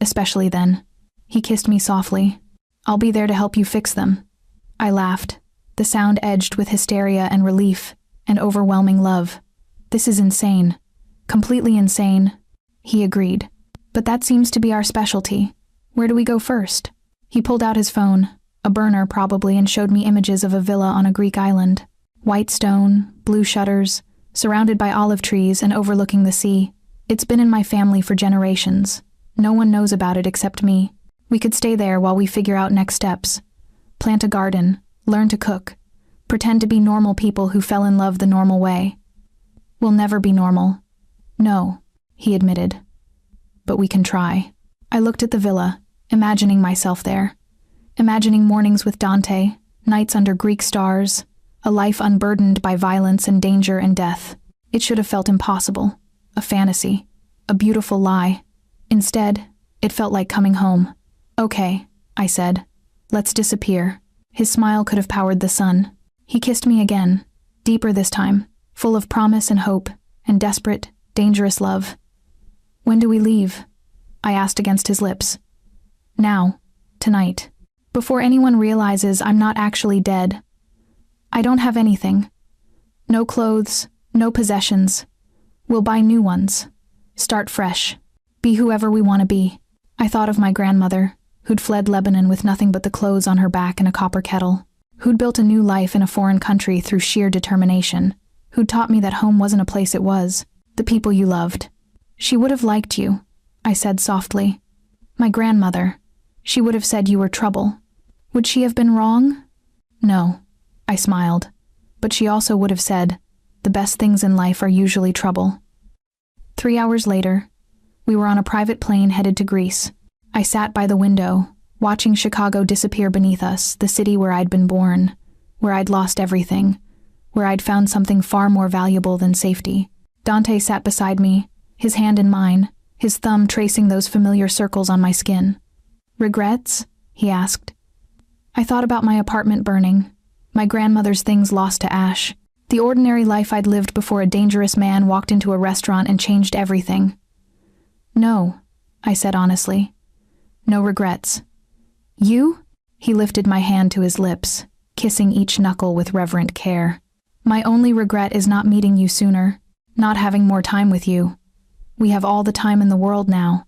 Especially then." He kissed me softly. "I'll be there to help you fix them." I laughed, the sound edged with hysteria and relief and overwhelming love. "This is insane. Completely insane." He agreed. "But that seems to be our specialty. Where do we go first?" He pulled out his phone, a burner probably, and showed me images of a villa on a Greek island. White stone, blue shutters, surrounded by olive trees and overlooking the sea. It's been in my family for generations. No one knows about it except me. We could stay there while we figure out next steps. Plant a garden, learn to cook, pretend to be normal people who fell in love the normal way. We'll never be normal. No, he admitted. But we can try. I looked at the villa, imagining myself there. Imagining mornings with Dante, nights under Greek stars, a life unburdened by violence and danger and death. It should have felt impossible, a fantasy, a beautiful lie. Instead, it felt like coming home. "Okay," I said. "Let's disappear." His smile could have powered the sun. He kissed me again, deeper this time, full of promise and hope, and desperate, dangerous love. "When do we leave?" I asked against his lips. "Now. Tonight. Before anyone realizes I'm not actually dead. I don't have anything. No clothes, no possessions. We'll buy new ones. Start fresh. Be whoever we want to be." I thought of my grandmother, who'd fled Lebanon with nothing but the clothes on her back and a copper kettle, who'd built a new life in a foreign country through sheer determination, who'd taught me that home wasn't a place it was, the people you loved. She would have liked you, I said softly. My grandmother. She would have said you were trouble. Would she have been wrong? No, I smiled. But she also would have said, the best things in life are usually trouble. 3 hours later, we were on a private plane headed to Greece. I sat by the window, watching Chicago disappear beneath us, the city where I'd been born, where I'd lost everything, where I'd found something far more valuable than safety. Dante sat beside me, his hand in mine, his thumb tracing those familiar circles on my skin. Regrets? He asked. I thought about my apartment burning, my grandmother's things lost to ash, the ordinary life I'd lived before a dangerous man walked into a restaurant and changed everything. No, I said honestly. No regrets. You? He lifted my hand to his lips, kissing each knuckle with reverent care. My only regret is not meeting you sooner, not having more time with you. We have all the time in the world now,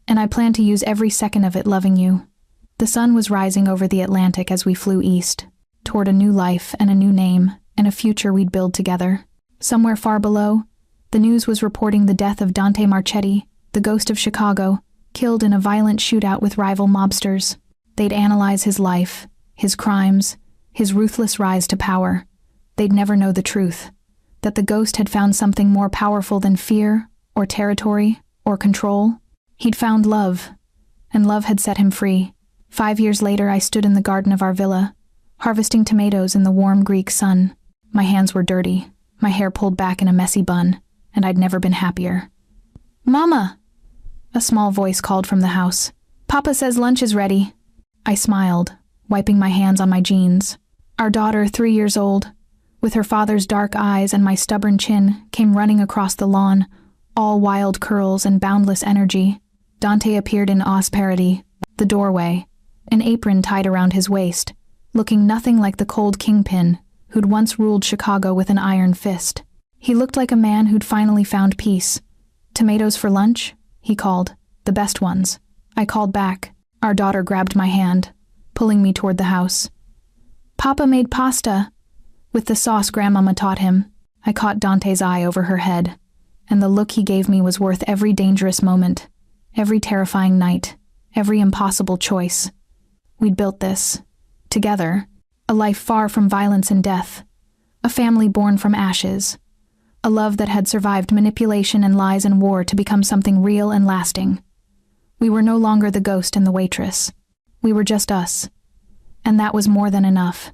and I plan to use every second of it loving you. The sun was rising over the Atlantic as we flew east, toward a new life and a new name and a future we'd build together. Somewhere far below, the news was reporting the death of Dante Marchetti, the ghost of Chicago, killed in a violent shootout with rival mobsters. They'd analyze his life, his crimes, his ruthless rise to power. They'd never know the truth, that the ghost had found something more powerful than fear, or territory, or control. He'd found love, and love had set him free. 5 years later, I stood in the garden of our villa, harvesting tomatoes in the warm Greek sun. My hands were dirty, my hair pulled back in a messy bun, and I'd never been happier. Mama! A small voice called from the house. Papa says lunch is ready. I smiled, wiping my hands on my jeans. Our daughter, 3 years old, with her father's dark eyes and my stubborn chin, came running across the lawn, all wild curls and boundless energy. Dante appeared in austerity, the doorway, an apron tied around his waist, looking nothing like the cold kingpin who'd once ruled Chicago with an iron fist. He looked like a man who'd finally found peace. Tomatoes for lunch? He called. The best ones. I called back. Our daughter grabbed my hand, pulling me toward the house. Papa made pasta, with the sauce Grandmama taught him. I caught Dante's eye over her head, and the look he gave me was worth every dangerous moment, every terrifying night, every impossible choice. We'd built this, together, a life far from violence and death, a family born from ashes, a love that had survived manipulation and lies and war to become something real and lasting. We were no longer the ghost and the waitress. We were just us, and that was more than enough.